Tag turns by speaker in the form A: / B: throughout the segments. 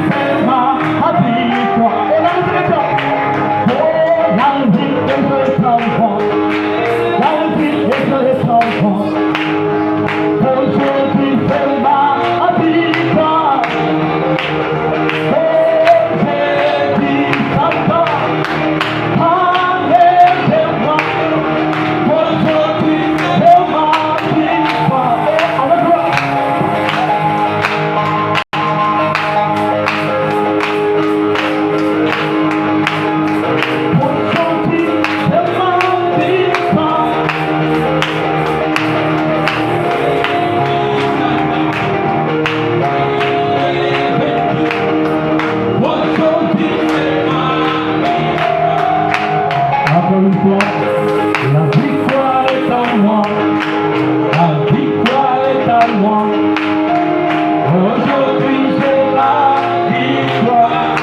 A: c'est ma victoire. Et là, nous traitons. Oh, la vie est de l'enfant. La vie est de l'enfant. Aujourd'hui, c'est ma victoire. Oh, j'ai dit papa. Alléluia. Aujourd'hui, c'est ma victoire. Avec toi. Encore une fois, la victoire est à moi. La victoire est à moi. Aujourd'hui, j'ai la victoire.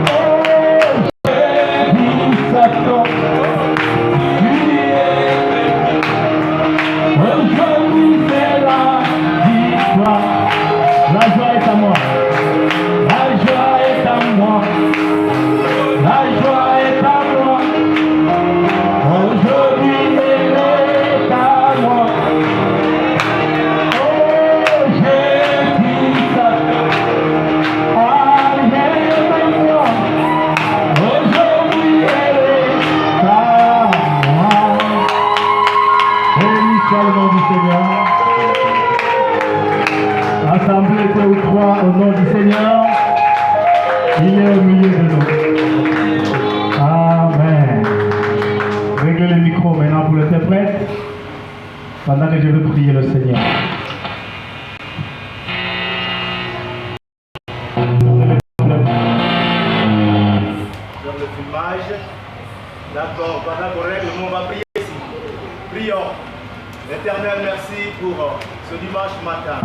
A: Oh, j'ai dit Satan. Aujourd'hui, c'est la victoire. La joie est à moi. La joie est à moi. La joie est à moi. Aujourd'hui, elle est à moi. Oh, j'ai dit ça. Alléluia. Aujourd'hui, elle est à moi. Béni soit le nom du Seigneur. Assemblée deux ou trois au nom du Seigneur. Il est au milieu de nous. Amen. Réglez les micros maintenant pour l'interprète, pendant que je vais prier le Seigneur.
B: Sur le filmage, d'accord, pendant qu'on règle, nous on va prier ici. Prions. Éternel, merci pour ce dimanche matin.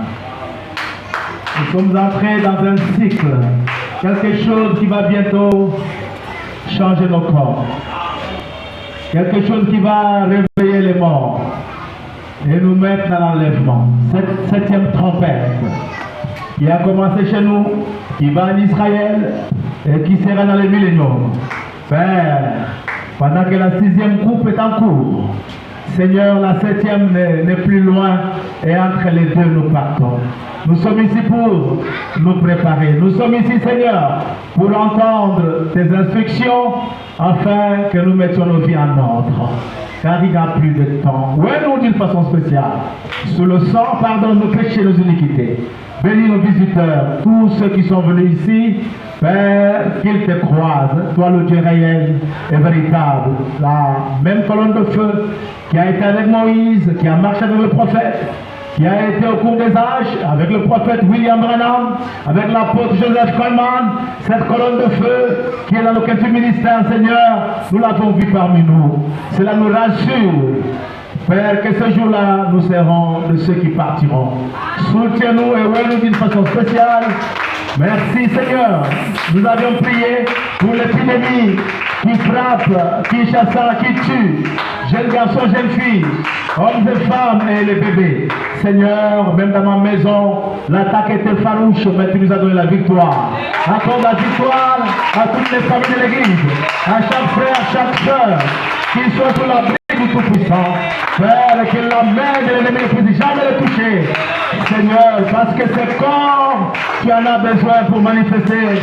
A: Nous sommes entrés dans un cycle, quelque chose qui va bientôt changer nos corps. Quelque chose qui va réveiller les morts et nous mettre dans l'enlèvement. Cette septième trompette qui a commencé chez nous, qui va en Israël et qui sera dans le millénium. Père, pendant que la sixième coupe est en cours, Seigneur, la septième n'est plus loin et entre les deux nous partons. Nous sommes ici pour nous préparer. Nous sommes ici, Seigneur, pour entendre tes instructions afin que nous mettions nos vies en ordre. Car il n'y a plus de temps. Oui, nous d'une façon spéciale. Sous le sang, pardonne nos péchés, nos iniquités. Bénis nos visiteurs, tous ceux qui sont venus ici. Père, qu'ils te croisent, toi le Dieu réel et véritable. La même colonne de feu qui a été avec Moïse, qui a marché avec le prophète, qui a été au cours des âges avec le prophète William Branham, avec l'apôtre Joseph Coleman, cette colonne de feu qui est dans le quatrième ministère, Seigneur, nous l'avons vu parmi nous. Cela nous rassure. Père, que ce jour-là, nous serons de ceux qui partiront. Soutiens-nous et ouais-nous d'une façon spéciale. Merci Seigneur. Nous avions prié pour l'épidémie qui frappe, qui chasse, qui tue. Jeunes garçons, jeunes filles, hommes et femmes et les bébés. Seigneur, même dans ma maison, l'attaque était farouche, mais tu nous as donné la victoire. Accorde la victoire à toutes les familles de l'Église, à chaque frère, à chaque soeur, qu'ils soient sous l'abri du Tout-Puissant. Père, que la main de l'ennemi ne puisse jamais le toucher. Seigneur, parce que c'est corps qui en a besoin pour manifester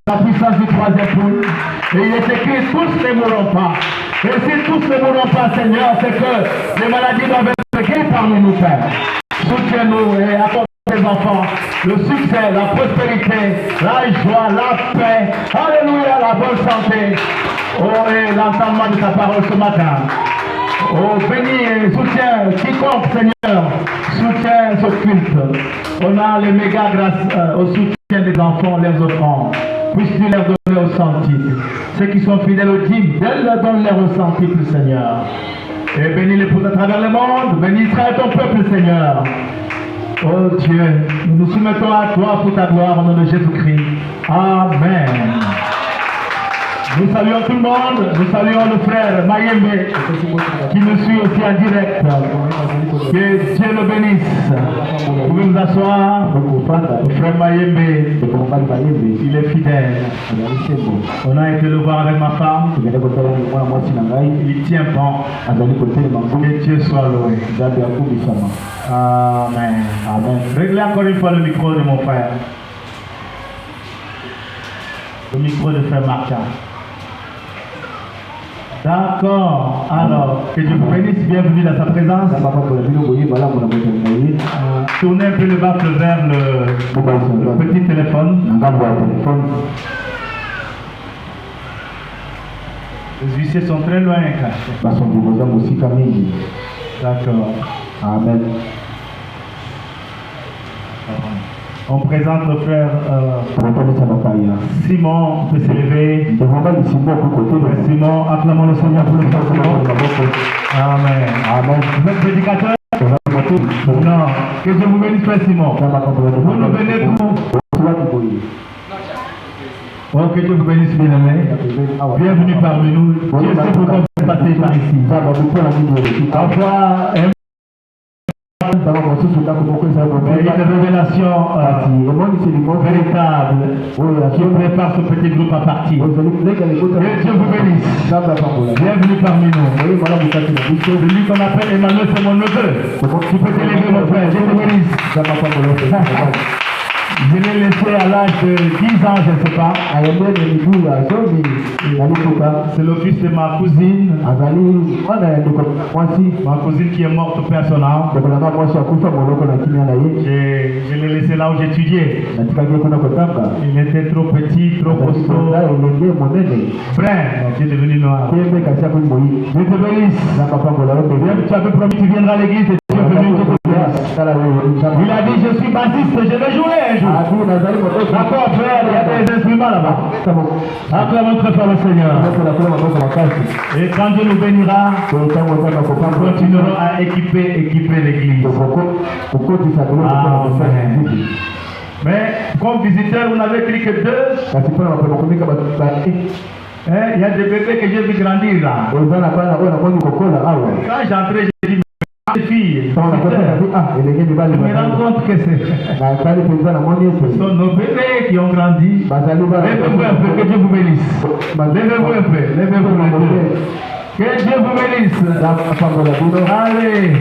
A: la puissance du troisième poule. Et il est écrit, tous ne mourront pas. Et si tous ne mourront pas, Seigneur, c'est que les maladies doivent être guéries parmi nous, Père. Soutiens-nous et accorde tes enfants le succès, la prospérité, la joie, la paix, alléluia, la bonne santé. Oh, et l'entendement de ta parole ce matin. Oh, bénis et soutiens quiconque, Seigneur, soutiens ce culte. On a les méga grâce au soutien des enfants, les offrandes. Puisses-tu leur donner au centuple. Ceux qui sont fidèles au dîmes, donne-leur au centuple, Seigneur. Et bénis-les pour à travers le monde. Bénis Israël, ton peuple, Seigneur. Oh Dieu, nous nous soumettons à toi pour ta gloire au nom de Jésus-Christ. Amen. Nous saluons tout le monde. Nous saluons le frère Mayembe qui nous suit aussi en direct. Que Dieu le bénisse. Vous pouvez vous asseoir. Le frère Mayembe, il est fidèle. On a été le voir avec ma femme. Il tient bon. Que Dieu soit loué. Amen. Amen. Réglez encore une fois le micro de mon frère. Le micro de frère Martin. D'accord. Alors, que Dieu vous bénisse. Bienvenue dans sa présence. Tournez un peu le baffle vers le petit téléphone. Les huissiers sont très loin. D'accord. Amen. On présente le frère Simon, on peut s'élever. Frère Simon, acclamons le Seigneur pour le frère Simon. Amen. Amen. Vous êtes prédicateur? Non. Que Dieu vous bénisse, frère Simon. Vous nous venez d'où? Oh, que Dieu vous bénisse, bien aimé. Bienvenue parmi nous. Dieu sait pourquoi vous êtes passé par ici. Parfois, une révélation véritable qui prépare ce petit groupe à partir. Que Dieu vous bénisse. Bienvenue parmi nous. Celui qu'on appelle Emmanuel, c'est mon neveu. Tu peux t'élever, mon frère. Dieu vous bénisse. Je l'ai laissé à l'âge de 10 ans, je ne sais pas. C'est le fils de ma cousine. Ma cousine qui est morte personnellement. Je l'ai laissé là où j'étudiais. Il était trop petit, trop costaud. Frère, tu es devenu noir. Dieu te bénisse. Tu avais promis que tu viendras à l'église et tu es venu. Il a dit, je suis bassiste, je vais jouer un jour. D'accord, frère, il y a des instruments là-bas. Acclamons très fort le Seigneur. Et quand Dieu nous bénira, nous continuerons à équiper l'église. Mais comme visiteur, vous n'avez pris que 2. Il y a des bébés que j'ai vu grandir là. Quand j'entrais, j'ai dit, mes filles, je me rends compte que ce sont nos bébés qui ont grandi. Levez-vous un peu, que Dieu vous bénisse. Levez-vous un peu, levez-vous un peu. Que Dieu vous bénisse. Allez,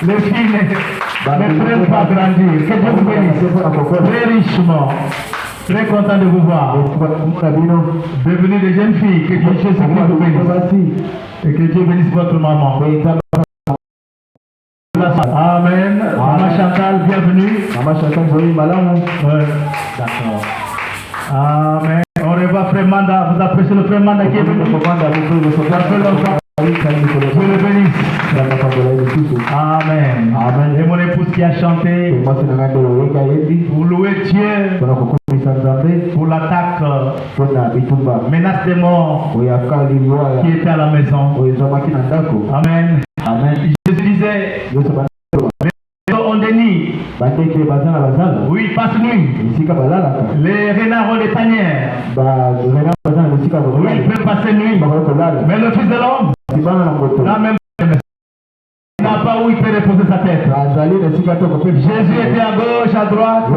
A: les filles ne prennent pas grandir. Que Dieu vous bénisse. Très richement. Très content de vous voir. Devenez des jeunes filles. Que Dieu vous bénisse. Et que Dieu bénisse votre maman. Amen. Maman Chantal, bienvenue. Maman Chantal, ouais. D'accord. Amen. On revoit Frère Manda. Vous appréciez le Frère Manda qui est venu. Dieu le bénisse. Amen. Amen. Et mon épouse qui a chanté pour louer Dieu pour l'attaque, menace des morts qui était à la maison. Amen. Amen. Jésus disait, on dénie. Oui, passe nuit. Les renards ont des tanières. Oui, ils peuvent passer nuit. Mais le Fils de l'homme n'a même il n'a pas où il peut reposer sa tête. Jésus était à gauche, à droite. Il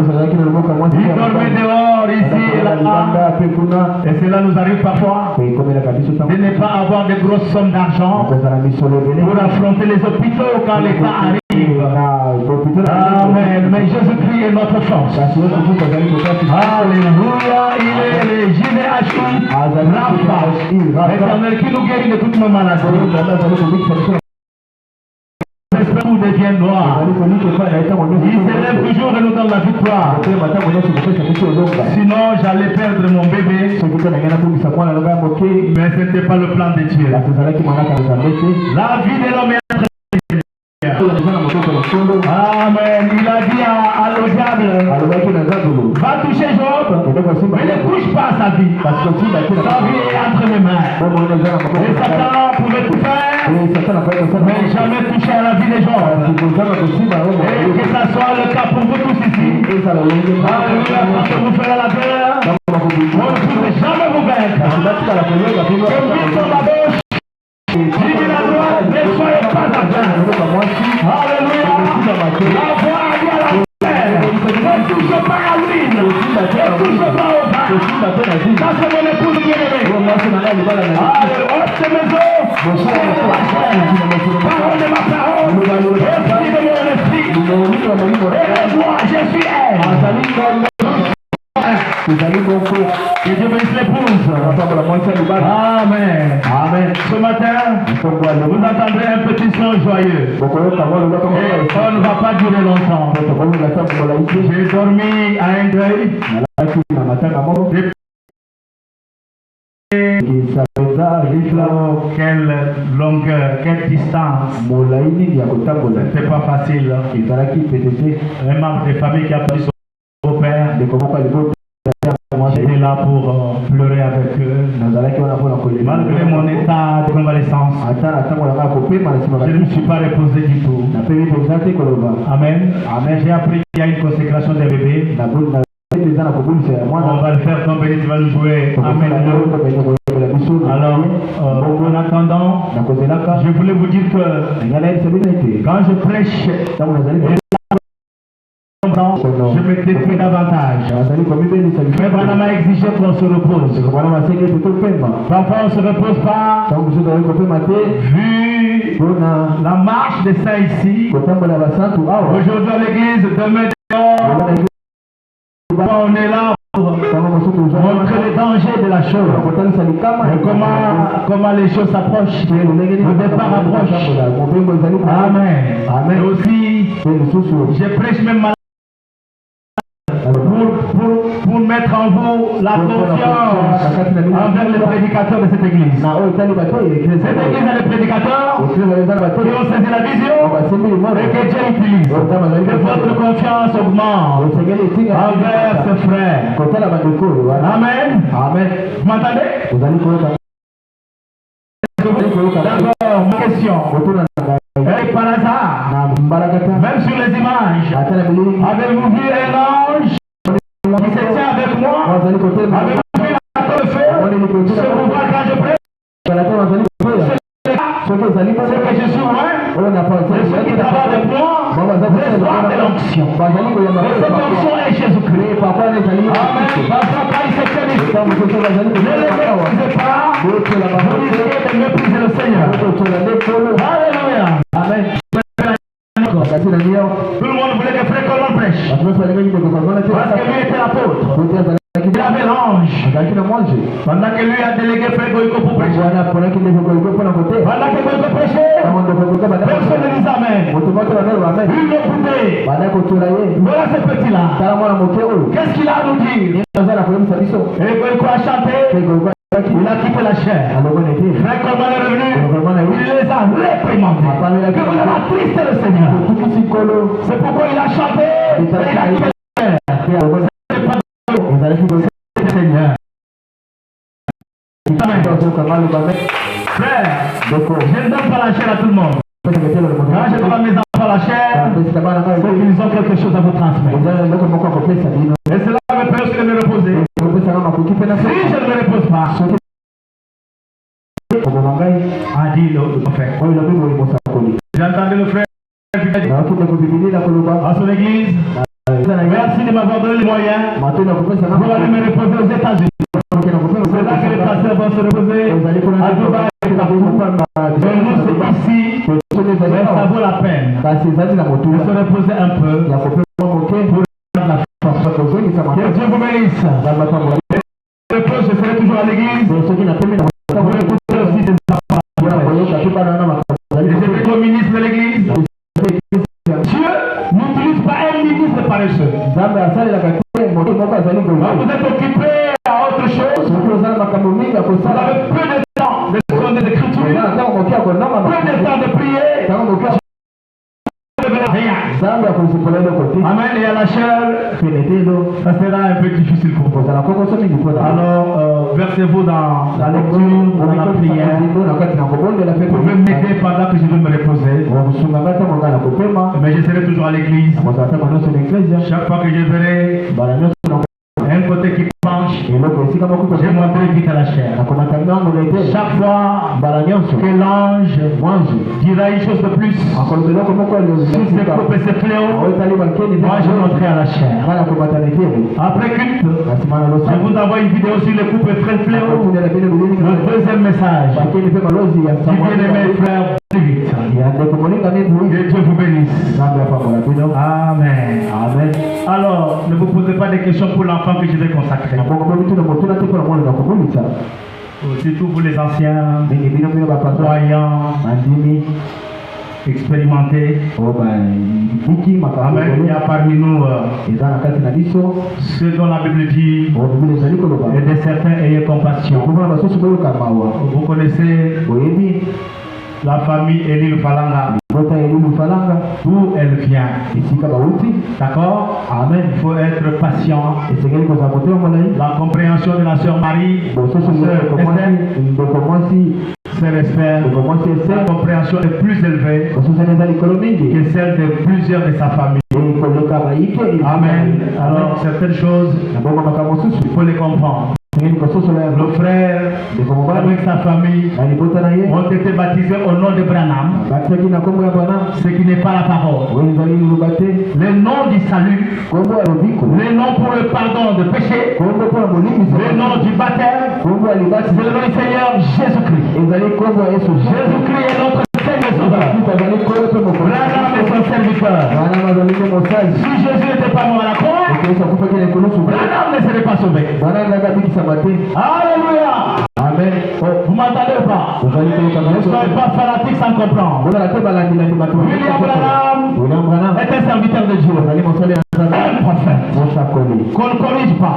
A: dormait dehors, ici et là-bas. Et cela nous arrive parfois de ne pas avoir de grosses sommes d'argent pour affronter les hôpitaux quand l'État arrive. Amen. Mais Jésus-Christ est notre force. Alléluia. Il est le JVHU, Rapha, l'Éternel qui nous guérit de toutes nos maladies. L'esprit nous devient noir. Il s'élève toujours et nous donne la victoire. Sinon, j'allais perdre mon bébé. Mais ce n'était pas le plan de Dieu. La vie de l'homme est entre. Amen. Il a dit au diable, va toucher Job, mais ne touche pas sa vie. Sa vie est entre mes mains. Et Satan pouvait tout faire, mais jamais toucher à la vie des gens. Et que ça soit le cas pour vous tous ici. Alléluia, parce que vous ferez la guerre, on ne pourrait jamais vous vaincre. sur ma gauche. Dis la droite, ne soyez pas atteint. Alléluia. La voix a dit à la terre, ne touche pas à l'huile, ne touche pas au vin. Ça c'est mon épouse bien-aimée. Hors de mes os, parole de ma parole, esprit de mon esprit, et moi je suis elle. Que Dieu bénisse l'épouse. Amen. Amen. Ce matin, vous entendrez un petit son joyeux. Et ça ne va pas durer longtemps. J'ai dormi à un deuil. Quelle longueur, quelle distance. C'était pas facile. Un membre de famille qui a pris son père. J'étais là pour pleurer avec eux. Malgré mon état de convalescence, je ne me suis pas reposé du tout. Amen. Amen. J'ai appris qu'il y a une consécration des bébés. On va le faire comme Béni, tu vas nous jouer. Amen. Alors, en attendant, je voulais vous dire que quand je prêche, je me détruis davantage. Mais Branham a exigé qu'on se repose. Parfois on ne se repose pas. Vu la marche des saints ici, aujourd'hui à l'église, demain dehors, on est là pour montrer les dangers de la chose. Comment les choses s'approchent. Le départ approche. Amen. Amen. Et aussi, je prêche même mal. Pour mettre en vous la confiance envers les prédicateurs de cette église. Cette église a des prédicateurs qui ont saisi la vision et que Dieu utilise. Que votre confiance augmente envers ses frères. Amen. Amen. Vous m'entendez? D'abord, ma question. Et par hasard, même sur les images, avez-vous vu un ange qui se tient avec moi? Avez-vous vu la tête de feu? Je vous vois quand je prie. C'est que je suis loin. Et ceux qui travaillent avec moi reçoivent de l'onction. Et cette onction est Jésus-Christ. Amen. Parfois quand il se tient ici, ne les méprisez pas. Vous risquez de mépriser le Seigneur. Alléluia. Amen. Tout le monde voulait que Frère Coleman prêche. Parce que lui était l'apôtre. Il avait l'ange. Pendant que lui a délégué Frère Goïko pour prêcher. Pendant que Goïko prêchait, personne ne dit Amen. Il l'écoutait. Voilà ce petit-là. Qu'est-ce qu'il a à nous dire? Et Goïko a chanté. Il a quitté la chair. Frère Coleman est revenu. Il les a réprimandés. Que vous avez triste le Seigneur. C'est pourquoi il a chanté. Et il a quitté la chair. Seigneur. Amen. Frère, je ne donne pas la chair à tout le monde. Quand je donne à mes enfants la chair, c'est qu'ils ont quelque chose à vous transmettre. Et cela me permet aussi de me reposer. Si je ne me repose pas, a dit le prophète. J'ai entendu le frère à son église. Merci de m'avoir donné les moyens pour aller me reposer aux États-Unis. C'est là que les pasteurs vont se reposer à Dubaï et partout. Mais nous, c'est ici, mais ça vaut la peine de se reposer un peu pour la force. Que Dieu vous bénisse. Je serai toujours à l'église pour écouter aussi des enfants. Et je vais au ministre de l'église. Dieu n'utilise pas un ministre paresseux. Vous êtes occupé à autre chose. Vous avez peu de temps de secondes d'écriture, peu de temps de prier. Rien. Amen. Et à la chair, ça sera un peu difficile pour vous. Alors, versez-vous dans la lecture, dans la prière. Vous pouvez m'aider pendant que je vais me reposer. Mais je serai toujours à l'église. Chaque fois que je verrai un côté qui penche, j'ai montré vite à la chair. Chaque fois que l'ange dira une chose de plus sur ses coupes et ses fléaux, moi je montrerai à la chair. Après culte, je vous envoie une vidéo sur les coupes et fléaux. Le deuxième message, du bien-aimé frère, plus vite. Que Dieu vous bénisse. Amen. Amen. Alors, ne vous posez pas de questions pour l'enfant que je vais consacrer. Surtout pour les anciens, croyants, expérimentés. Amen. Il y a parmi nous ceux dont la Bible dit et de certains ayez compassion. Vous connaissez la famille Eli Falanga, d'où elle vient. D'accord? Amen. Il faut être patient. La compréhension de la sœur Marie, sœur Esther, sa compréhension est plus élevée que celle de plusieurs de sa famille. Amen. Alors, certaines choses, il faut les comprendre. Le frère avec sa famille ont été baptisés au nom de Branham, ce qui n'est pas la parole. Le nom du salut, le nom pour le pardon de péché, le nom du baptême, c'est le nom du Seigneur Jésus-Christ. Jésus-Christ est notre Seigneur. Branham est son serviteur. Si Jésus n'était pas mort à la croix, Branham ne serait pas sauvé. Alléluia. Amen. Vous m'entendez ou pas? Ne soyez pas fanatique sans comprendre. William Branham est un serviteur de Dieu. Un prophète. Qu'on ne corrige pas.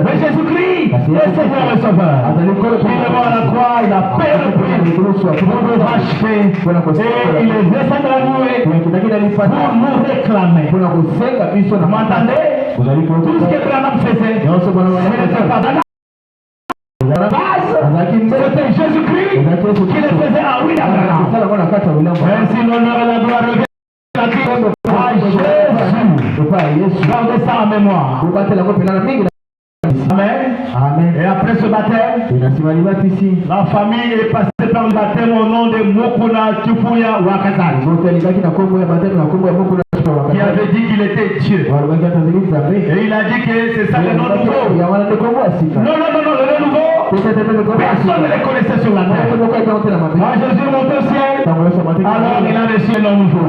A: Mais Jésus-Christ est Seigneur et Sauveur. Il est mort à la croix, il a payé le prix pour nous racheter. Et il est descendu à nous pour nous réclamer. Vous m'entendez? Tout ce que Branham faisait, ce n'était pas Branham. C'était Jésus-Christ qui le faisait à William Branham. Ainsi l'honneur et la gloire reviennent à Jésus. Gardez ça en mémoire. Amen. Amen. Et après ce baptême, la famille est passée par le baptême au nom de Mokuna Tupuya Wakazali, qui avait dit qu'il était Dieu. Et il a dit que c'est ça le nom nouveau. Non, le nom nouveau, personne ne le connaissait sur la terre. Quand Jésus est monté au ciel, alors il a reçu un nom nouveau.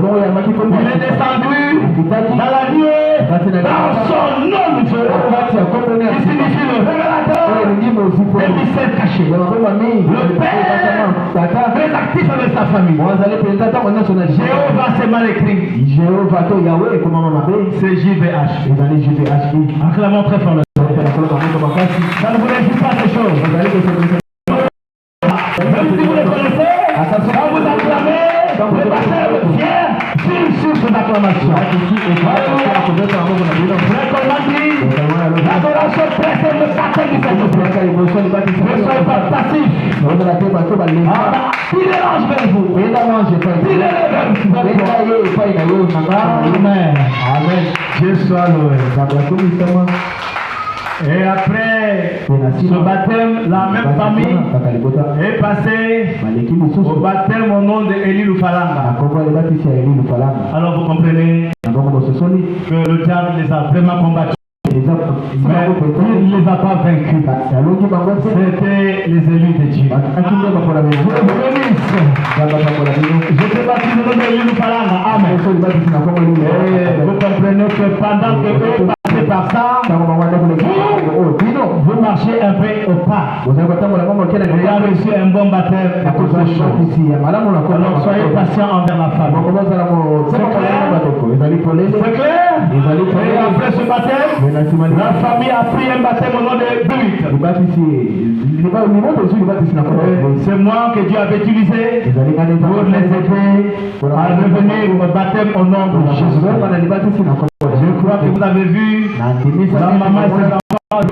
A: Il est descendu dans la nuée, dans son nom nouveau, qui signifie le révélateur des mystères cachés. Le Père très actif avec sa famille. Jéhovah, c'est mal écrit. C'est JVH. Acclamons très fort le Seigneur. Ça ne vous réjouit pas ces choses. Même si vous les connaissez, quand vous acclamez, le baptême vient sur cette acclamation. L'adoration précède le baptême du Saint-Esprit. Ne soyez pas passif. Tirez l'ange vers vous. Tirez-le vers vous. Amen. Amen. Dieu soit loué. Et après ce baptême, la même famille est passée au baptême au nom de Eli Lufalanga. Alors vous comprenez que le diable les a vraiment combattus. Mais il ne les a pas vaincus. C'était les élus de Dieu. J'étais baptisé au nom de Eli Lufalanga. Amen. Et vous comprenez que pendant que eux passaient par ça, vous marchez un peu au pas. Vous avez reçu un bon baptême. Alors soyez patient envers la femme. C'est clair? Et après ce baptême, la famille a pris un baptême au nom de Buick. C'est moi que Dieu avait utilisé pour les aider à revenir au baptême au nom de Jésus. Je crois que vous avez vu la maman et ses enfants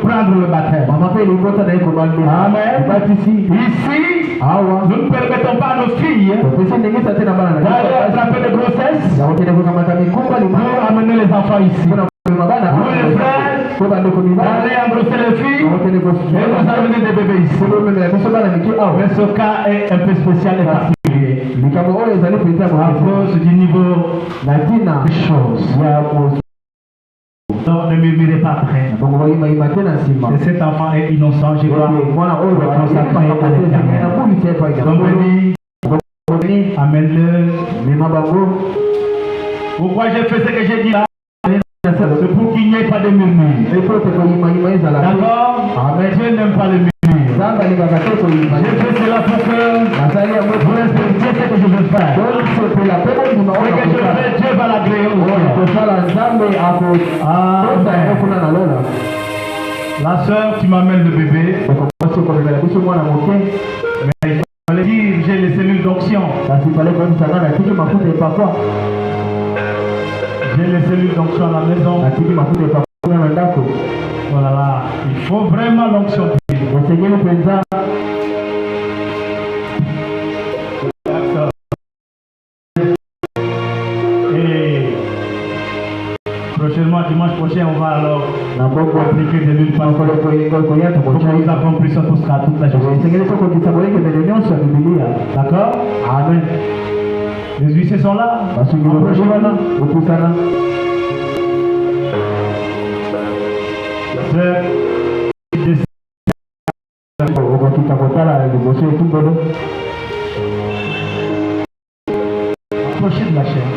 A: prendre le baptême. Amen. Ici, nous ne permettons pas à nos filles d'aller attraper des grossesses pour amener les enfants ici. Nous les frères, allez embrasser les filles, et vous amenez des bébés ici. Mais ce cas est un peu spécial et particulier. À cause du niveau des choses. Non, ne murmurez pas après. Et cet enfant est innocent, je crois. Donc béni, amène-le. Pourquoi j'ai fait ce que j'ai dit là? C'est pour qu'il n'y ait pas de murmure. D'accord? Dieu n'aime pas le murmure. J'ai fait cela pour que vous respectiez ce que je veux faire. Ce que je fais, Dieu va l'agréer aussi. La soeur, tu m'amènes le bébé. Mais il fallait dire, j'ai les cellules d'onction. J'ai les cellules d'onction à la maison. Voilà, là. Il faut vraiment l'onction. Et prochainement, dimanche prochain, on va alors appliquer des luttes pour nous avons plus ça pour toute la journée. D'accord? Amen. Les huissiers sont là. Approchez de la chair.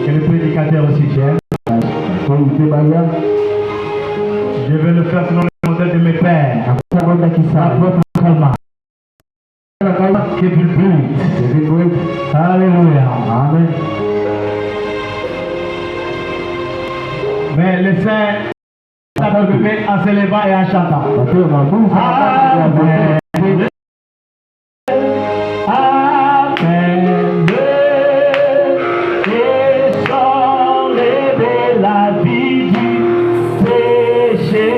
A: Et le prédicateur aussi gère. Je vais le faire selon le modèle de mes pères. Alléluia. Amen. Mais les saints, ça peut le mettre en s'élevant et en chantant. Amen. Amen. Et sans lever la vie du péché.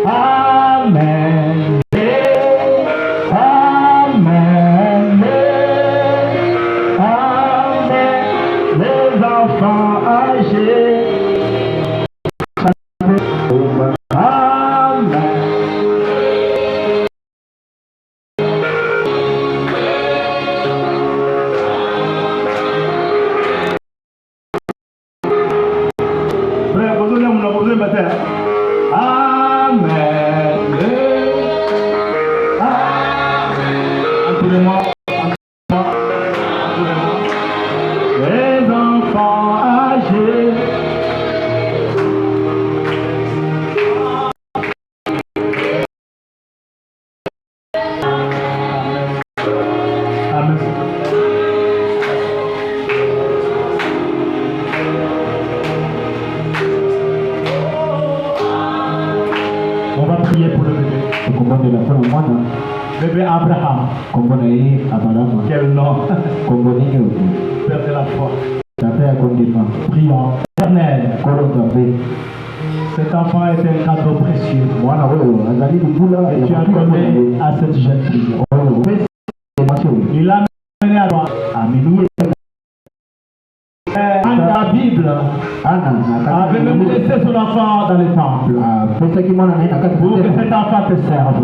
A: Amen. Amen. Amen. Les enfants âgés. On va prier pour le bébé. Bébé Abraham. Quel nom. Père de la foi. Prions. Éternel. Cet enfant est un cadeau précieux. Et tu as donné à cette jeune fille. Il l'a mené à toi. La Bible avait même laissé son enfant dans le temple pour que cet enfant te serve.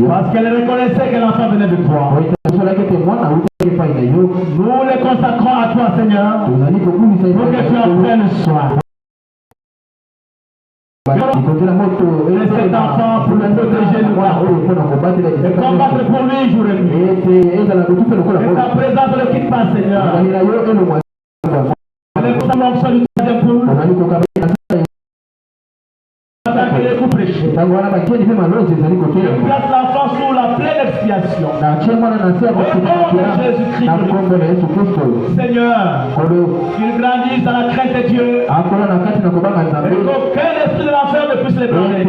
A: Parce qu'elle reconnaissait que l'enfant venait de toi. Nous le consacrons à toi, Seigneur, pour que tu en prennes soin. Et cet enfant pour le protéger de moi et combattre pour lui jour et nuit. Et ta présence ne le quitte pas, Seigneur. Les consommations du troisième poule. Place l'enfant sous la pleine expiation. Seigneur, qu'il grandisse dans la crainte de Dieu. Et qu'aucun esprit de l'enfer ne puisse les blâmer.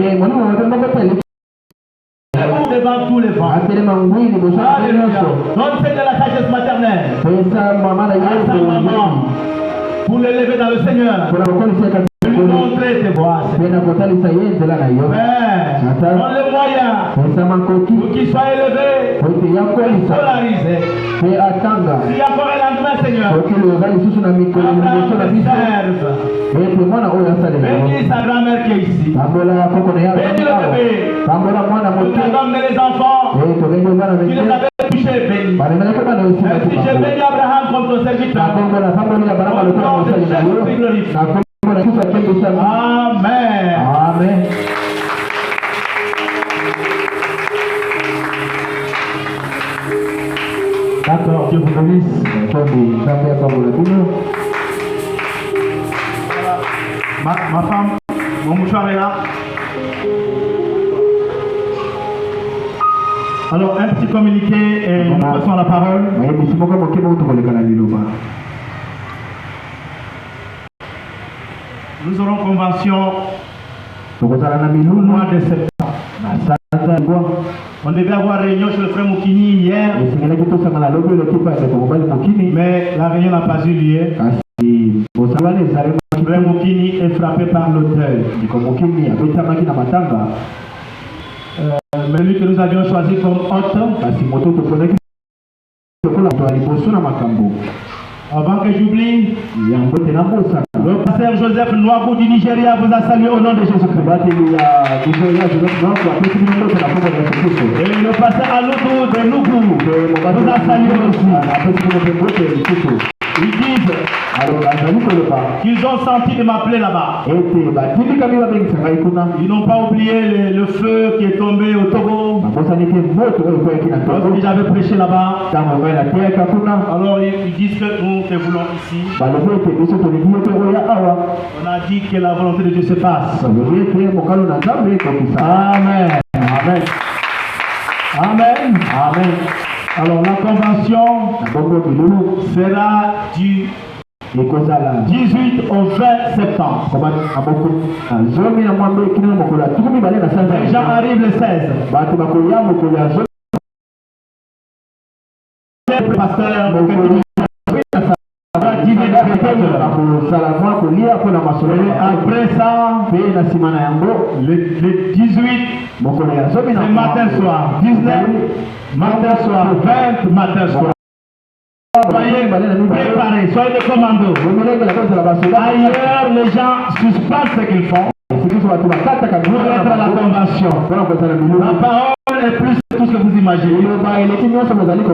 A: Devant tous les vents. Alléluia. Donne Seigneur la sagesse maternelle à sa maman pour l'élever dans le Seigneur. Lui montrer tes voies. Donne les moyens pour qu'il soit élevé, scolarisé. S'il y a encore un lendemain, Seigneur, Abraham te serve. Bénis sa grand-mère qui est ici. Bénis le bébé. Tu as donné les enfants. Tu les avais touchés, bénis. Merci, je bénis Abraham comme ton serviteur. Au nom de Jésus-Christ glorifié. Amen.
C: Amen.
A: D'accord, Dieu vous bénisse. Ma femme, mon mouchoir est là. Alors, un petit communiqué et nous passons la parole. Nous aurons convention au mois de septembre. On devait avoir réunion chez le frère Moukini hier, mais la réunion n'a pas eu lieu. Le frère Moukini est frappé par l'autel. Mais lui que nous avions choisi comme hôte, avant que j'oublie, le pasteur Joseph Noabou du Nigeria vous a salué au nom de Jésus-Christ. Et le pasteur Aloudou de Nougou vous a salué aussi. Ils disent qu'ils ont senti de m'appeler là-bas. Ils n'ont pas oublié le feu qui est tombé au Togo. Lorsque j'avais prêché là-bas, alors ils disent que nous te voulons ici. On a dit que la volonté de Dieu se fasse. Amen. Amen. Amen. Amen. Alors la convention sera du 18 au 20 septembre. Les gens arrivent le 16. Le pasteur après ça, le 18, c'est matin soir. 19, matin soir. 20, matin soir. Soyez préparés, soyez des commandos. Ailleurs, les gens suspendent ce qu'ils font pour être à la convention. La parole est plus que tout ce que vous imaginez.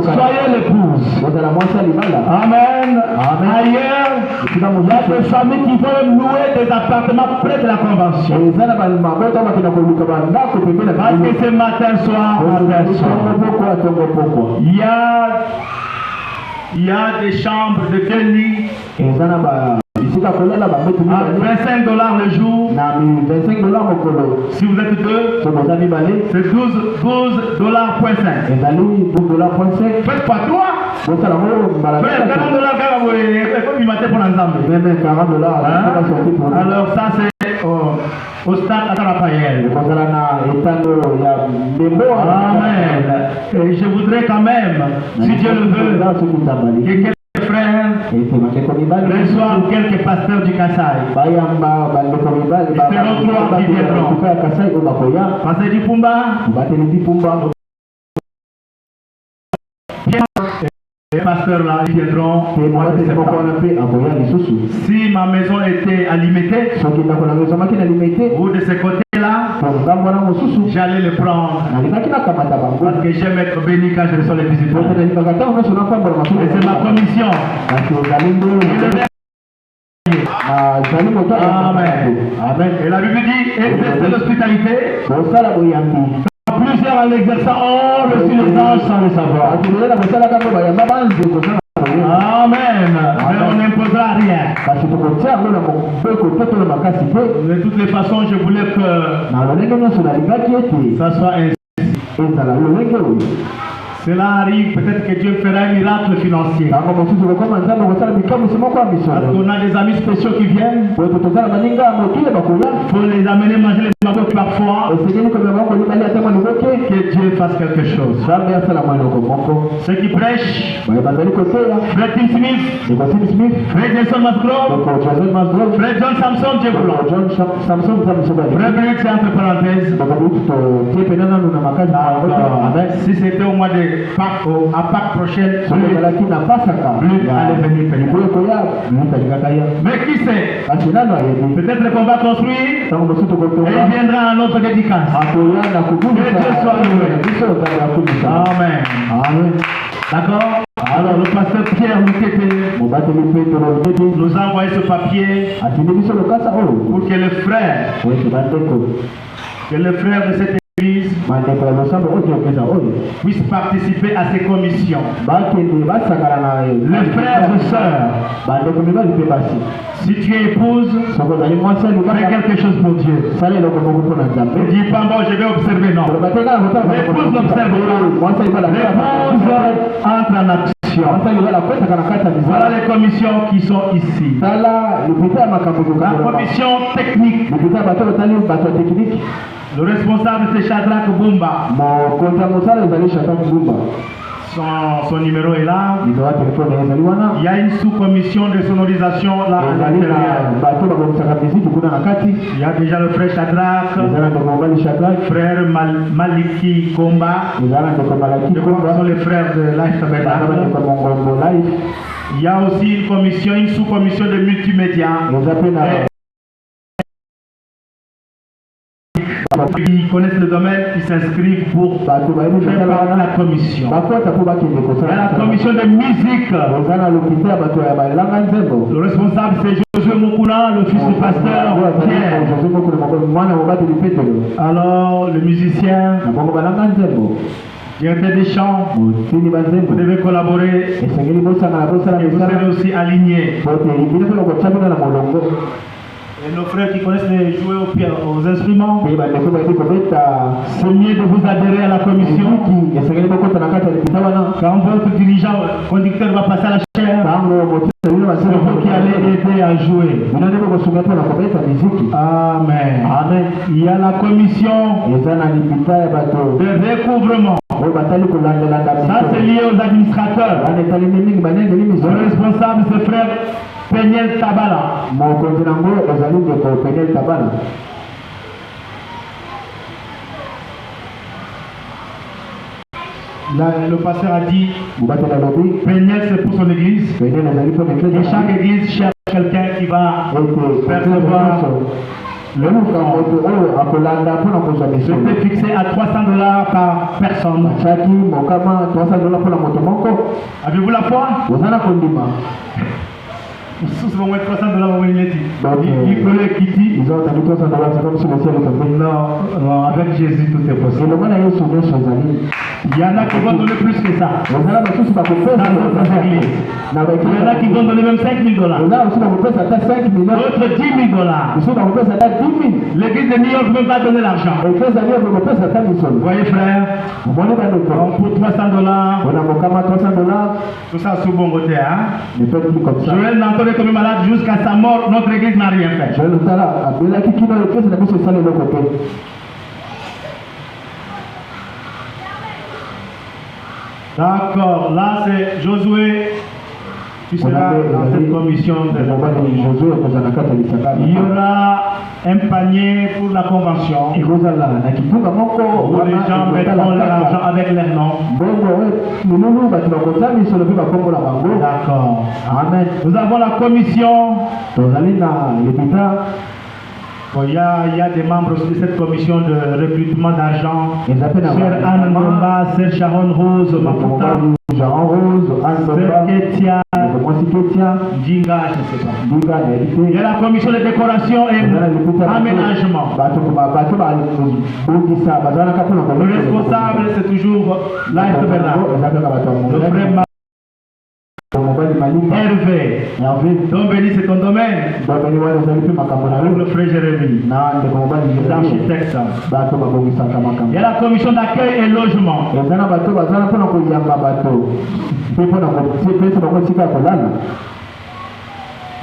A: Soyez l'épouse. Amen. Ailleurs, il y a des familles qui veulent louer des appartements près de la convention. Parce que c'est matin soir. Il y a des chambres de quel lit à $25 le jour. Si vous êtes deux, c'est $12.5. Faites pas toi. Frère, $40 alors ça c'est au stade à Raphaël. Amen. Et je voudrais quand même, si Dieu le veut, que quelques frères reçoivent quelques pasteurs du Kassai. Ils seront trois qui viendront. Pasteur du Pumba. Les pasteurs là, ils viendront. Si ma maison était alimentée, ou de ce côté-là, j'allais le prendre. Parce que j'aime être béni quand je reçois les visiteurs. Et c'est ma commission. Amen. Amen. Et la Bible dit, exercer l'hospitalité. Plusieurs en l'exerçant ont reçu les anges sans le savoir. Amen. Mais on n'imposera rien. De toutes les façons, je voulais que ça soit ainsi. Cela arrive, peut-être que Dieu fera un miracle financier. Parce qu'on a des amis spéciaux qui viennent. Il faut les amener manger les magots parfois. Que Dieu fasse quelque chose. Ceux qui prêchent, Fred Tim Smith, Fred Nelson Masgrove, Fred John Samson, Dieu voulant. Fred Briggs, c'est entre parenthèses. Si c'était au mois de Pâques, à Pâques prochaine,
C: soki ezalaki na pasaka
A: Luc allait venir peut-être.
C: libulu ekoya lutu alingaka ya
A: Mais qui sait?
C: kasi nano ayebi
A: Peut-être qu'on va construire
C: ntango mosusu
A: et
C: kotonga
A: il viendra à notre dédicace.
C: akoya na kobungisa
A: Que Dieu soit loué.
C: biso ozali akumisa
A: Amen.
C: amen
A: D'accord? Alors le pasteur Pierre Mukete
C: mobateli petelo lobedi
A: nous a envoyé ce papier
C: atindi biso lokasa oyo
A: pour que les frères de cette église
C: bandeko ya losambo oyo tokeza oyo
A: puissent participer à ces commissions.
C: bakende basangana na
A: Les frères et sœurs,
C: bandeko mibali mpe basi
A: si tu es épouse,
C: soki ozali mwasi
A: fais
C: alukaka
A: quelque chose pour Dieu.
C: sala eloko moko mpo na nzambe
A: Ne dis pas, bon, je vais observer, non.
C: koloba te kaka kotala
A: L'épouse n'observe pas.
C: mwasi alibala
A: L'épouse entre en action.
C: mwasi alibala akwetaka na kati ya
A: Voilà
C: mizala
A: les commissions qui sont ici.
C: tala lipita ya makambo
A: La
C: kokalema
A: commission technique,
C: lipita ya bato batali bato ya teknike
A: le responsable c'est Shadrach Bumba.
C: mokonzi ya mosala ezali shatan lumba
A: Son numéro est là.
C: lizo ya telefone ezali wana
A: Il y a une sous-commission de sonorisation là à
C: ezali na
A: l'intérieur.
C: bato bakomisaka miziki kuna na kati
A: Il y a déjà le frère Shadrach,
C: ezala ndeko mobali shadrak
A: frère Maliki Komba.
C: ezala ndeko malaki
A: Ce sont les frères de Life
C: bana
A: Tabernacle.
C: bandeko mongombo life
A: Il y a aussi une commission, une sous-commission de multimédia.
C: eza mpe na
A: Qui connaissent le domaine, qui s'inscrivent pour
C: bato bayebi
A: faire
C: kosala
A: partie de
C: wana
A: la commission.
C: bakota mpo bakende
A: Il y a
C: kosala
A: la commission de musique.
C: eza na lokita ya bato ya balanga nzembo
A: Le responsable c'est Josué Mokuna, le fils du pasteur Pierre.
C: mwana mobateli petelo
A: Alors le musicien,
C: na bongo balanga nzembo
A: directeur des chants,
C: motini
A: vous
C: banzembo
A: devez collaborer
C: esengeli bosangana bosala
A: et vous serez
C: misala
A: aussi alignés.
C: pote bino mpe lokocabina na molongo
A: Et nos frères qui connaissent les jouer aux instruments,
C: mpe bandeko bayebi kobeta
A: c'est mieux de vous adhérer à la commission.
C: miziki esengeli bokota na kati ya lipita wana
A: Quand votre dirigeant, conducteur va passer à la chair,
C: ntango motina bino
A: c'est vous qui allez aider à jouer.
C: bino nde bokosunga mpo na kobeta miziki
A: Amen.
C: amen
A: Il y a la commission
C: eza na lipita ya bato
A: de recouvrement.
C: oyo batali kolandelanda
A: Ça c'est lié aux administrateurs.
C: wana etalemi mingi banengeli
A: Le
C: misolo
A: responsable c'est frère Peniel Tabala.
C: mokonzi nango ezali ndeko penel tabala
A: Là, le pasteur a dit,
C: mobateli alobi
A: Peniel c'est pour son église.
C: penel ezali mpo
A: Et chaque église cherche quelqu'un qui va
C: ete
A: percevoir.
C: leluka moto oyo akolanda mpona kozwa misolo
A: C'était fixé à $300 par personne.
C: batiaki mokama $300 mpona moto moko
A: Avez-vous la foi?
C: oza na kondima
A: C'est au moins $300 au moins il dit.
C: Donc,
A: Il peut quitter.
C: ils ont entendu $300 c'est comme si le ciel est tombé
A: Non, avec Jésus tout est possible.
C: elongo na yesu nyonso ezali
A: Il y en a qui vont donner plus que ça.
C: ozala basusu bakopesa
A: Dans d'autres églises.
C: na
A: Il y en a qui
C: baeglise
A: vont donner même $5,000.
C: ozala basusu bakopesa ata 5 millions
A: D'autres $10,000.
C: basusu bakopesa ata 10 000
A: L'église de New York même pas donner l'argent.
C: eglise ali bakopesa ata
A: Vous
C: misolo
A: voyez frère,
C: omoni bandeko
A: pour $300,
C: mpona mokama $300
A: tout ça sous bon côté. Hein?
C: ne peut plus comme ça
A: Joël Nanton est tombé malade jusqu'à sa mort, notre église n'a rien fait.
C: joel otala abelaki kino eglise na biso esala eloko te
A: D'accord, là c'est Josué qui sera dans cette commission de
C: mobali josue ekozala na kati ya lisanga
A: Il y aura un panier pour la convention
C: ekozala na kitunga moko
A: où les gens mettront leur argent avec leur nom.
C: bongo milulu bato bakota misolo mpe bakombola bango
A: D'accord.
C: amen
A: Nous avons la commission.
C: tozali na lipita
A: Bon, il y a des membres de cette commission de recrutement d'argent.
C: eza mpe na
A: Sœur Anne Ngomba, Sœur Sharon Rose, Maputa,
C: jean rose
A: Sœur
C: andomba
A: Ketia,
C: mwasi ketia
A: Djinga, je ne sais pas.
C: ndinga nayebi
A: Il y
C: te
A: a la commission de décoration et
C: eza na lipita
A: aménagement.
C: bato babongisa bazalaka mpona
A: Le responsable, c'est toujours Life Tabernacle.
C: eza kaka bato
A: Le
C: ya
A: frère
C: mobali malima
A: Hervé.
C: hervé
A: Donc, béni, c'est ton domaine.
C: domeni wana ezali mpe makambo na
A: Avec
C: yo
A: le frère Jérémie.
C: na ndeko mobali
A: Les
C: Jérémie.
A: architectes.
C: bato babongisaka
A: Il
C: makambo
A: y a la commission d'accueil et logement.
C: eza na bato bazala mpona koyamba bato mpe mpona kopesa bango esika ya kolala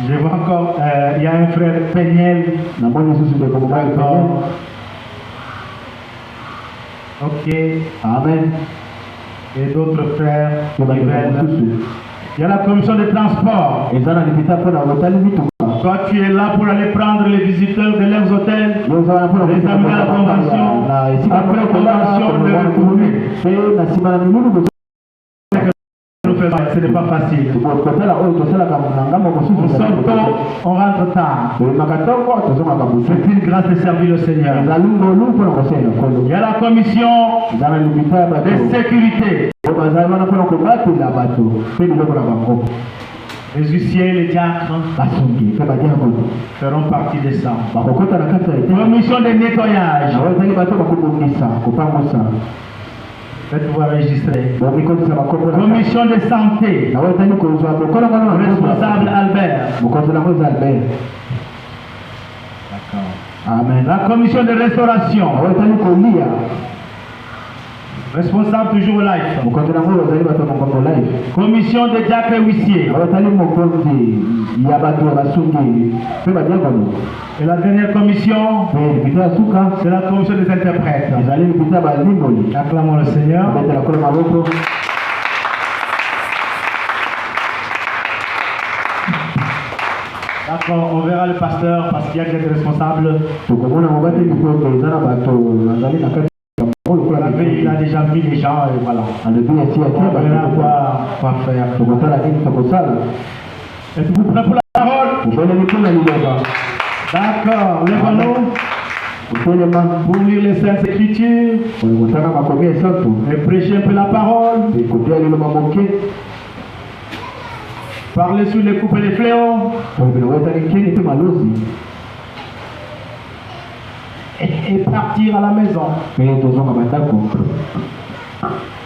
A: Je vois encore, il y a un frère Peniel.
C: namoni lisusu ndeko mobali pene
A: D'accord. Ok.
C: amen
A: Et d'autres frères qui
C: mpe bandeko
A: viennent.
C: mosusu
A: Il y a la commission de transport.
C: eza na lipita mpona kotali mituka
A: Toi, tu es là pour aller prendre les visiteurs de leurs hôtels.
C: yo eza wana mpona
A: Les amener à la convention.
C: na esika
A: Après
C: mpona
A: la
C: kolala
A: convention, de
C: kolala
A: retourner.
C: mpe na nsima na milulu
A: Ce n'est pas facile. On sort tôt, on rentre tard. C'est une grâce de servir le Seigneur. Il y a la commission de sécurité. Les huissiers et les diacres feront partie de ça. Commission de nettoyage. Faites-vous enregistrer. Commission de santé. Responsable Albert. D'accord. Amen. La commission de restauration. Responsable toujours life. Commission de diacres et huissiers. Et la dernière commission, c'est la commission des interprètes. Acclamons le Seigneur. D'accord, on verra le pasteur parce qu'il y a des responsables. Il a déjà vu les gens et voilà. On verra quoi faire. Êtes-vous prêts pour la parole? D'accord, lèvons-nous pour lire les Saintes Écritures et prêcher un peu la parole. Parler sur les coupes et les fléaux. Et partir à la maison.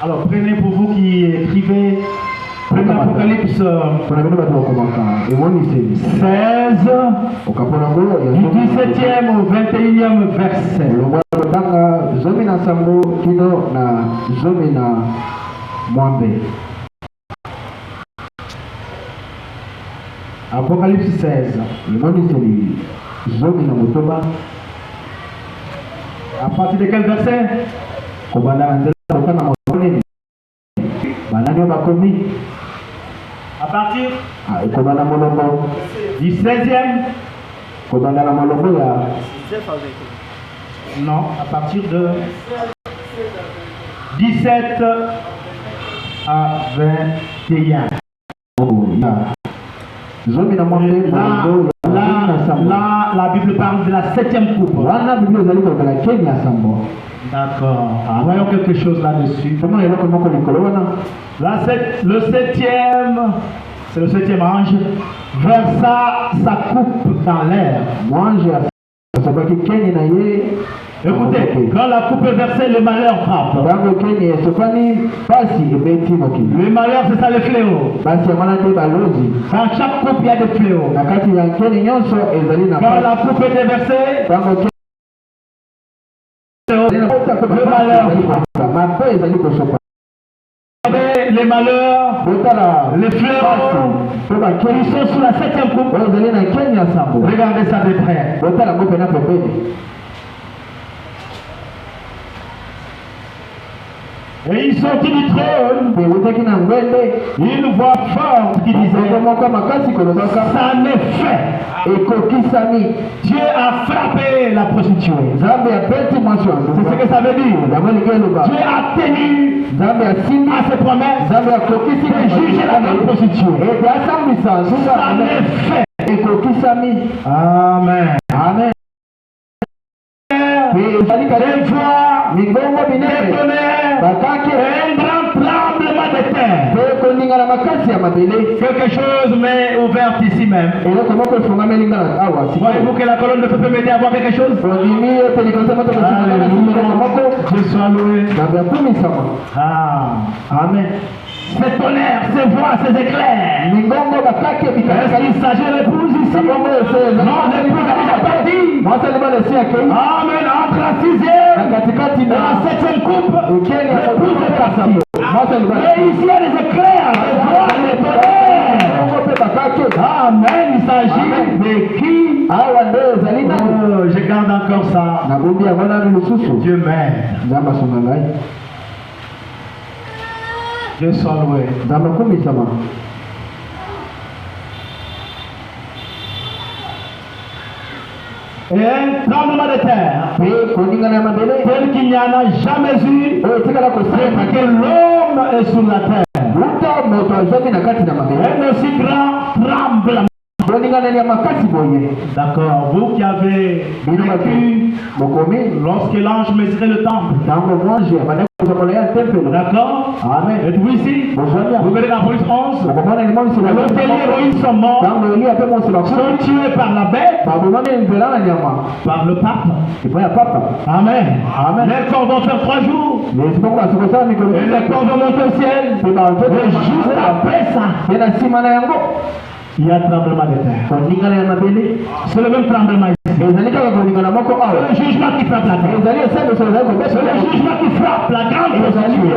A: Alors prenez pour vous qui écrivez l'Apocalypse 16 du 17e au 21e verset. Apocalypse 16. À partir de quel verset? À partir du 16e? Non, à partir de 17 à 21. Là, la Bible parle de la 7e coupe. D'accord. Voyons quelque chose là-dessus. Le 7e, c'est le 7e ange, versa sa coupe dans l'air. Écoutez, quand la coupe est versée, le malheur frappe. Le malheur, c'est ça le fléau. Dans chaque coupe, il y a des fléaux. Quand la coupe est versée, le malheur frappe. Les malheurs, les fléaux, ils sont sous la 7e coupe. Regardez ça de près. Et ils sortent du trône. Une voix forte qui disait: ça n'est fait. Dieu a frappé la prostituée. C'est ce que ça veut dire. Dieu a tenu à ses promesses de juger la prostituée. Ça n'est fait. Amen. Amen. Des voix, des tonnerres, un grand tremblement de terre. Quelque chose m'est ouvert ici même. Voyez-vous que la colonne ne peut pas m'aider à voir quelque chose? Dieu soit loué. Amen. Ces tonnerres, ces voix, ces éclairs. Est-ce qu'il s'agit de l'épouse ici? Non, l'épouse a déjà parti. Amen. Entre la 6e et la 7e coupe, l'épouse est partie. Et ici il y a des éclairs, des voix, des tonnerres. Amen. Il s'agit de qui? Oh, je garde encore ça. Dieu m'aide. Dieu soit loué. Et un tremblement de terre tel qu'il n'y en a jamais eu depuis que l'homme est sur la terre. Un aussi grand tremble. D'accord, vous qui avez vécu lorsque l'ange mesurait le temple. D'accord.
C: Amen.
A: Êtes-vous ici? Vous verrez dans Police 11. Lorsque les héroïnes sont morts, sont tués par la bête, par le pape. Amen. Les corps vont faire 3 jours. Et les corps vont monter au ciel. Et juste après ça, il y a un tremblement de terre. C'est le même tremblement ici. C'est le jugement qui frappe la terre. C'est le jugement qui frappe la grande prostituée.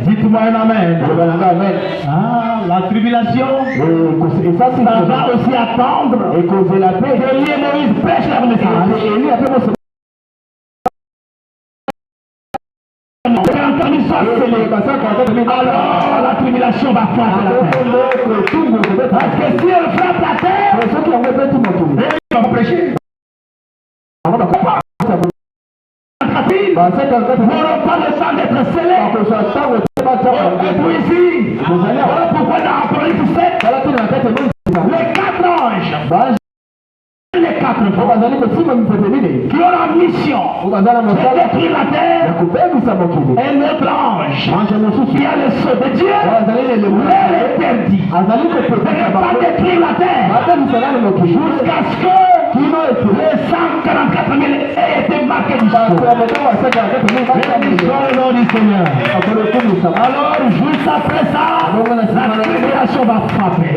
A: Dites-moi un amen. Ah, la tribulation, ça va aussi attendre que Élie et Moïse prêchent leur message. Alors la tribulation va frapper la terre. Parce que si elle frappe la terre, ils vont prêcher. N'auront pas le temps d'être scellés. Et puis ici, voilà pourquoi dans Apocalypse 7, les 4 anges, les 4 qui ont la mission de détruire la terre, et notre ange qui a le sceau de Dieu leur interdit de ne pas détruire la terre jusqu'à ce que les 144 000 aient été marqués du sceau. Béni le nom du Seigneur. Alors juste après ça, la tribulation va frapper.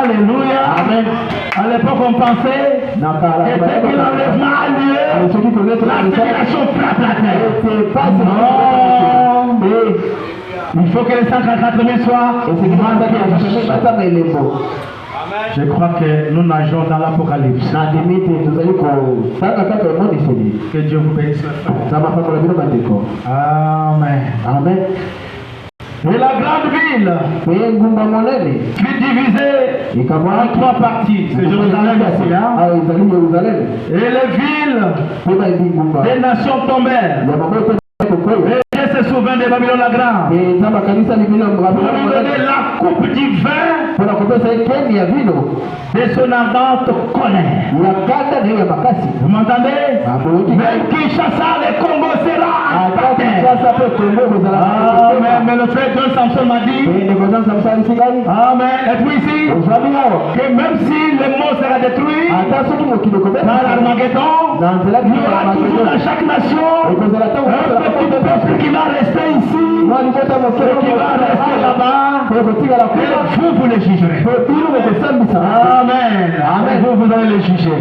A: Alléluia. Amen. À l'époque, on pensait que dès que l'enlèvement a lieu, la tribulation frappe la terre. Non. Il faut que les 144 000 soient. Je crois que nous nageons dans l'Apocalypse. Que Dieu vous bénisse. Amen.
C: Amen.
A: Et la grande ville fut divisée en 3 parties. C'est Jérusalem ici. Et les villes des nations tombèrent. Et Dieu se souvint de Babylone la grande. Pour lui donner la coupe du vin de son ardente colère. Vous m'entendez? Même Kinshasa, le Congo sera impacté. Amen. Mais le frère John Samson m'a dit, amen, êtes-vous ici? Que même si le monde sera détruit par l'Armageddon, il y aura toujours dans chaque nation un petit peuple qui va rester ici, qui va rester là-bas, et vous les jugerez. Amen. Amen. Vous allez les juger.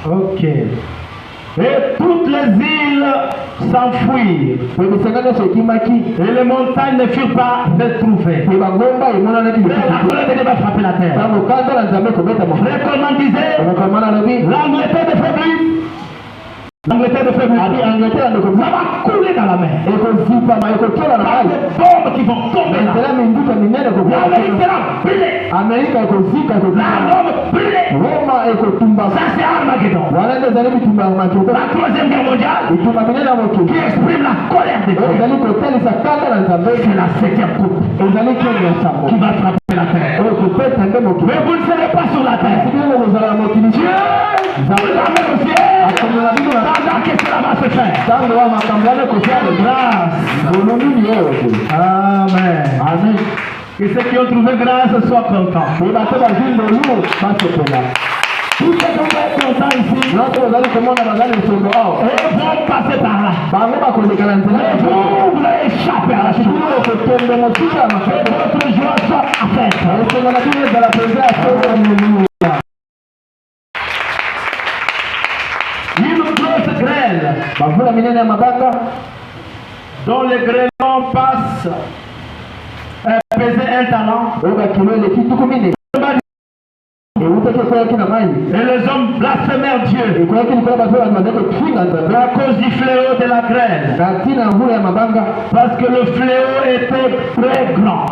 A: Ok. Et toutes les îles s'enfuirent. Et les montagnes ne furent pas retrouvées. Mais la colère de Dieu va frapper la terre. Frère Coleman disait, l'Angleterre de faiblesse. L'Angleterre de faiblesse. Ça va couler dans la mer. Par des bombes qui vont tomber là. L'Amérique sera brûlée. La Rome brûlée. Ça c'est Armageddon. La 3e guerre mondiale qui exprime la colère de Dieu. C'est la 7e coupe qui va frapper la terre. Mais vous ne serez pas sur la terre. Dieu vous amène au ciel. Pendant que cela va se faire. Grâce. Amen. Amen. Que ceux qui ont trouvé grâce soient contents. Tous ceux qui vont être contents ici, et vont passer par là. Mais vous allez échapper à la chute. Que votre joie soit affaite. Une grosse grêle dont les grêlons passent peser un talent. Et les hommes blasphémèrent Dieu à cause du fléau de la grêle. Parce que le fléau était très grand.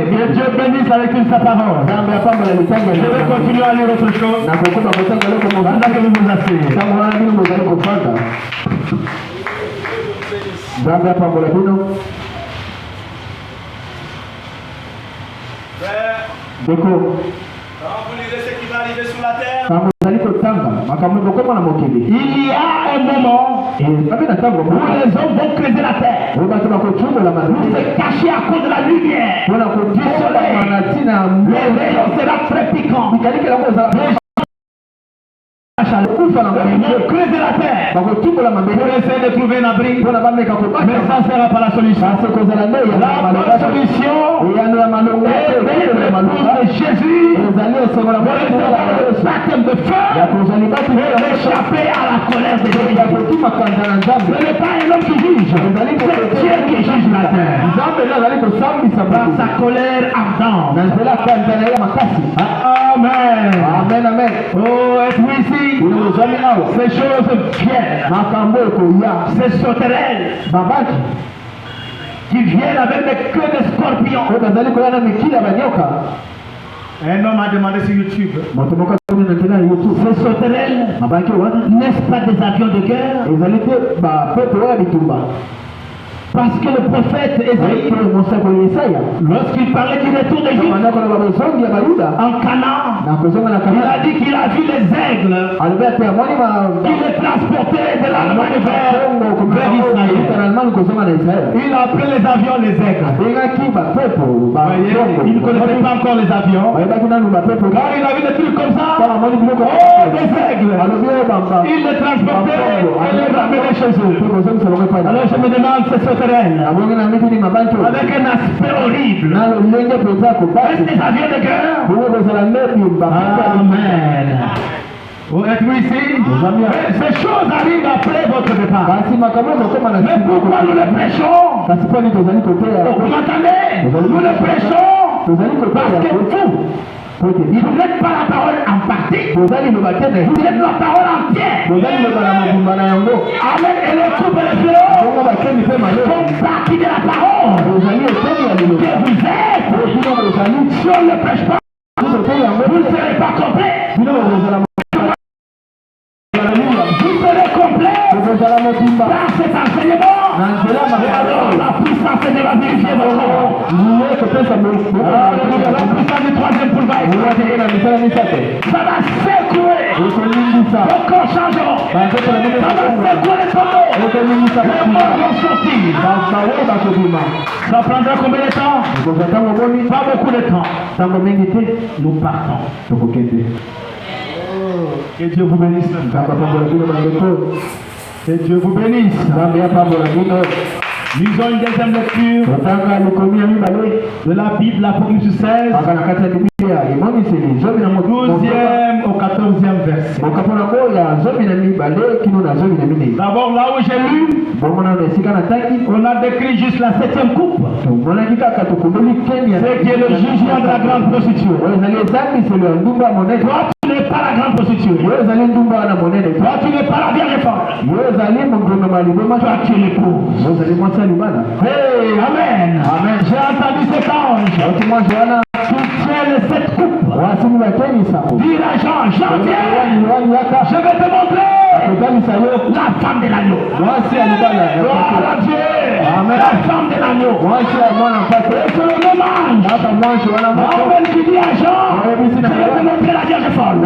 A: Que Dieu bénisse avec une sa parole. Je vais continuer à lire autre chose. Pendant que vous vous asseyez.
B: Quand vous lisez ce qui va arriver sur la terre,
A: il y a un moment où les hommes vont creuser la terre. Vous se cacher à cause de la lumière du soleil. Le rayon sera très piquant. Creuser la terre pour essayer de trouver un abri, mais ça ne sera pas la solution. La solution est Jésus de recevoir le baptême de feu et d'échapper à la colère de Dieu. Ce n'est pas un homme qui juge, c'est Dieu qui juge la terre par sa colère ardente. Amen. Oh, êtes-vous ici? Ces choses viennent, ces sauterelles qui viennent avec des queues de scorpions. Un homme a demandé sur YouTube, ces sauterelles, n'est-ce pas des avions de guerre? Parce que le prophète Ésaïe, lorsqu'il parlait du retour d'Égypte en Canaan, il a dit qu'il a vu les aigles qui les transportaient de l'Allemagne vers Israël. Il a appelé les avions les aigles. Voyez, il ne connaissait pas encore les avions. Quand il a vu des trucs comme ça, oh, des aigles, il les transportait et les ramenait chez eux. Alors je me demande, c'est ce avec un aspect horrible. Est-ce des avions de guerre? Amen. Vous êtes-vous ici? Ces choses arrivent après votre départ. Mais pourquoi nous les prêchons? Vous m'entendez? Nous les prêchons parce que vous n'êtes pas la parole en partie, vous êtes la parole entière. Amen. Et les coupes et les fléaux font partie de la parole que vous êtes. Si on ne le prêche pas, vous ne serez pas complet. Vous serez complet par cet enseignement. Et alors la puissance de la vérifier votre corps. La puissance du troisième pouls va éclater. Ça va secouer. Vos corps changeront. Ça va secouer les tombeaux. Les morts vont sortir. Ça prendra combien de temps? Pas beaucoup de temps. Nous partons. Que Dieu vous bénisse. Que Dieu vous bénisse. Lisons une deuxième lecture de la Bible, l'Apocalypse 16, 12e au 14e verset. D'abord, là où j'ai lu, on a décrit juste la 7e coupe, c'est qui est le jugement de la grande prostituée. Toi, tu n'es pas la grande prostituée. Toi, tu n'es pas la vierge folle. Toi, tu es l'épouse. Hey, amen. Amen. J'ai entendu cet ange qui tient les 7 coupes. Dis à Jean, je vais te montrer la femme de l'agneau. Gloire à Dieu. Amen. La femme de l'agneau. Et c'est le même ange. Amen qui dit à Jean, je vais te montrer la vierge folle.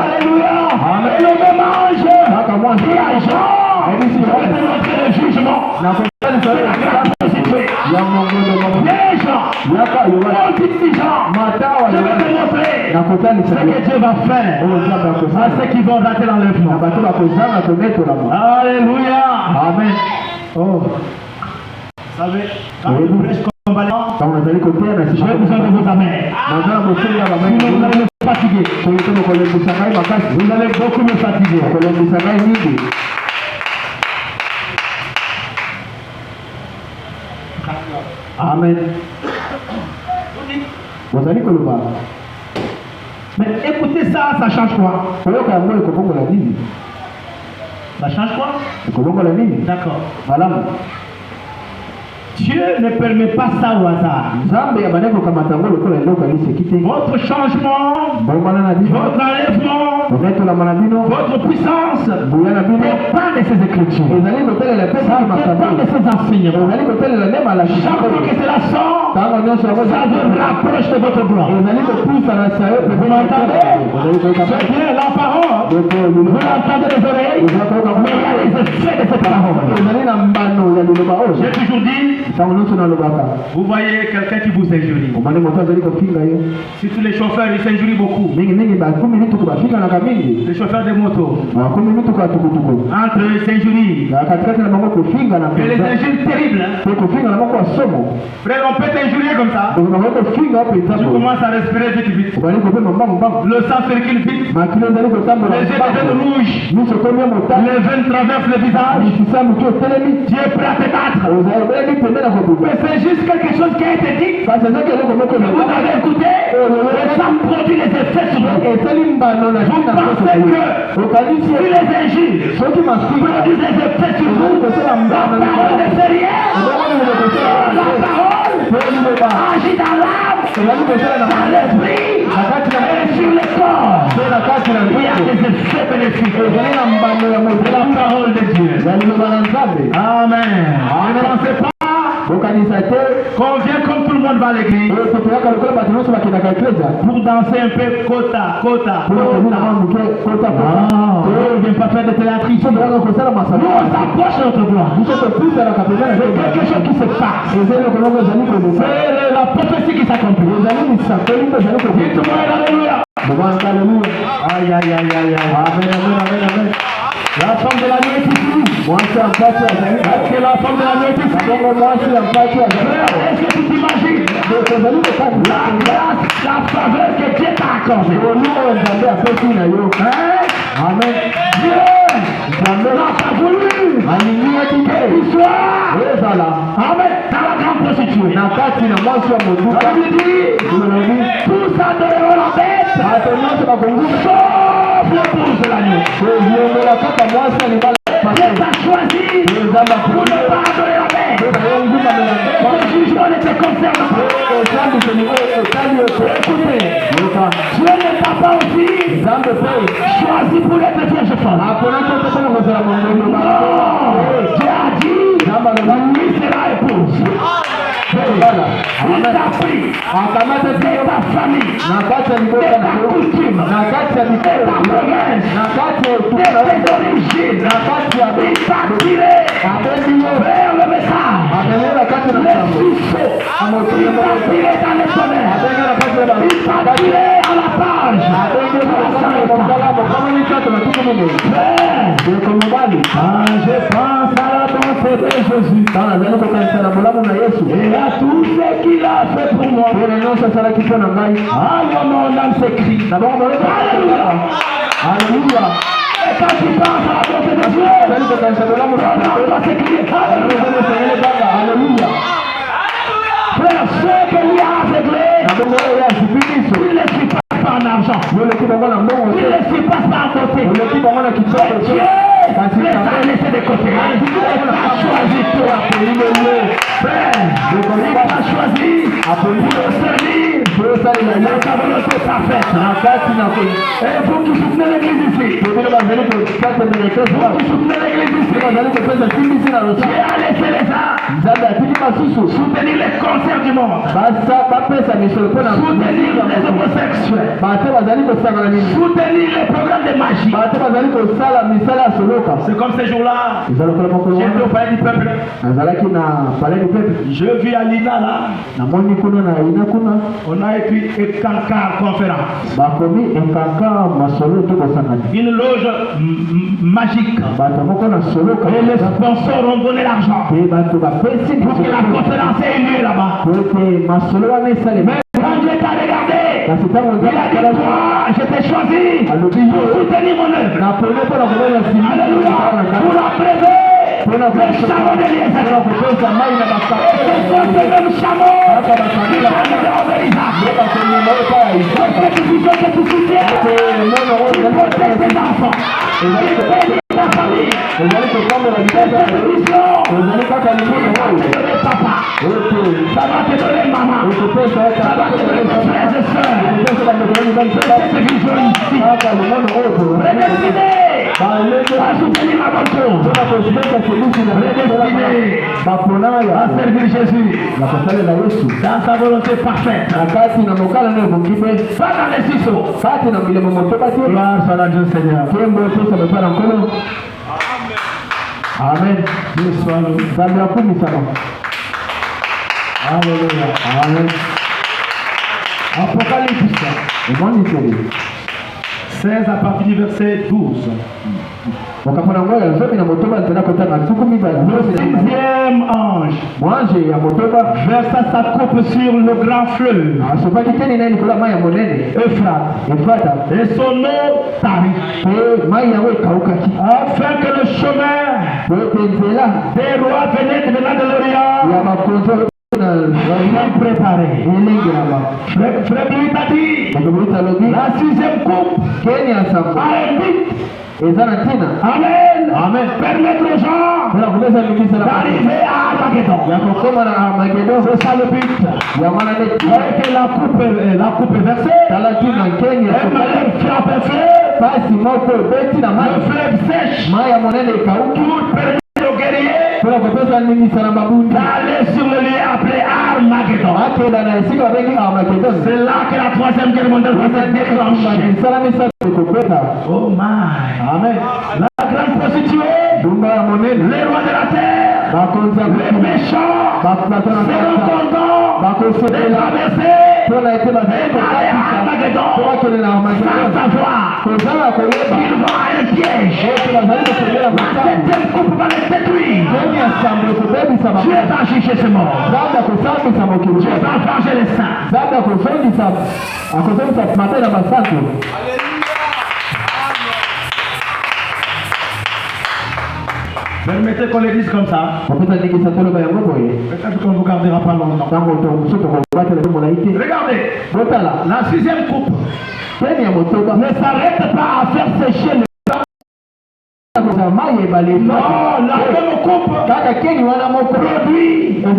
A: Alléluia. Amen. Et le même ange dit à Jean, je vais te montrer le jugement. C'est la grande prostituée. Les gens, multi-gens, je vais te montrer ce que Dieu va faire à ceux qui vont rater l'enlèvement. Alléluia. Amen. Oh. Vous savez, quand je prêche comme vaillant, j'ai besoin de vos amens. Sinon vous allez me fatiguer. Vous allez beaucoup me fatiguer. Amen.
C: bozali koloba.
A: Mais écoutez ça, ça change quoi?
C: Koyoka yango ekobongola nini?
A: Ça change quoi?
C: Ekobongola nini?
A: D'accord.
C: Malamu.
A: Dieu ne permet pas ça au hasard.
C: Nzambe abane kokamata yango lokola eloko aliseki te.
A: Votre changement,
C: Bomana na bino.
A: votre enlèvement,
C: Kometolama na bino.
A: votre puissance
C: Buya na bino.
A: dépend de ces écritures.
C: Ezali kotelela pe
A: Ça dépend de ces enseignements.
C: ezali kotelela ne malakisi.
A: Chaque fois que cela sort,
C: Ntango nyonso yango
A: ça vous rapproche de votre gloire.
C: ezali kopusa na sayo pe
A: Vous m'entendez? C'est bien la parole. Vous l'entendez des oreilles, mais il y a les effets de cette parole.
C: ezali na mbano ya liloba oyo.
A: J'ai toujours dit,
C: Ntango nyonso nalobaka
A: vous voyez quelqu'un qui vous injurie.
C: omoni moto azali kofinga yo
A: Surtout les chauffeurs, ils s'injurient beaucoup.
C: mingimingi bakumi mituku bafinganaka mingi
A: Les chauffeurs de moto,
C: bakumi mituku ya tukutuku
A: entre eux, ils s'injurient.
C: na katikati na bango kofingana
A: Et les injures terribles, hein.
C: pe kofingana moko ya somo
A: Frère, on peut t'injurier comme ça.
C: bango kofinga o mpenza
A: Tu commences à respirer vite, vite.
C: obali kopema mbangombango
A: Le sang circule vite.
C: makilo ezali kotambola
A: Les yeux deviennent rouges.
C: miso komi ya motane
A: Les veines traversent le visage.
C: misisa motu otelemi
A: Tu es prêt à te battre.
C: obelemi pembeni ya kobuba
A: Mais c'est juste quelque chose qui a été dit.
C: kasi ezaki eloko moko
A: Vous avez écouté. Et ça produit les effets sur vous.
C: esali mbano na
A: Vous pensez que
C: okanisi
A: si les injures
C: soki mafinga
A: produisent des effets sur vous, la parole ne fait rien. La parole agit dans l'âme, dans l'esprit et sur le corps. Il y a des effets bénéfiques. La parole de Dieu. Amen. Ne pensez pas qu'on vient comme tout le monde va à l'église pour danser un peu kota, kota, kota. On ne vient pas faire de théâtre ici. Nous, on s'approche de notre gloire. C'est quelque chose qui se passe. C'est la prophétie qui s'accomplit. Dites-moi alléluia. Aïe, aïe, aïe, aïe, aïe. Amen, amen, amen. La femme de la nuit est ici. Est-ce que la femme de la nuit est ici? Est-ce que tu t'imagines la grâce, la faveur que Dieu t'a accordée? Amen. Dieu n'a pas voulu que tu sois Amen. Dans la grande prostituée. La Bible dit, tous adoreront la bête, sauf l'épouse de l'agneau. Dieu t'a choisi pour ne pas adorer la bête. Le jugement ne te concerne pas. Écoutez, Dieu ne t'a pas aussi choisi pour être vierge folle. Non, Dieu a dit, qui sera épouse. Il t'a pris de ta famille, de ta coutume, de ta province, de tes origines. Il t'a tiré vers le message, le succès. Il t'a tiré dans les sommets. Il t'a tiré à la page. Je pense à la bonté de Jésus et à tout ce qu'il a fait pour moi. Ah, mon âme s'écrie. Alléluia.
C: Alléluia.
A: Et quand tu penses à la bonté de Dieu, ton âme doit s'écrier. Alléluia. Frère, ceux que lui a aveuglés, il ne suit pas en argent. Il ne suit pas en côté. Dieu les a laissés de côté. Il a choisi toi. Frère, il t'a choisi pour le servir. La sa volonté parfaite. Et vous qui soutenez l'église ici, vous qui soutenez l'église ici, Dieu a laissé les arts soutenir les concerts du monde, soutenir les homosexuels, soutenir les programmes de magie. C'est comme ces jours-là, j'étais au palais du peuple. Je vis à Lina là. On a écrit Ekanka conférence. Une loge magique. Et les sponsors ont donné l'argent pour que la conférence ait lieu là-bas. Mais quand Dieu t'a regardé, il a dit toi, je t'ai choisi pour soutenir mon œuvre. Alléluia. Pour la préserver. le chameau de Eliezer. Et ce sont ces mêmes chameaux qui sont Isaac. Cette vision que tu soutiens, tu protèges tes enfants. Tu protèges ta famille. Cette vision, papa. Ça va te donner maman. Ça va te donner frères et sœurs. Cette vision ici. Prédestiné à soutenir la bonne cause. Prédestiné à servir Jésus dans sa volonté parfaite. Pas dans les ciseaux. Gloire soit à Dieu Seigneur. Amen. Alléluia. Amen. Apocalypse 16 à partir du verset 12. Le 6e ange versa sa coupe sur le grand fleuve Euphrate, et son eau tarit, afin que le chemin des rois venant de l'Orient préparé. Frère t'a dit, la 6e coupe a un but. Amen. Amen. Permettre aux gens d'arriver à Armageddon. C'est ça le but. Dès que la coupe est versée, elle frappe un fleuve. Le fleuve sèche. Tout permet aux guerriers d'aller sur le lieu appelé Armageddon. C'est là que la 3e guerre mondiale va se déclencher. Oh my. Amen. La grande prostituée, les rois de la terre, les méchants, seront contents de traverser et d'aller à Armageddon sans savoir qu'ils vont à un piège. La 7e coupe va les détruire. Dieu va juger ce mort. Dieu va venger les saints. Permettez qu'on les dise comme ça. Peut-être qu'on ne vous gardera pas longtemps. Regardez, la 6e coupe ne s'arrête pas à faire sécher le non, la même coupe produit 3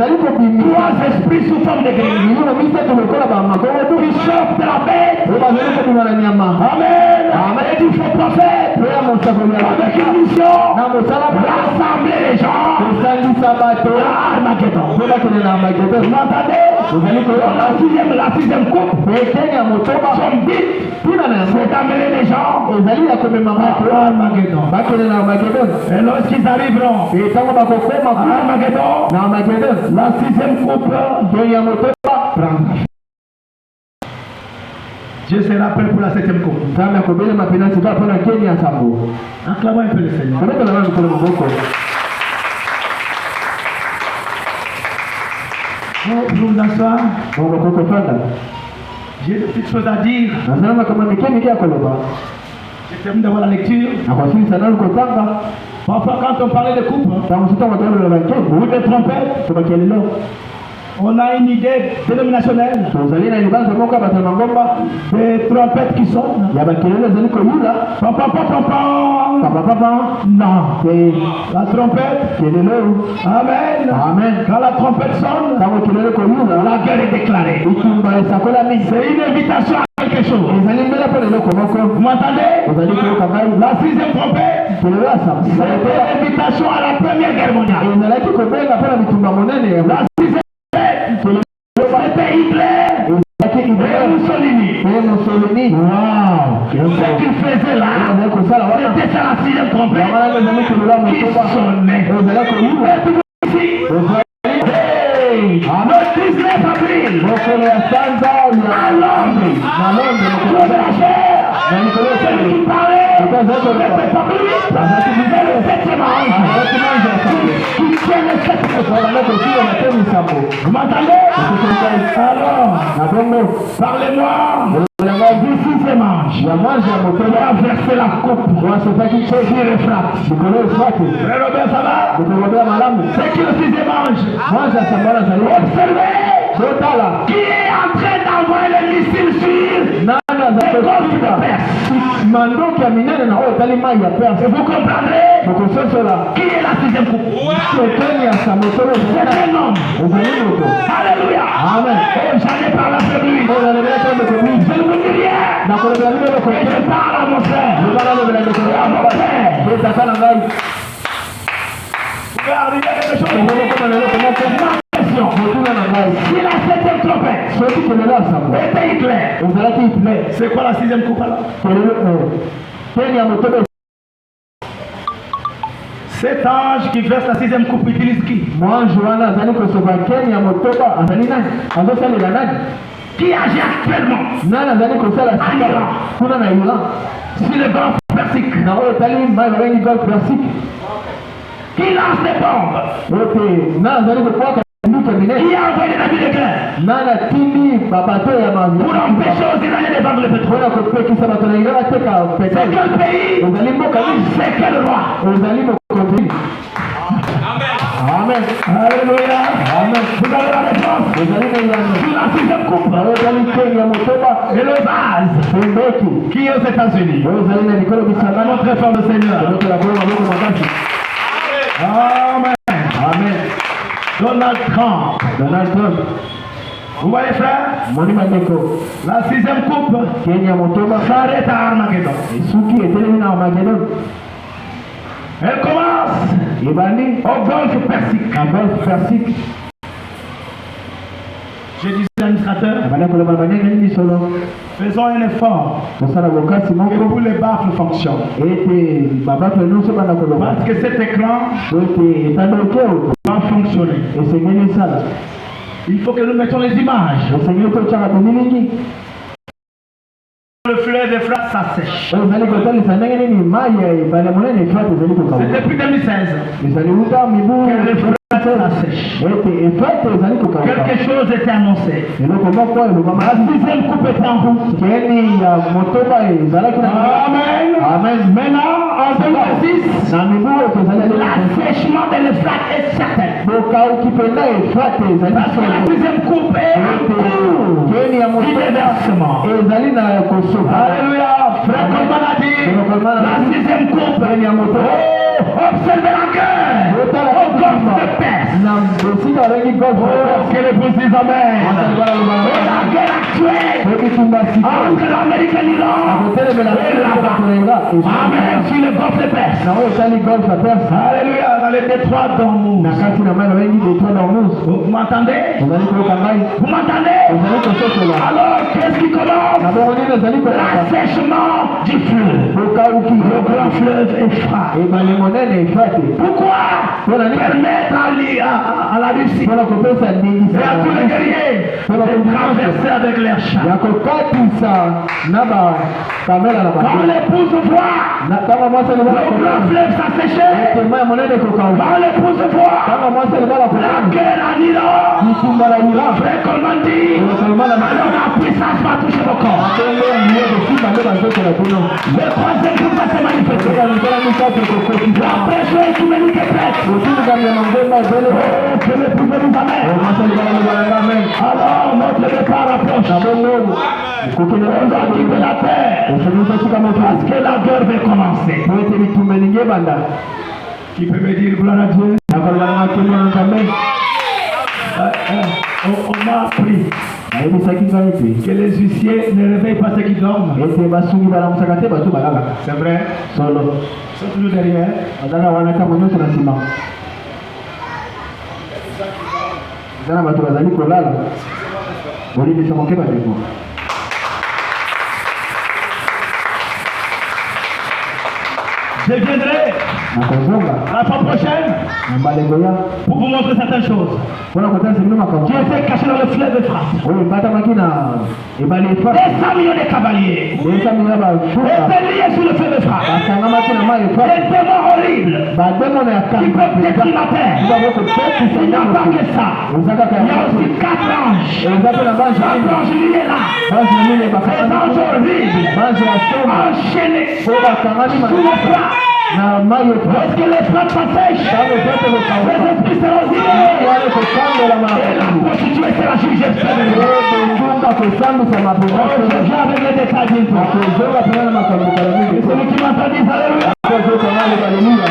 A: esprits sous forme de grenouilles qui sortent de la bête. Amen. Amen. Et du faux prophète avec une mission rassembler les gens à Armageddon. Vous m'entendez? La 6e coupe, son but, c'est d'amener les gens à Armageddon. Et lorsqu'ils arriveront à Armageddon, la 6e coupe prendra. Dieu sera prêt pour la 7e coupe. Acclamons un peu le Seigneur. Oh, pour nous asseoir, j'ai des petites choses à dire. Je termine d'avoir la lecture. Parfois, quand on parlait de coupe ou de trompette, on a une idée dénominationnelle. Des trompettes qui sonnent. Non. La trompette. Amen. Amen. Quand la trompette sonne, la guerre est déclarée. C'est une invitation à quelque chose. Vous m'entendez? La 6e trompette, c'est l'invitation à la 1re guerre mondiale. La 6e c'était Hitler et Mussolini. Wow. Ce qu'il faisait là, c'était ça la 6e trompette qui sonnait. Et puis ici, le 19 avril, à Londres, la chair, celui qui parlait, n'était pas plus vite, mais le 7e ange qui tient le 7e. Vous m'entendez? Alors, parlez-moi. This is sixième ange
C: ya mwanzo ya motoba
A: va verser la coupe
C: wasopaki
A: sur Euphrates.
C: likolo efrate
A: Frère Robert, ça va?
C: likolobea malamu
A: C'est qui le sixième ange?
C: mwanzo ya sambala zali
A: Observez
C: totala
A: qui est en train d'envoyer les missiles sur
C: nani azakokuta mandoki ya minene na oyo etali mai ya perse
A: vous comprendrez
C: mokososola
A: qui est la sixième coupe.
C: sekeni ya samotoba
A: C'est un homme.
C: ezali moto
A: Alléluia.
C: amen
A: Oh, j'en ai parlé avec lui.
C: oyo nalobela te ndeko
A: Je
C: mingi
A: ne vous dis rien.
C: nakolobela bino
A: Et
C: ndeko
A: je parle à mon frère.
C: loba nalobela ndeko
A: À mon frère.
C: etata na ngai
A: Vous pouvez arriver à quelque chose.
C: okokoma na eloko moko
A: Question.
C: motuna na ngai
A: Si la septième trompette
C: soki kelelo ya sango
A: était Hitler,
C: ezalaki hitler
A: c'est quoi la sixième coupe alors?
C: kelelo teni ya motoba
A: Cet ange qui verse la sixième coupe utilise qui?
C: mwanzi wana azali kosoba keni ya motoba azali nani azosalela nani
A: Qui agit actuellement
C: nani azali kosala sika kuna na iran
A: sur le golfe Persique?
C: na oyo etali mai babengi golfe persike
A: Qui lance des bombes?
C: oyo te nani azali kokwaka nduke minene
A: Qui a envoyé des navires de guerre
C: nani atindi babato ya
A: pour empêcher aux Iraniens de vendre le pétrole?
C: mpona kopekisa bato na iran bateka
A: C'est
C: petrole
A: quel pays?
C: ezali mboka nini
A: C'est quel roi?
C: ezali mokonzi amen
A: Alléluia.
C: amen
A: Vous avez la réponse
C: ezali na yano
A: sur la sixième coupe.
C: oyo ezali keni ya motoba
A: Et le vase
C: pembeki
A: qui est aux États-Unis.
C: oyo ezali na likolo bisangana
A: Notre fort le Seigneur.
C: totola kolo maboko makasi
A: Amen.
C: amen
A: Donald Trump.
C: donald trump
A: Vous voyez, frère,
C: moni bandeko
A: la sixième coupe
C: keni ya motoba
A: s'arrête à Armageddon.
C: esuki etelemi na armagedon
A: Elle commence
C: ebandi
A: au golfe Persique.
C: na golfe persike
A: Je disais à l'administrateur,
C: abanda koloba bandenge nini solo
A: faisons un effort
C: tosala bokasi
A: que
C: moko
A: tous les baffles fonctionnent.
C: ete babato nyonso banda koloba
A: Parce que cet écran
C: po ete etandoke oyo
A: va fonctionner.
C: esengeli esala
A: Il faut que nous mettions les images.
C: esengeli totyaka tomilingi
A: Le fleuve Euphrates s'assèche.
C: oyo ezali kotalisa ndenge nini mai ya ebale monene efrate ezali
A: C'est
C: kokauka
A: depuis 2016
C: ezali uta mibu
A: que l'Euphrates s'assèche.
C: ete efrate ezali kokauka
A: Quelque chose était annoncé.
C: eloko moko
A: La
C: elobama
A: sixième coupe est en route.
C: keni ya motoba ezalaki na
A: Amen.
C: amen
A: Maintenant, en 2026,
C: na mibu oyo tozali
A: l'assèchement de l'Euphrates est certain.
C: bokauki mpenza efrate ezali
A: Parce que la
C: solo
A: sixième coupe est en cours.
C: keni ya motoba
A: Déversement.
C: ezali na kosopa
A: Alléluia. Frère Coleman a dit, la sixième coupe.
C: keni ya motoba
A: Oh, observez la guerre.
C: otala
A: Au golfe de Perse.
C: na esika babengi golfe
A: Oh, que les vous disent Amen.
C: persike
A: Et la guerre actuelle
C: ebitumba sika
A: entre l'Amérique et l'Iran.
C: akotelemela bakolenga
A: Amen. Sur le golfe de Perse.
C: na oyo etali golfe ya perse
A: Alléluia. Dans les détroits d'Ormuz.
C: na kati na mai babengi détroit d'ormuz
A: Vous m'entendez?
C: ozali koyoka ngai
A: Vous m'entendez?
C: ozali kososola
A: Alors, qu'est-ce qui commence?
C: na bongo nini ezali koyoka
A: L'assèchement du fleuve.
C: bokauki
A: Le grand fleuve Euphrates.
C: ebale monene efrate
A: Pourquoi?
C: mpona nini
A: Permettre à la Russie
C: mpona kopesa
A: et à
C: ndingisa
A: tous les guerriers de traverser avec leurs chars.
C: ya kokatisa na bakamela na
A: Quand
C: bato
A: l'épouse voit
C: ntango mwasi
A: le
C: alibala
A: grand fleuve s'assécher,
C: ete mai monene kokauka
A: quand l'épouse voit
C: ntango mwasi alibala
A: la
C: kokauka
A: guerre en Iran,
C: bitumba na iran
A: frère Coleman dit,
C: ekolomana na
A: alors la puissance va toucher vos corps.
C: ndenge miye kosimba nde bazokola kuno
A: Le troisième groupe va se manifester.
C: soka misala misato kokokisa
A: La pression est souveraine de prêtre.
C: otindikamya na ngomba ebele
A: Oh, que le pouvoir nous amène.
C: mwasi alibala libalanga amen
A: Alors notre départ approche.
C: na bongo kokende
A: On doit quitter la terre.
C: osengisa sika moto
A: Parce que la guerre va commencer.
C: po ete bitumba elingi ebanda
A: Qui peut me dire gloire à Dieu?
C: nakolobalanga kemia na nzambe
A: On m'a appris
C: nayebisaki ngai ete
A: que les huissiers ne réveillent pas ceux qui dorment.
C: ete basungi balamusaka te bato balalaka
A: C'est vrai.
C: solo
A: Ils sont toujours derrière.
C: bazaka wana ntango nyonso na nsima eza na bato bazali kolala bolibisa moke bandeko
A: Je viendrai
C: nakozonga
A: la fois prochaine
C: na mbaleko ya
A: pour vous montrer certaines choses
C: mpona kotalisa bino makambo
A: qui étaient cachées dans le fleuve Euphrates.
C: oyo ebatamaki na Et ben les fois,
A: 200 millions de cavaliers.
C: les amis là bas,
A: Étaient liés sur le feu de frappe.
C: basanga mati na mai
A: Des
C: fois,
A: démons horribles.
C: ba demo na
A: Qui peuvent détruire la terre.
C: Nous avons que peut
A: Il n'y a pas que ça. Il y a aussi 4 anges.
C: Et vous appelez la base
A: 4 anges liés là.
C: base na mine
A: Des
C: bakanga
A: anges horribles.
C: base ya soma
A: Enchaînés
C: o bakanga ni
A: sous le froid.
C: na mai fois.
A: Lorsque les flammes s'assèchent,
C: Kama zote
A: les
C: kwa
A: esprits seront liés.
C: wale kwa kando la
A: Et la
C: mapenzi.
A: prostituée sera jugée seule.
C: Ndio kusambisa mapenzi.
A: Aujourd'hui avec les détails d'une
C: Na
A: fois.
C: kuzoga pia na makambuka
A: Et
C: mingi.
A: celui qui m'entend dit alléluia.
C: Kwa zote wale haleluya.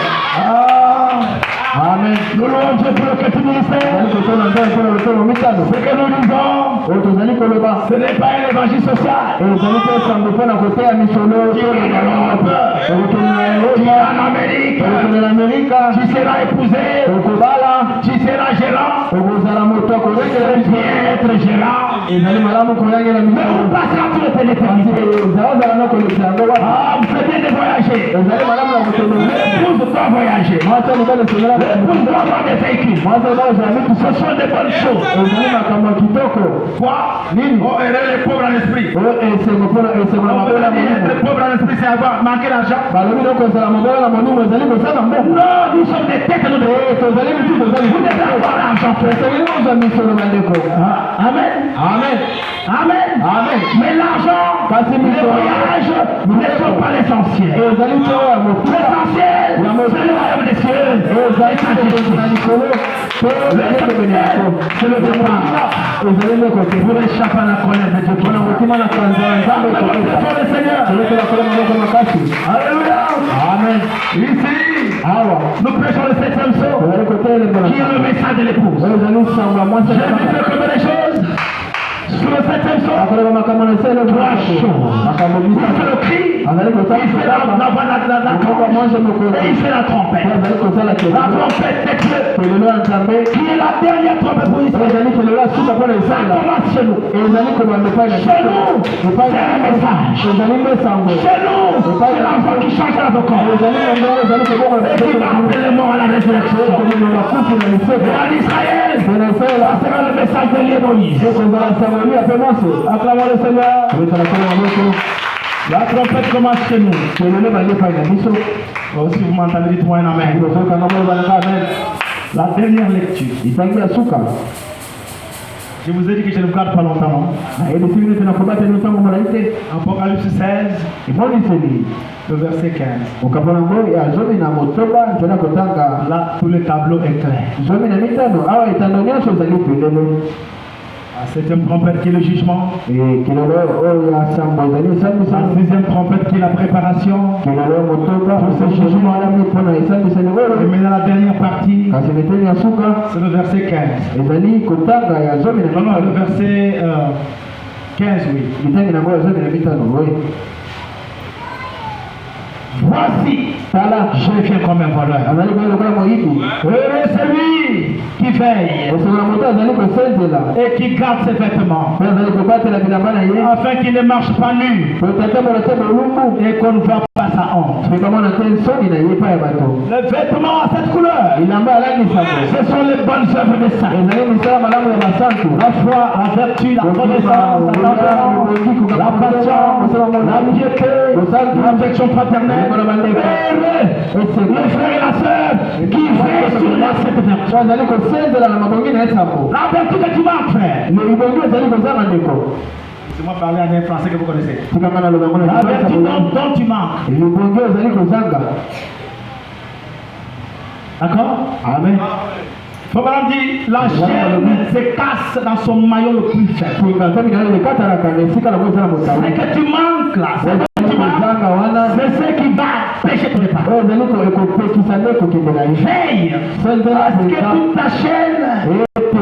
C: Amen.
A: Nous louons Dieu pour le petit ministère.
C: Ndio tuna ndio kuna mtoto mitano.
A: Ce que nous disons,
C: Otozali koloba.
A: ce n'est pas un évangile social.
C: Ezali pesa mbona kotea misolo
A: Qui est en Europe, qui est en Amérique,
C: Okutana Amerika,
A: qui sera épousé,
C: okubala,
A: qui sera gérant,
C: okuzala moto akolekela
A: qui est être gérant.
C: ezali malamu koyangela
A: Mais
C: misolo.
A: on passera toute l'éternité.
C: Ezalazala na kolekisa yango wana.
A: Ah, c'est bien de voyager.
C: Ezali malamu na kotembea.
A: L'épouse doit voyager.
C: Mwasa mobali esengela
A: L'épouse doit avoir des véhicules.
C: mwasa bazala mitu
A: Ce sont des bonnes choses.
C: ezali makambo ya kitoko.
A: Quoi?
C: Nini?
A: Oh, errer les pauvres en esprit.
C: Oyo esengo mpona esengo na
A: On
C: mobali
A: veut
C: ya
A: dire être
C: molimo.
A: pauvre en esprit, c'est avoir manqué d'argent.
C: Balobi noko ezala mobali na molimo ezali kosala mbongo.
A: Non, nous sommes des têtes de nous.
C: Tozali mitu tozali
A: Vous devez avoir l'argent.
C: esengeli kozwa misolo bandeko.
A: Amen.
C: Amen.
A: Amen.
C: Amen.
A: Mais l'argent,
C: Kasi
A: les
C: misolo
A: voyages ne sont pas l'essentiel.
C: ezali to ya motu.
A: L'essentiel, c'est le royaume des cieux.
C: ezali kokende na likolo to ezali kokende na likolo.
A: C'est le départ.
C: ezali ndeko te.
A: Pour échapper à la colère de Dieu.
C: mpona kotima na kanza ya nzambe
A: Pour le Seigneur.
C: tolekela kola maboko makasi.
A: Alléluia.
C: Amen.
A: Ici,
C: awa
A: nous prêchons le 7e saut,
C: tozali kotelembola
A: qui est le message de l'épouse.
C: oyo ezali sango ya mwasi
A: J'ai vu que combien de choses sur le 7e saut.
C: akoleba makambo na esele makambo
A: Il fait
C: misato
A: le cri,
C: azali
A: il fait la
C: moko mwanje
A: et
C: mokonzi
A: il fait la trompette.
C: azali kosala
A: La
C: kelelo
A: trompette de Dieu,
C: kelelo ya nzambe
A: qui est la dernière trompette pour
C: oyo
A: Israël.
C: ezali kelelo ya suka mpona
A: Ça
C: esala
A: commence chez nous.
C: ezali kobanda epai na
A: Chez nous,
C: epai
A: c'est un message.
C: ezali mesango
A: Chez nous, c'est l'enfant qui change dans notre corps.
C: ezali mondelo ezali kobonga
A: Et qui va appeler les morts à la résurrection.
C: komino bakufi na
A: Et
C: liseke
A: en Israël,
C: pona esala
A: ça sera le message de l'Émoïse.
C: ekozala sango ya mpe nyonso
A: Acclamons le Seigneur.
C: tobetala kolo maboko
A: La trompette commence chez nous.
C: kelelo bandi epai na biso
A: Oh, si vous m'entendez, dites-moi un amen.
C: libosokanga moyobananga amen
A: La dernière lecture.
C: litangi ya suka
A: Je vous ai dit que je ne garde pas longtemps. Non?
C: nayebi sili neti nakobateli ntango molai te
A: Apocalypse 16,
C: emoniseli
A: le verset 15.
C: mokambo nango ya zomi na motoba mpona kotanga
A: Là, tout le tableau est clair.
C: zomi na mitano awa etando nyonso ezali pelele
A: La septième trompette qui est le jugement.
C: kelelo oyo ya sango ezali
A: La
C: esambisami
A: sixième trompette qui est la préparation.
C: kelelo ya motoba jugement alami mpona esambisani
A: Et
C: oyo
A: maintenant la dernière partie,
C: kasi meteli ya suka
A: c'est le verset 15.
C: ezali kotanga ya zomi na
A: Non, non, le
C: mitano
A: verset 15, oui.
C: litangi nango ya zomi na mitano oyo
A: Voici,
C: tala
A: je viens comme un voleur.
C: azali koya lokola moyibi
A: Heureux celui qui veille
C: esengo na moto azali kosenzela
A: et qui garde ses vêtements,
C: mpe azali kobatela bilamba na ye
A: afin qu'il ne marche pas nu
C: po tatambola te molumbu
A: et qu'on ne voit pas sa honte.
C: mpe kamona te soni na ye epai ya bato
A: Les vêtements à cette couleur,
C: bilamba alangisango
A: ce sont les bonnes œuvres des saints.
C: ezali misala malamu ya basantu
A: La foi, la vertu, la connaissance, la tempérance, la patience, la piété, l'affection fraternelle. Heureux le frère et la sœur qui veillent sur la cette vertu.
C: azali kosenzela na mabongi na ye sango
A: La vertu que tu manques, frère.
C: libongi ezali kozanga ndeko
A: Laissez-moi parler en un français que vous connaissez.
C: tikanga na lobango na
A: La vertu dont tu manques.
C: libongi ezali kozanga
A: D'accord?
C: amen
A: Faut pas dire, la chaîne se casse dans son maillot le plus faible.
C: tingatami na lekatalaka na esika nango ezala
A: Ce
C: motawi
A: que tu manques là, c'est que tu manques.
C: kozanga wana
A: C'est ce qui va pécher ton départ.
C: oyo ezali ekopekisa nde kokende na ye
A: Veille
C: senzela
A: à ce que
C: mpenza
A: toute ta chaîne
C: ete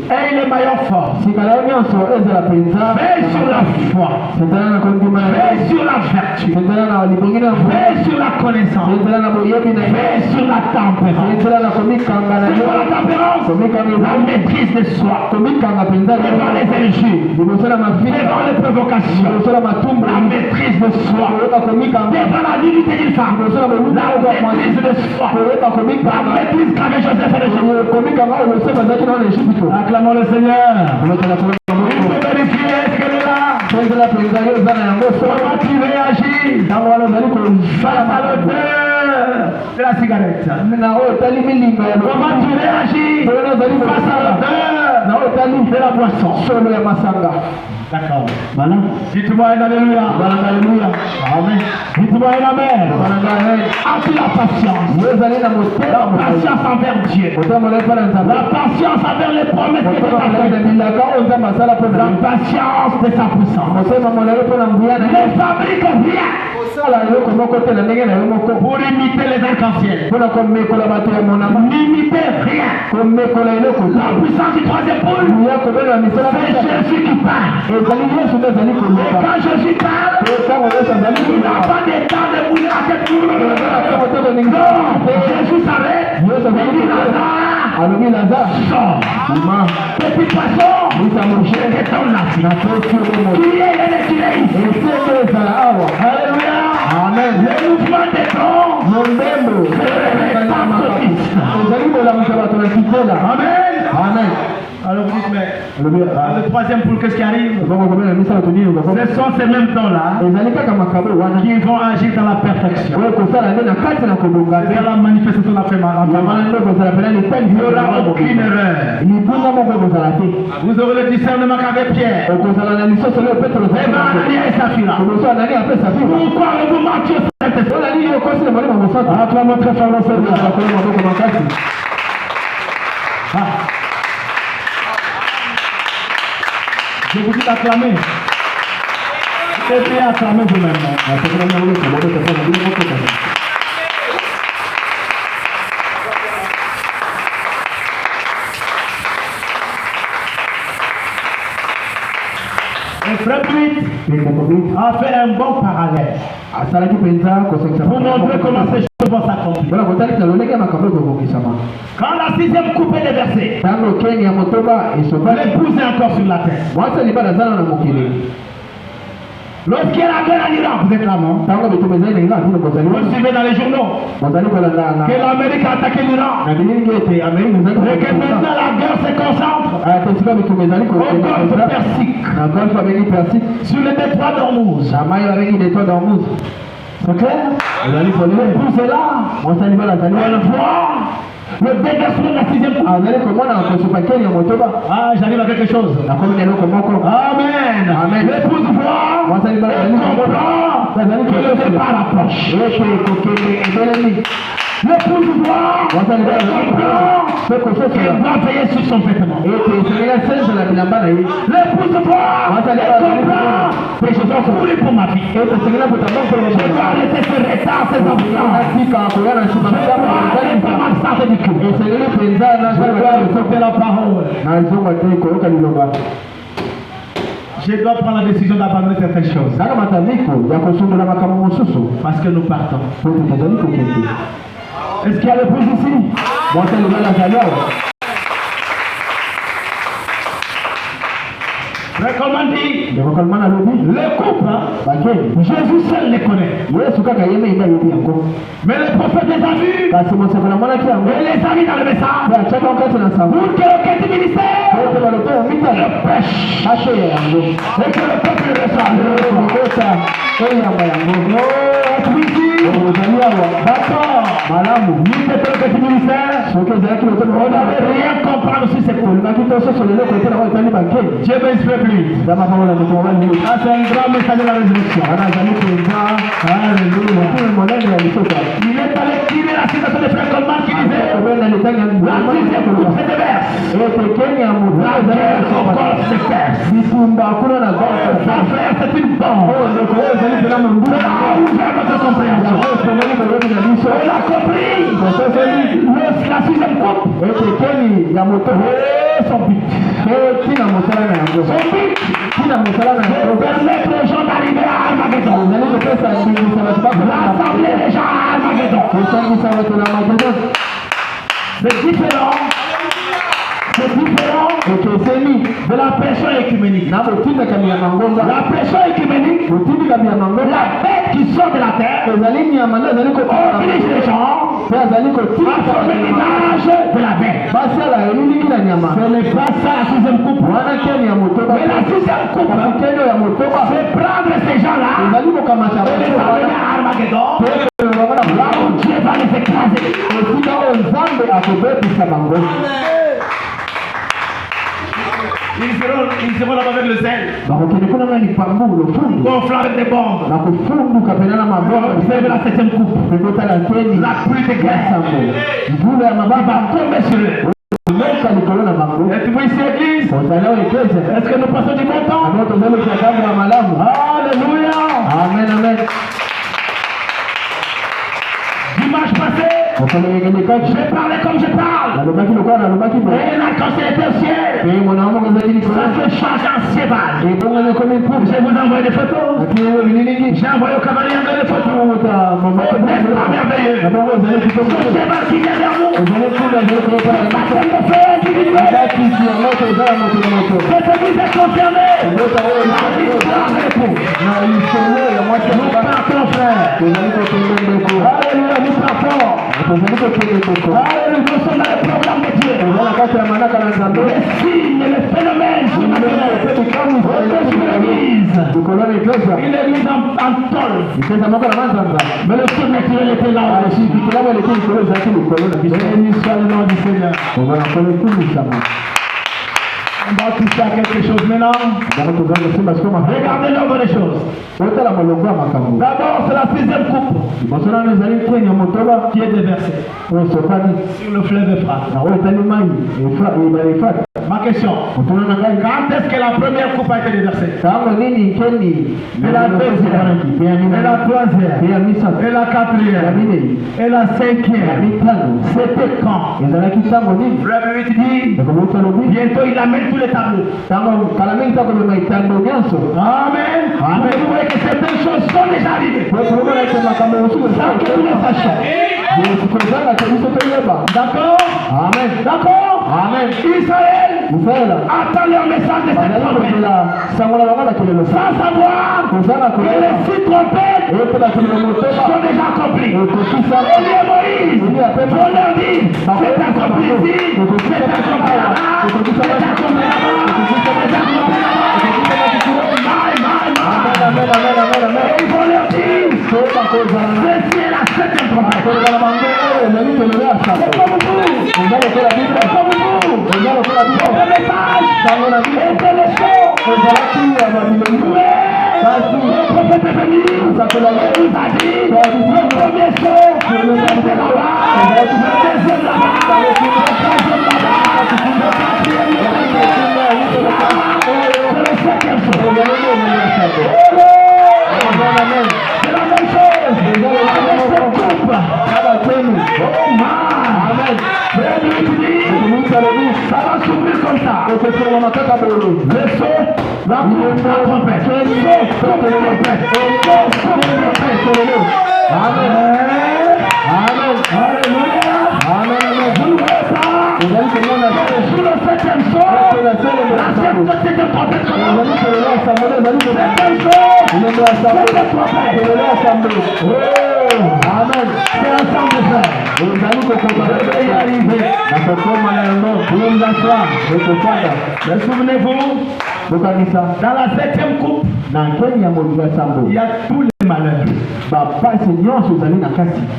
A: ait le maillot fort.
C: sikala yo nyonso ezala mpenza
A: Veille sur la foi.
C: senzela na kondima na ye
A: Veille sur la vertu.
C: senzela na libongi na yango
A: Veille sur la connaissance.
C: senzela na boyebi na ye
A: Veille sur la tempérance.
C: senzela na komikanga na
A: C'est
C: ye
A: quoi la tempérance?
C: komikanga
A: La maîtrise de soi.
C: komikanga mpenza
A: Devant les injures.
C: liboso na mafika
A: Devant les provocations.
C: liboso na matumbu
A: La maîtrise de soi.
C: koyeba komikanga
A: Devant la dignité d'une femme.
C: liboso na moluka
A: La
C: oyo ya mwasi
A: maîtrise de soi.
C: koyeba
A: La
C: komikanga
A: maîtrise qu'avait Joseph et les gens.
C: komikanga oyo yosefu azalaki nao na ejipito
A: Acclamons le Seigneur.
C: ometala kolona
A: Il
C: moko
A: faut vérifier est-ce qu'elle est là. Comment tu réagis face à l'odeur de la cigarette? Comment tu réagis face à l'odeur de la boisson? D'accord. Voilà. Dites-moi un alléluia. Amen. Dites-moi un amen. As-tu la patience? La patience envers Dieu. La patience envers les promesses que Dieu t'a faites. La patience de sa puissance. Ne fabrique rien pour imiter les arcs-en-ciel. N'imiter rien. La puissance du troisième pôle, c'est Jésus qui parle. Et quand Jésus parle, il n'a pas de temps de bouger la tête. Non, Jésus s'arrête. Il dit Lazare, sors. Petit poisson, je détonne la qui est Alléluia. Amen. Le mouvement des dons, Amen. Amen. Alors vous dites, mais le troisième poule, qu'est-ce qui arrive? Ce sont ces mêmes temps-là qui vont agir dans la perfection. C'est la manifestation de la féminin. Il n'y aura aucune erreur. Vous aurez le discernement qu'avec Pierre. Et Anania et Saphira. Pourquoi vous marchez au Saint-Esprit? Acclamons très fort le Seigneur. Je vous dis d'acclamer. Vous devez acclamer vous-même. Et Frère Pluit a fait un bon parallèle pour montrer comment ces choses vont s'accomplir. Quand la sixième coupée des versets, l'épouse est encore sur la terre. Lorsqu'il y a la guerre en Iran, vous êtes là, non? Vous suivez dans les journaux que l'Amérique a attaqué l'Iran et que maintenant la guerre se concentre au golfe Persique, sur le détroit d'Ormuz. C'est clair? L'épouse est là. Elle voit le déversement de la sixième coupe. Ah, j'arrive à quelque chose. Amen. L'épouse voit et comprend que le départ approche. L'épouse voit et comprend qu'elle doit veiller sur son vêtement. L'épouse voit et comprend que je dois courir pour ma vie. Je dois arrêter ce retard, ces absences. Je dois arrêter par ma santé du cœur. Je dois accepter la parole. Je dois prendre la décision d'abandonner certaines choses. Parce que nous partons. Est-ce qu'il y a l'épouse ici? Comment dit? Les couples, Jésus seul les connaît. Mais le prophète les a vus. Et les a mis dans le message. Pour que le ministère le prêche. Et que le peuple le reçoive. D'accord. On n'avait rien comprendre sur ces cours. Dieu m'inspire plus. Ça c'est un grand message de la résurrection. Alléluia. Il est allé tirer la citation de Frère Coleman qui disait la sixième coupe se déverse. La guerre au corps se perce. Sa frère c'est une bombe. C'est là où ouvert notre compréhension. On a compris la sixième coupe. Son but. Permettre aux gens d'arriver à Armageddon. Rassembler les gens à Armageddon. C'est différent. C'est différent de la pression écuménique. La pression écuménique, la bête qui sort de la terre oblige les gens
C: pe azali kotika
A: former l'image de la bête.
C: basala elili na nyama
A: Ce n'est pas ça la sixième coupe.
C: wana keni ya motoba
A: Mais la sixième coupe,
C: kasi keni ya motoba
A: c'est prendre ces gens-là
C: ezali kokamata
A: et les amener à Armageddon. Là où Dieu va les écraser.
C: esika oyo nzambe akobebisa bango
A: Ils seront là-bas avec le zèle,
C: bakokende kuna na lipangu lofundu
A: gonflant avec des bombes.
C: na kofunduka pena na mabomba
A: Observez la septième coupe.
C: pekotala keni
A: La pluie de
C: ya
A: guerre
C: sambo mvula ya
A: va
C: mababa
A: tomber sur eux.
C: meka likolo na bango
A: Êtes-vous ici, église?
C: ozali oyo ekeze
A: Est-ce que nous passons du bon temps?
C: ano tozali kosakambo ya malamu
A: Alléluia!
C: amen amen
A: Dimanche passé,
C: mokolo yengelekaki
A: j'ai parlé comme je parle.
C: nalobaki lokola nalobaki boye
A: Et là, quand c'était au ciel,
C: pe mwana moko ezali likolo
A: ça se change en cheval.
C: ebongani ekomi
A: Je
C: mpusa
A: vous envoie des photos.
C: ati elilingi
A: J'ai envoyé au cavalier des photos.
C: ota
A: Oh, n'est-ce pas merveilleux?
C: na bango ezali
A: Ce
C: kitoko
A: cheval qui vient vers nous,
C: ezali mpunda ezali koyoka
A: baptême de feu individuel.
C: bakisi ya moto eza ya moto na moto
A: Cette église est concernée.
C: ebota oyo
A: La victoire est pour.
C: na lisolo ya mwasi ya
A: Nous
C: mobali
A: partons, frère.
C: tozali kokende ndeko
A: Alléluia, nous partons.
C: tozali kokende ndeko
A: Alléluia, nous sommes dans le programme de Dieu.
C: toza na kati ya manaka na nzambe
A: Les signes, les phénomènes,
C: likolo na eklesa
A: une église en tôle.
C: eklesa moko na manzanza
A: Mais le surnaturel était là aussi.
C: likilabo eleki likolo ezalaki likolo na biso
A: Béni soit le nom du Seigneur.
C: toza na kolo ekumisama
A: On va toucher à quelque chose maintenant.
C: bango toza kosimba siko mafuta
A: Regardez l'ordre des choses.
C: otala molongo ya makambo
A: D'abord, c'est la sixième coupe
C: liboso nano ezali keni ya motoba
A: qui est déversée
C: oyo esopani
A: sur le fleuve Euphrate.
C: na oyo etali mai ebale efate
A: Ma question,
C: otuna na ngai
A: quand est-ce que la première coupe a été déversée?
C: tango nini keni
A: Et la deuxième,
C: pe ya
A: et la
C: minei pe
A: troisième,
C: ya misato
A: et la
C: ya
A: quatrième,
C: minei
A: et la
C: ya
A: cinquième.
C: mitano
A: C'était quand?
C: ezalaki ntango nini
A: Frère 8 dit,
C: ekobota lobi
A: bientôt il amène tous les tableaux.
C: ntango kala mingi takobema etando nyonso
A: Amen.
C: Amen.
A: Vous voyez que certaines choses sont déjà arrivées.
C: po tolobona ete makambo mosusu
A: Sans que nous le sachions.
C: kozanga te biso toyeba
A: D'accord?
C: amen
A: D'accord?
C: amen
A: Israël
C: israela
A: attend leur message de cette
C: bazali
A: trompette.
C: kozela sango na bango na kelelo
A: Sans savoir
C: kozanga
A: que
C: koyeba
A: les 6 trompettes
C: ete bakelelo motoba
A: sont déjà accomplies.
C: ekokisa
A: Élie et Moïse, on leur dit, c'est accompli ici, c'est accompli là-bas, c'est accompli là-bas, c'est accompli là-bas.
C: amen amen amen amen
A: Et ils vont leur dire,
C: toyeba kozala na
A: ceci est la septième trompette.
C: koleka na bango oyo ezali kelelo ya sango
A: C'est comme vous,
C: eza lokola biblia
A: c'est comme vous.
C: eza lokola
A: Le
C: biblia
A: message
C: sango na biblia
A: était le show.
C: ezalaki ya babilongi kasi
A: Le prophète est venu,
C: osakela
A: il nous a dit, le premier show, c'était là-bas, le deuxième là-bas, le troisième là-bas, le quatrième là-bas, c'est le cinquième show. C'est la même chose. Avec cette coupe. Oh man. Frère Louis dit, ça va s'ouvrir comme ça. Le saut, la trompette. Le saut, la trompette. Alléluia. Vous voyez ça? Sur le septième saut, la septième trompette commence. Septième saut, septième trompette.
C: Amen.
A: C'est ensemble, frère. Je vais y arriver. Vous vous asseoir. Mais souvenez-vous, dans la septième coupe, il y a tous les malheurs.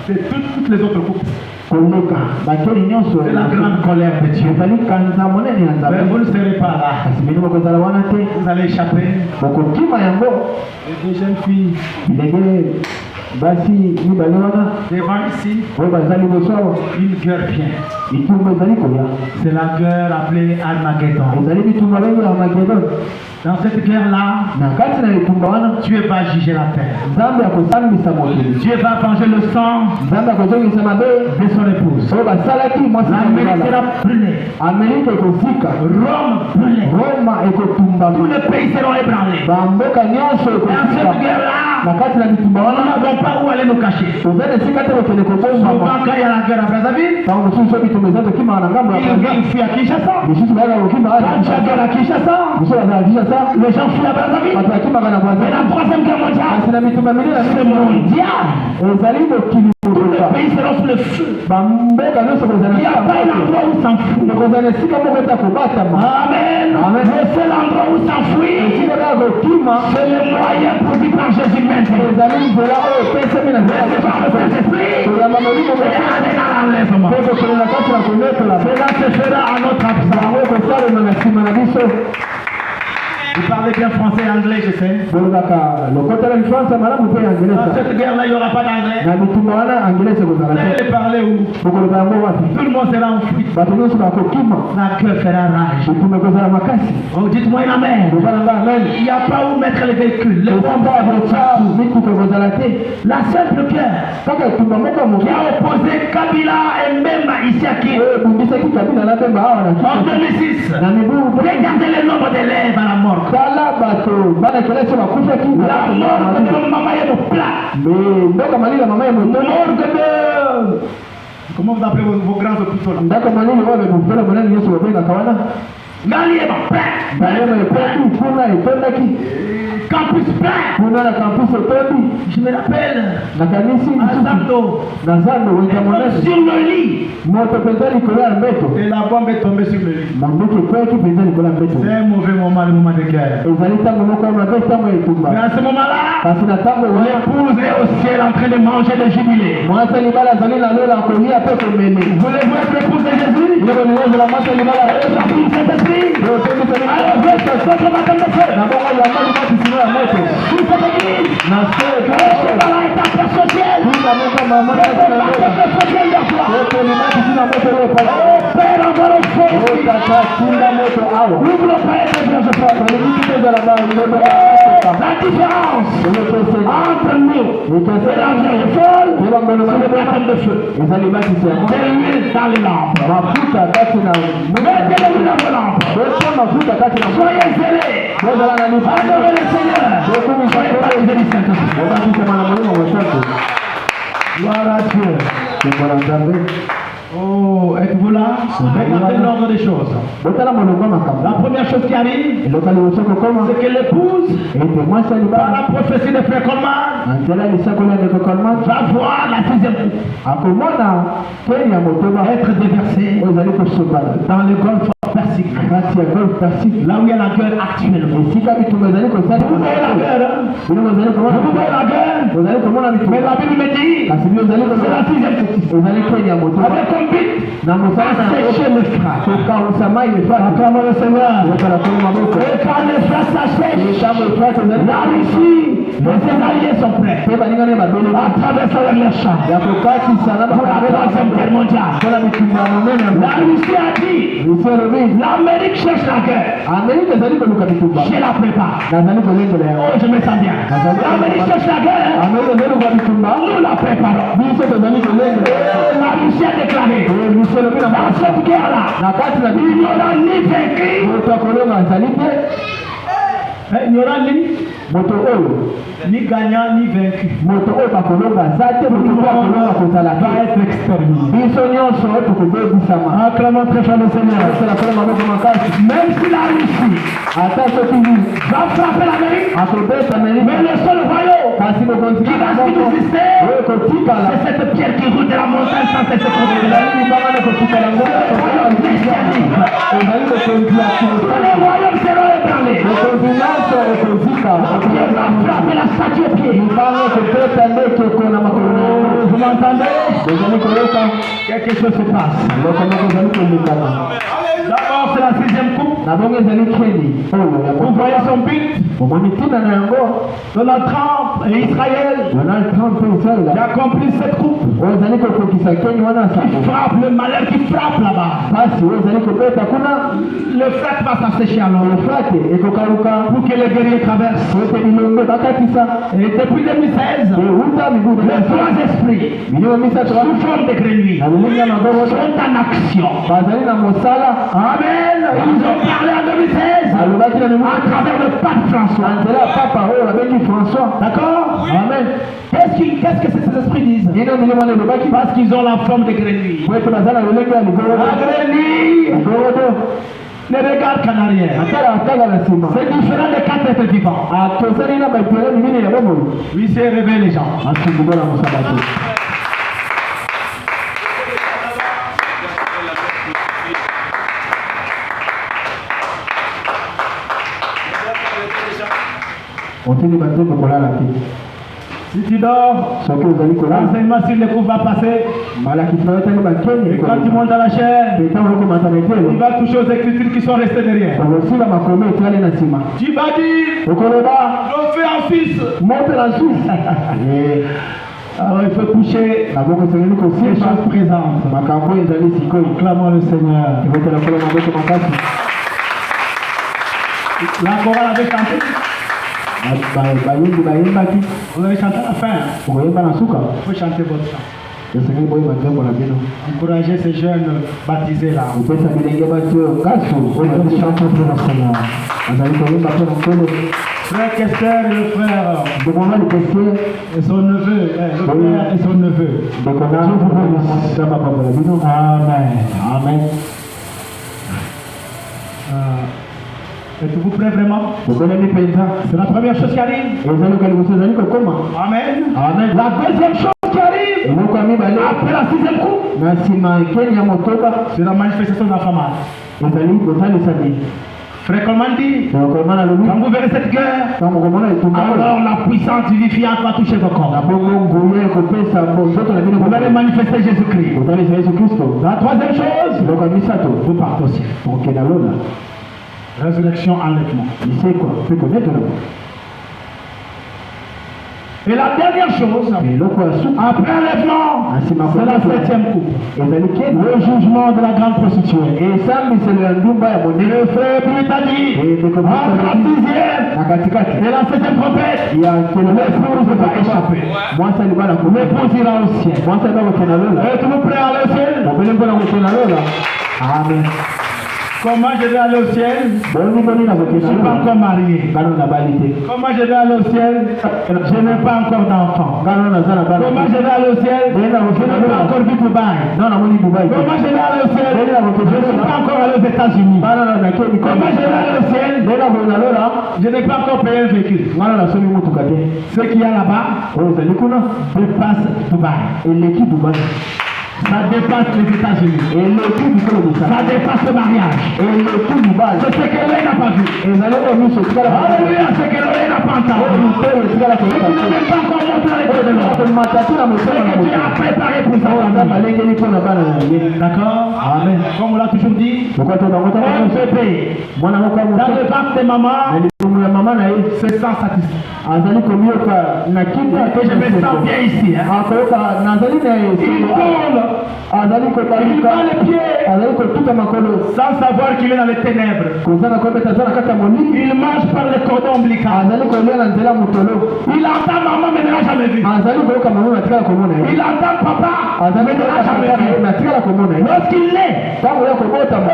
A: C'est toutes les autres coupes. C'est la grande colère de Dieu. Mais vous ne serez pas là. Vous allez échapper. Et des jeunes filles
C: basi mibale wana
A: devant ici,
C: oyo bazali liboso awa
A: une guerre vient.
C: bitumba ezali koya
A: C'est la guerre appelée Armageddon.
C: ezali bitumba bengi ya Armageddon.
A: Dans cette guerre-là,
C: na kati na bitumba wana
A: Dieu va juger la terre.
C: nzambe akosambisa mokili
A: Dieu va venger le sang
C: nzambe akozongisa mabe
A: de son épouse.
C: oyo basalaki mwasi na
A: L'Amérique
C: mobala
A: sera brûlée.
C: amerika ekozika
A: Rome brûlée.
C: roma ekotumba
A: Tous les pays seront ébranlés.
C: bamboka nyonso
A: Dans cette
C: ekosika
A: guerre-là,
C: na kati na bitumba
A: nous
C: wana
A: n'avons pas où aller nous cacher.
C: toza na esika te kokende kobombama
A: Souvent, quand il y a la guerre à Brazzaville,
C: ntango mosusu so bitumba eza tokimaka na ngambo ya
A: il
C: Braza
A: vient fuir à Kinshasa.
C: misusu bayaka kokimaka na
A: Quand il y a
C: Kinshasa
A: guerre à Kinshasa,
C: mosusu bazala Kinshasa
A: les gens fuient à Brazzaville.
C: bato bakimaka na
A: Mais
C: Braza
A: la troisième guerre mondiale,
C: kasi na bitumba mingi na
A: c'est
C: mingi
A: mondial.
C: ezali mokili
A: Tous les
C: kotoka
A: pays pays seront sous le feu. Il n'y a pas un endroit où s'enfuir. Amen. Le seul endroit où s'enfuir, c'est le moyen produit par Jésus maintenant. Cela se fera à notre absence. Vous parlez bien français et anglais, je sais. Cette guerre-là, il n'y aura pas d'anglais. Vous allez parler où? Tout le monde sera enfoui. La queue fera rage. Oh, dites-moi une amen. Il n'y a pas où mettre les véhicules. Le combat la simple pierre qui a opposé Kabila et Mbemba ici à qui? En 2006. Regardez le nombre d'élèves à la mort. La mort de maman est au plat. Comment vous appelez vos grands hôpitaux là? Campus plein. Je me rappelle. Sur le lit. Et la bombe est tombée sur le lit. C'est un mauvais moment, le moment de guerre. Mais à ce moment-là, l'épouse est au ciel en train de manger de jubilé. Voulez-vous être l'épouse de Jésus? Alors, votre baptême de feu. La différence entre nous et l'argent folle, c'est le baptême de feu. C'est l'huile dans les lampes. Mettez l'huile dans vos lampes. Soyez zélés. Adorez le Seigneur. Soyez baptisés du Saint-Esprit. Gloire à Dieu. Oh, êtes-vous là? Regardez l'ordre des choses. La première chose qui arrive, c'est que l'épouse, par la prophétie de Frère Coleman, va voir la sixième coupe être déversée dans le golfe Persique. Là où il y a la guerre actuellement. Vous voyez la guerre? Mais la Bible me dit, c'est la sixième coupe. Avec un but, sécher le frein. Acclame le Seigneur. Et quand le frein s'assèche, la Russie, les alliés sont prêts à traverser les champs pour la troisième guerre mondiale. La Russie a dit, l'Amérique cherche la guerre. Je la prépare. Oh, je me sens bien. L'Amérique cherche la guerre. Nous la préparons. La Russie a déclaré, dans cette guerre-là, il n'y aura ni vaincu, il n'y aura ni gagnant ni vaincu. Va être exterminé. Acclamons très fort le Seigneur. Même si la Russie va frapper l'Amérique, mais le seul royaume qui va subsister, c'est cette pierre qui roule de la montagne sans cesse. Tous les royaumes seront ébranlés. Frapper la statue au pied. Vous m'entendez? Quelque chose se passe. D'abord, c'est la sixième coupe. Vous voyez son but. Donald Trump et Israël qui accomplissent cette coupe. Qui frappe le malheur qui frappe là-bas. Le fret va s'assécher alors. Pour que les guerriers traversent. Et depuis 2016, les trois esprits sous forme de grenouilles sont en action. Amen. Ils ont parlé en 2016 à travers le pape François. D'accord? Amen. Qu'est-ce que ces esprits disent? Parce qu'ils ont la forme de grenouilles. La grenouille ne regarde qu'en arrière. C'est différent des quatre êtres vivants. Oui, c'est réveiller les gens.
C: otili banzembo kolala te.
A: Si tu dors,
C: soki ozali kolala
A: l'enseignement sur les cours va passer.
C: malakisi bayotali bakeni
A: Et quand tu montes dans la chair,
C: ntango okomata na
A: il
C: etelo
A: va toucher aux écritures qui sont restées derrière.
C: okosila makomi etikali na nsima
A: Tu vas dire,
C: okoloba
A: je fais un fils.
C: moto na susi
A: Alors il faut coucher
C: maboko esengeli
A: les
C: kosimba
A: choses présentes.
C: makambo oyo ezali sikoyo
A: Clamons le Seigneur.
C: ekotela kola maboko makasi
A: La chorale avait chanté.
C: bayimbi bayimbaki
A: Vous avez chanté à la fin.
C: okoyemba na suka
A: Il faut chanter votre chant.
C: esengeli boyimba nzembo na bino
A: Encouragez ces jeunes baptisés là.
C: opesa bilenge basi oyo ngasu oyo
A: Chantons pour le Seigneur.
C: azali koyemba mpe na nkolo
A: Frère Kester et le frère
C: ndekonga likese
A: et son neveu, le frère et son neveu.
C: ndekona mosamba pambola bino
A: Amen.
C: amen
A: Êtes-vous prêts vraiment?
C: okonemi mpenza
A: C'est la première chose qui arrive.
C: ezali liboso ezali kokoma
A: Amen.
C: amen
A: La deuxième chose qui arrive
C: eloko ya mibale
A: après la sixième coupe,
C: na nsima ekeni ya motoba
A: c'est la manifestation de la femme.
C: ezali kosalisami
A: Frère Coleman dit,
C: okoma na
A: quand
C: lobi
A: vous verrez cette guerre,
C: ntango komona etumba
A: alors la puissance vivifiante va toucher vos
C: na
A: corps.
C: bongo nguya ekopesa nzoto na bino
A: Vous allez manifester Jésus-Christ.
C: kotalisa yesu kristo
A: La troisième chose,
C: eloko ya misato
A: vous partez au ciel.
C: okenda lola
A: Résurrection, enlèvement.
C: lisekwa mpe konetela
A: Et la dernière chose,
C: eloko ya suka
A: après enlèvement,
C: nsima
A: c'est la septième coupe.
C: ezali keni
A: Le jugement de la grande prostituée.
C: esambiselo ya ndumba ya
A: Et
C: monene
A: le frère Bruit a dit, entre la sixième
C: na katikati
A: et la septième trompette,
C: ya nkelo
A: l'épouse va échapper.
C: mwasi alibala kome
A: L'épouse ira au ciel.
C: mwasi alibala kokenda lola
A: Êtes-vous prêts à aller au ciel?
C: obele mpona kokenda lola amen
A: Comment je vais aller au ciel?
C: boni boni na
A: Je ne
C: kokenda
A: suis pas
C: lola
A: encore marié.
C: ngano na bali te
A: Comment je vais aller au ciel? Je n'ai pas encore d'enfant.
C: ngano naza na bana
A: Comment je vais aller au ciel? Je n'ai pas encore vu Dubaï.
C: no namoni dubai te
A: Comment je vais aller au ciel?
C: ndenge na
A: Je ne suis
C: kokenda
A: pas encore allé aux États-Unis.
C: bana na nakeni
A: Comment je vais aller au ciel?
C: ndenge na kokenda lola
A: Je n'ai pas encore payé un véhicule.
C: ngano nasomi motuka te
A: Ce qu'il y a là-bas
C: oyo ezali kuna
A: dépasse Dubaï.
C: eleki dubai
A: Ça dépasse les États-Unis.
C: eleki bikolo
A: Ça
C: bisala
A: dépasse le mariage.
C: eleki dubai
A: C'est ce que l'œil n'a pas vu.
C: ezali oyo miso etikala
A: Alléluia, ce que l'œil n'a pas entendu.
C: motema etikala
A: Tu
C: koyeba te
A: n'es pas encore monté à l'école de l'homme.
C: komata te na
A: Ce
C: motema na
A: que tu
C: moto
A: as préparé pour sa
C: oyo aza
A: famille.
C: balengeli mpona bana na ye
A: D'accord?
C: amen
A: Comme on l'a toujours dit,
C: lokwa to bango
A: un
C: ntango
A: bébé
C: mwana moko ya
A: dans
C: moto
A: le ventre de
C: na
A: maman,
C: libumu ya mama na ye
A: c'est sans satisfaction.
C: azali komioka na kiti
A: Et je me sens bien ici. Hein?
C: akoyoka nazali na
A: Il
C: esolo
A: tourne,
C: azali
A: il
C: kobaluka
A: bat les pieds
C: azali kotuta makolo
A: sans savoir qu'il est dans les ténèbres.
C: kozanga koyebeta aza na kati ya molili
A: Il mange par le cordon ombilical.
C: azali kolia na nzela motolo
A: Il entend maman, mais ne l'a jamais vu.
C: azali koyoka mama natikala komona ye
A: Il entend papa,
C: azali
A: mais ne l'a
C: koyoka
A: jamais
C: papa na ye
A: vu.
C: natikala komona ye
A: Lorsqu'il l'est,
C: ntango ya kobotama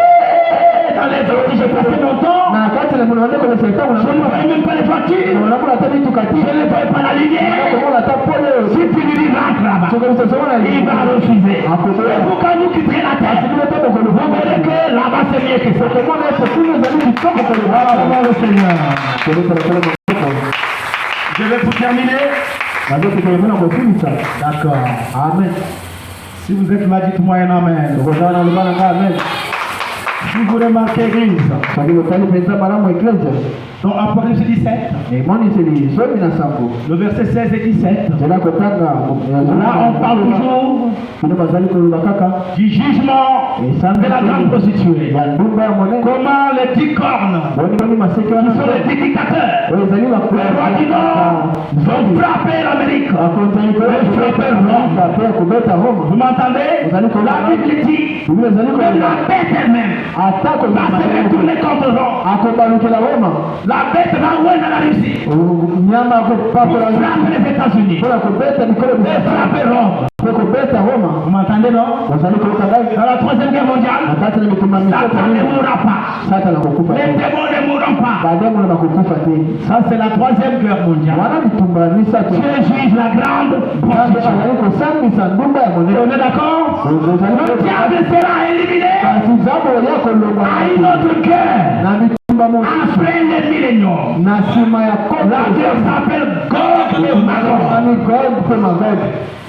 A: dans les temps où j'ai passé longtemps,
C: na kati na mono bandeko lesa ntango
A: je ne voyais même pas les voitures.
C: namona ata mituka ti
A: Je ne voyais pas la lumière.
C: komona ata pole oyo
A: Si tu lui dis rentre là-bas,
C: soki misosomona
A: il va refuser.
C: akoboya
A: Et pourquoi nous quitterons la terre?
C: asibile te
A: Vous verrez
C: bokolo
A: que là-bas c'est mieux que ça.
C: komona ete kino ezali kitoko kolobaa
A: Avant le Seigneur.
C: kobetelakolo maboko
A: Je vais vous terminer.
C: bazokekelemona kosilisa
A: D'accord.
C: amen
A: Si vous êtes là, dites-moi un amen.
C: okozala na loba na nga amen
A: Si vous remarquez l'église,
C: soki botali mpenza malamu eklesia
A: dans Apocalypse 17,
C: emoniseli zomi na sango
A: le verset 16 et 17,
C: zela kotanga
A: là on parle toujours
C: bino bazali koloba kaka
A: du jugement de la grande prostituée.
C: ya ndumba ya monene
A: Comment les 10 cornes,
C: boni boni maseke wana
A: qui sont les 10 dictateurs,
C: oyo ezali
A: les rois du Nord, vont frapper l'Amérique.
C: bakonzali koyoa pe ya kobeta
A: Vous
C: roma
A: m'entendez? La Bible dit,
C: biblia ezali
A: même
C: koloba
A: la bête elle-même
C: ata
A: va se retourner contre Rome.
C: akobalukela roma
A: La bête va loin dans la Russie.
C: nyama
A: Pour
C: akopakola
A: frapper les États-Unis.
C: mpona kobeta mikolo
A: Et frapper Rome.
C: mpe kobeta roma
A: Vous m'entendez, non?
C: ozali koyoka ngai
A: Dans la troisième guerre
C: na
A: mondiale,
C: kati na mituma
A: Satan ne
C: misato
A: mourra pas.
C: satana kokufa
A: Les
C: te
A: démons ne mourront pas.
C: bademona bakokufa te
A: Ça, c'est la troisième guerre mondiale.
C: wana bitumba misato
A: Dieu juge la grande
C: nzambe
A: prostitution.
C: azali kosambisa ndumba ya
A: Et
C: monene
A: on est d'accord?
C: ozali
A: Le diable sera éliminé
C: kasi nzambe olia kolonga
A: à une autre guerre.
C: na bitumba mosusu
A: Après les milléniums.
C: na nsima ya
A: La guerre s'appelle Gog et Magog.
C: koani god mpe magog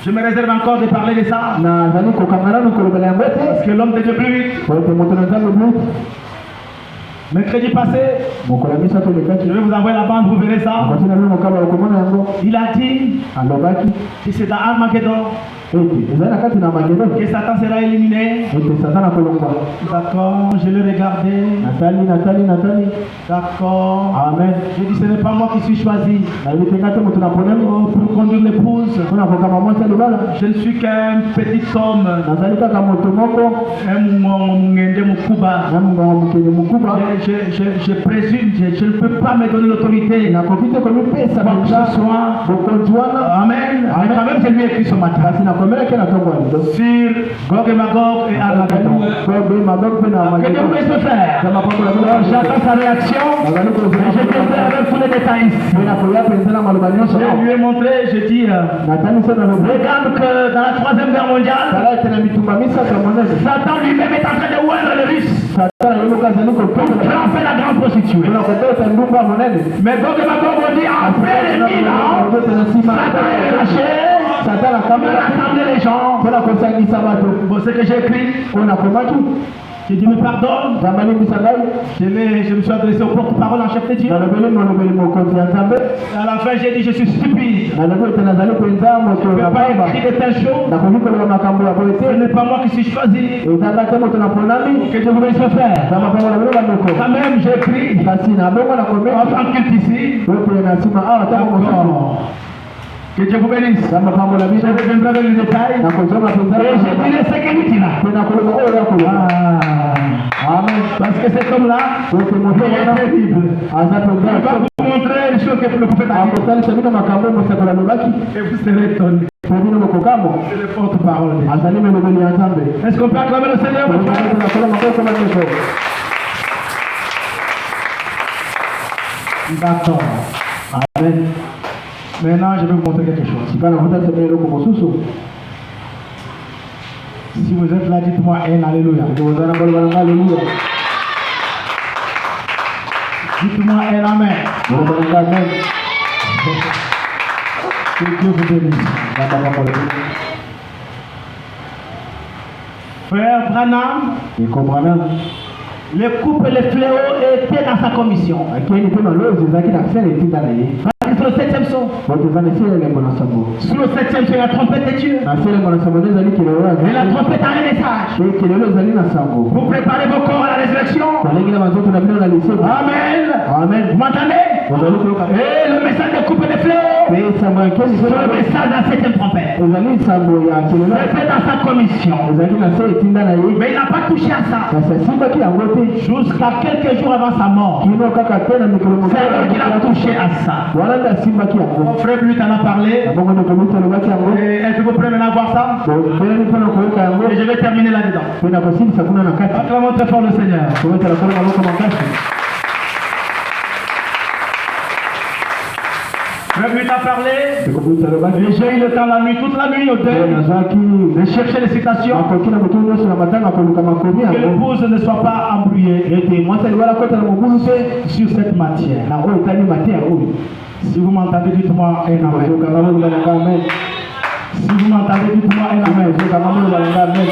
A: Je me réserve encore de parler de ça.
C: nazali kokanga nano kolobela yango
A: Parce
C: te
A: que l'homme de Dieu plus vite.
C: po ete moto na nzambe blut
A: Mercredi passé,
C: mokolo misato lekaki
A: je vais vous envoyer la bande, vous verrez ça.
C: akotina bino mokaba okomona yango
A: Il a dit
C: alobaki
A: que c'est dans Armageddon
C: ete ezali na kati na Magedon
A: que Satan sera éliminé.
C: ete satana akolongwa.
A: D'accord, je l'ai regardé.
C: natali
A: D'accord.
C: amen.
A: Je dis ce n'est pas moi qui suis choisi
C: nayebi te nga te moto naponami
A: pour conduire l'épouse.
C: mpona kokama mwasi ya libala.
A: Je ne suis qu'un petit homme,
C: nazali kaka moto moko
A: un mungende mukuba.
C: na mongongo mokili mokuba.
A: Je présume, je ne peux pas me donner l'autorité.
C: nakoki te komipesa
A: Quoi que
C: penza
A: ce soit.
C: bokonzi wana.
A: Amen. Mais quand même, je lui ai écrit ce matin.
C: kasi nakomelaki na ntongo ya lido
A: Sur Gog et Magog et Armageddon.
C: kobe mabok mpe na
A: Que Dieu
C: Magedon.
A: puisse le faire.
C: kama pakola
A: Alors, j'attends sa réaction.
C: nazali
A: Et je viendrai avec tous les détails ici.
C: mpe nakoya penza na maloba nyonso
A: Je lui ai montré, je dis,
C: natanisa na lobe
A: regarde que dans la 3e guerre mondiale,
C: tala ete na bitumba misato ya monene
A: Satan lui-même est en train de oindre le russe
C: satana yeloka azali
A: pour
C: kotola
A: frapper la grande prostituée.
C: mpona kobeta ndumba ya monene.
A: Mais Gog et Magog ont dit, après les 1000 ans, Satan est lâché
C: satana
A: pour
C: kamela
A: rassembler les gens.
C: mpona kosangisa bato
A: Bon, ce que j'ai écrit,
C: mpona komaki
A: que Dieu me pardonne.
C: zambalimbisa ngai
A: Je me suis adressé au porte-parole en chef de Dieu.
C: nalobeli molobeli mokonzi ya nzambe
A: Et à la fin, j'ai dit, je suis stupide.
C: nalobi ete nazali mpenza moto
A: Je ne
C: na
A: peux pas
C: pamba
A: écrire de telles choses.
C: nakoki koloba makambo ya boye
A: Ce
C: te
A: n'est pas moi qui suis choisi.
C: ezaka te moto naponami
A: Que Dieu vous laisse le faire.
C: namakambo na bino bandeko
A: Quand même, j'ai écrit
C: kasi nabongo na
A: en
C: komeki
A: tant qu'il ici.
C: oyo na nsima awa ntango mosusu
A: D'accord. Que Dieu vous bénisse.
C: namakambo na
A: Je
C: bino
A: reviendrai avec les détails.
C: nakozonga mpenza
A: Et je dirai ce qu'il dit là.
C: mpe nakoloba oyo ya koloba amen.
A: Parce que cet homme-là,
C: ote moto
A: il est
C: wana
A: terrible.
C: aza
A: Il va
C: mpenza
A: vous montrer les choses que le prophète a dit.
C: akotalisa bino makambo moseko nalobaki
A: Et vous serez étonnés.
C: mpe bino mokokamo
A: C'est le porte-parole. de Dieu.
C: azali melobeli ya nzambe.
A: Est-ce qu'on peut acclamer le Seigneur, mon frère?
C: nakola maboko bandeko.
A: D'accord. Amen. Maintenant, je vais vous montrer quelque chose.
C: sika nakotasema eloko mosusu
A: Si vous êtes là, dites-moi un Alléluia.
C: okozala baloba nanga aleluya
A: Dites-moi un Amen.
C: baloba nanga amen.
A: Que Dieu vous bénisse.
C: namakambo
A: Frère Branham,
C: ekomprana
A: les coupes et les fléaux étaient dans sa commission.
C: akeni mpe malozi ezalaki na sele etinda na ye
A: Sur le 7e son.
C: oto eza na esele elembo na sango
A: Sur le 7e son, il y a la trompette de Dieu.
C: na se elembo na sango nde ezali kelelo
A: Et la trompette a un message.
C: e kelelo ezali na sango
A: Vous préparez vos corps à la résurrection.
C: balengi na banzoto na bino na liseko
A: Amen.
C: amen.
A: Vous m'entendez?
C: ozali koyoka
A: Et le message de coupe et de fléaux,
C: mpe sango ya nkeni
A: c'est le message de la 7e trompette.
C: ezali sango ya kelelo
A: C'est dans sa commission.
C: ezalaki na se etinda na ye
A: Mais il n'a pas touché à ça.
C: kasi asimbaki yango te
A: Jusqu'à quelques jours avant sa mort.
C: kino kaka te na mikolo
A: C'est lui qui a touché à ça.
C: wana nde asimbaki yango
A: Mon frère lui t'en a parlé.
C: bongo nde komiti alobaki yango
A: Et est-ce que vous pouvez maintenant voir ça?
C: pelani mpona koyoka yango
A: Et je vais terminer là-dedans.
C: mpe na kosilisa kuna na kati
A: Acclamons très fort le Seigneur.
C: kometala kolo maboko makasi
A: Frère lui t'a parlé.
C: ekomiti alobaki
A: Et j'ai eu le temps la nuit, toute la nuit au
C: oyo
A: deuil,
C: nazwaki
A: de chercher les citations.
C: makoki na motu nyonso na matanga koluka makomi
A: Que
C: yango
A: l'épouse ne soit pas embrouillée
C: ete mwasi aliwala kota na mobulu te
A: sur cette matière.
C: na oyo etali mateya oyo
A: Si vous m'entendez, dites-moi un amen.
C: ozokanga moloba nanga amen.
A: Si vous m'entendez, dites-moi un amen.
C: ozokanga moloba nanga amen.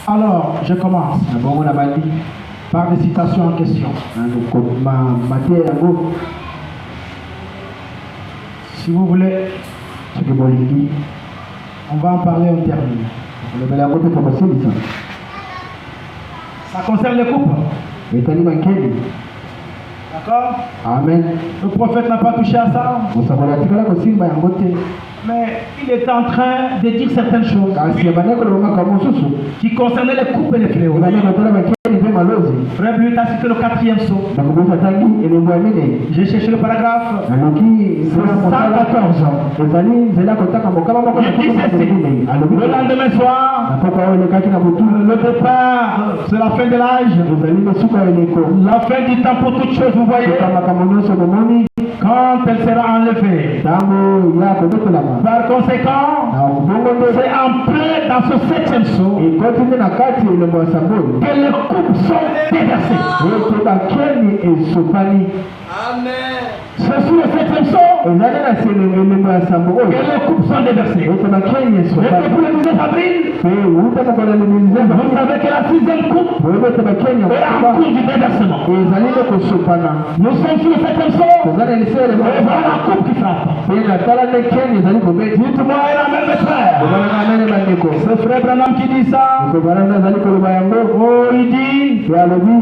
A: Alors, je commence
C: na bongo na bandi
A: par des citations en question.
C: mateya yango
A: Si vous voulez,
C: soki bolingi
A: on va en parler, on termine.
C: olobela yango mpe tokosilisa
A: Ça concerne les couples.
C: etali bankeli
A: D'accord?
C: amen.
A: Le prophète n'a pas touché à ça.
C: mosakoli atikala kosimba yango te
A: Mais il est en train de dire certaines choses
C: kasi ebandi koloba makambo mosusu
A: qui concernaient les couples et les fléaux.
C: ebandi kotala bankeli mpe malozi
A: Frère lui a cité le 4e saut.
C: nakobisa tangi elembo ya minei
A: J'ai cherché le paragraphe.
C: naloki nzela mosala
A: 114.
C: ezali nzela kotaka mokama moko na
A: Il dit ceci.
C: minei alobi
A: Le lendemain soir,
C: na poko oyo elekaki na butu
A: le départ, c'est la fin de l'âge.
C: ezali mesuka ya eleko
A: La fin du temps pour toutes choses, vous voyez.
C: soka makambo nyonso bomoni
A: Quand elle sera enlevée.
C: ntango ya kobetelama
A: Par conséquent,
C: na bongo nde
A: c'est en plein dans ce 7e saut
C: ekoti nde na kati elembo ya samboli
A: que les couples sont déversés.
C: ete bakeni esopani
A: C'est sur le 7e saut
C: ezali na elembo ya sambo
A: que les coupes sont déversées.
C: ete bakeni
A: Et depuis le 19 avril,
C: pe uta mokolo ya limizemba
A: vous savez que la 6e coupe
C: boyebi ete bakeni
A: est en cours du déversement.
C: ezali nde kosopana
A: Nous sommes sur le 7e saut.
C: toza na lise
A: Et
C: elembo
A: voilà la coupe qui frappe.
C: pe natala nde keni ezali kobeti
A: Dites-moi un amen, mes frères.
C: obananga amene bandeko
A: C'est frère Branham qui dit ça.
C: ekobananga azali koloba yango
A: Oh, il dit
C: pe alobi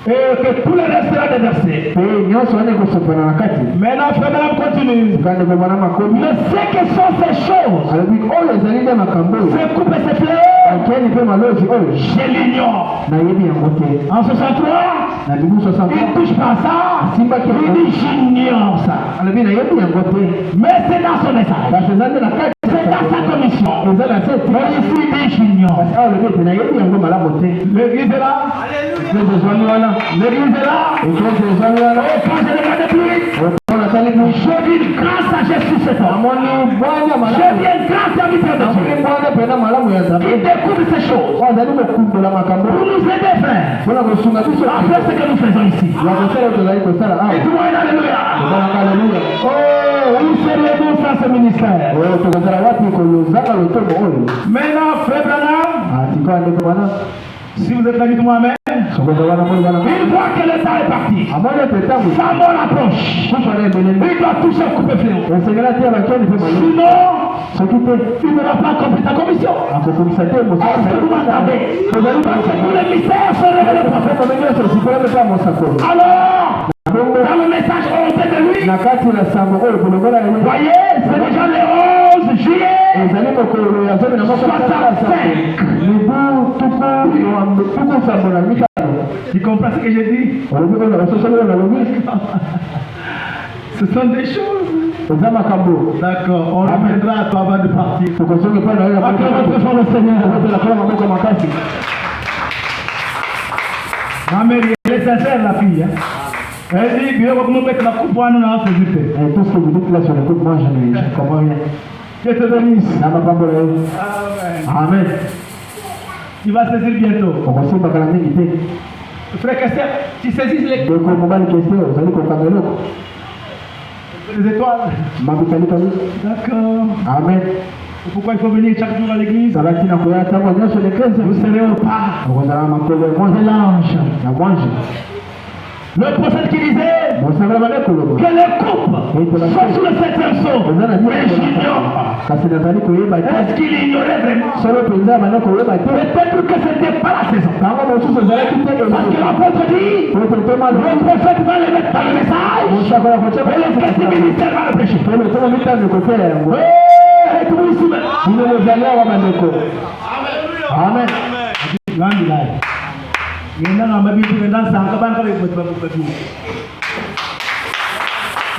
A: que tout le reste sera déversé.
C: pe nyonso wana ekosopana na kati
A: Maintenant, frère Branham continue.
C: ekandeko bana makomi
A: Mais ce que sont ces choses,
C: alobi oyo ezali nde makambo oyo
A: ces coupes et ces fléaux,
C: bakeni mpe malozi oyo
A: je l'ignore.
C: nayebi yango te
A: En 63,
C: na libu 60
A: il ne touche pas ça.
C: asimbaki
A: Il dit j'ignore ça.
C: alobi nayebi yango te
A: Mais c'est dans son message.
C: kasi eza nde na kati
A: C'est dans sa commission.
C: eza na se
A: Mais ici, il dit j'ignore.
C: kasi awa alobi ete nayebi yango malamu te
A: L'église est là.
C: eklese ezwami wana
A: L'église est là.
C: eklese ezwami wana
A: Et quand je regarde plus,
C: oto nasali
A: je dis une grande sagesse sur cet homme.
C: amoni bwanya
A: Je
C: malamu
A: dis un grand serviteur de
C: amoni
A: Dieu.
C: bwana mpena malamu ya
A: Il
C: nzambe
A: découvre ces choses
C: oyo azali kokumbola makambo
A: pour nous aider, frère,
C: mpona kosunga biso
A: à faire ce que nous faisons ici.
C: ya kosala oyo tozali kosala awa
A: Dites-moi un alléluia.
C: tobalanga aleluya
A: Oh, où seriez-vous sans ce ministère?
C: oyo tokozala wapi kolozaka lotombo oyo
A: Maintenant, frère Branham,
C: sikoyo ndeko wana
A: si vous êtes là, dites-moi amen.
C: sokoza wana moi wana
A: Il voit que le temps est parti.
C: amoni ete ntango
A: Sa mort approche.
C: kusana ebeleli
A: Il doit toucher le coupe fléau.
C: esengeli atia bakeni mpe maleli
A: Sinon,
C: soki te
A: il n'aura pas accompli sa commission.
C: akokomisa te
A: Est-ce que vous m'entendez?
C: tozali
A: Tous les mystères sont révélés pour vous.
C: mama nyonso esikola mpe pa mosakolo
A: Alors,
C: bongo
A: dans le message osé de lui,
C: na kati na sango oyo kolongola ye
A: voyez, c'est déjà le 11 juillet.
C: ezali mokolo ya zomi na moko mibu tuku sambo na mitano
A: Tu comprends ce que j'ai dit?
C: olobi oyo basosoli oyo nalobi
A: Ce sont des choses.
C: eza makambo
A: D'accord, on reviendra à toi avant de partir.
C: tokosongi mpe na oyo
A: Acclamons très fort le Seigneur.
C: nakola maboko makasi
A: Ma mère, elle est sincère, la fille. Hein? Elle dit, bien, vous nous mettez la coupe, on a fait du thé.
C: tout ce que vous dites là sur l'écoute moi je comprends rien
A: Dieu te bénisse.
C: na makambo na yo
A: Amen.
C: amen
A: Tu vas saisir bientôt.
C: okosimbakala mingi te
A: Frère Christian, tu saisis
C: ndeko mobali keste ozali kokanga eloko
A: les étoiles.
C: mabikalikali
A: D'accord.
C: amen
A: Pourquoi il faut venir chaque jour à l'église?
C: zalaki na koya ntango nyonso leklese
A: Vous serez au pas
C: okozala na makolo ya
A: de
C: mwanze
A: l'ange.
C: ya mwanze
A: Le prophète qui disait
C: mosangala balekolobo
A: que les coupes sont sous le 7e saut.
C: eza na
A: Mais j'ignore.
C: kasi nazali koyeba te
A: Est-ce qu'il ignorait vraiment?
C: solo mpenza banda koyeba te
A: Peut-être que ce n'était pas la saison.
C: ntango mosusu ezalaki te
A: Parce que l'apôtre dit,
C: ototoma
A: le prophète va le mettre dans le message.
C: mosakola kotia
A: Et le petit ministère va le prêcher.
C: pele toma mitano kotela yango
A: Êtes-vous ici maintenant?
C: bino bozali awa bandeko amen
A: Grande life. Ngenda ngamba bitu ngenda sanga banka bebutu bebutu.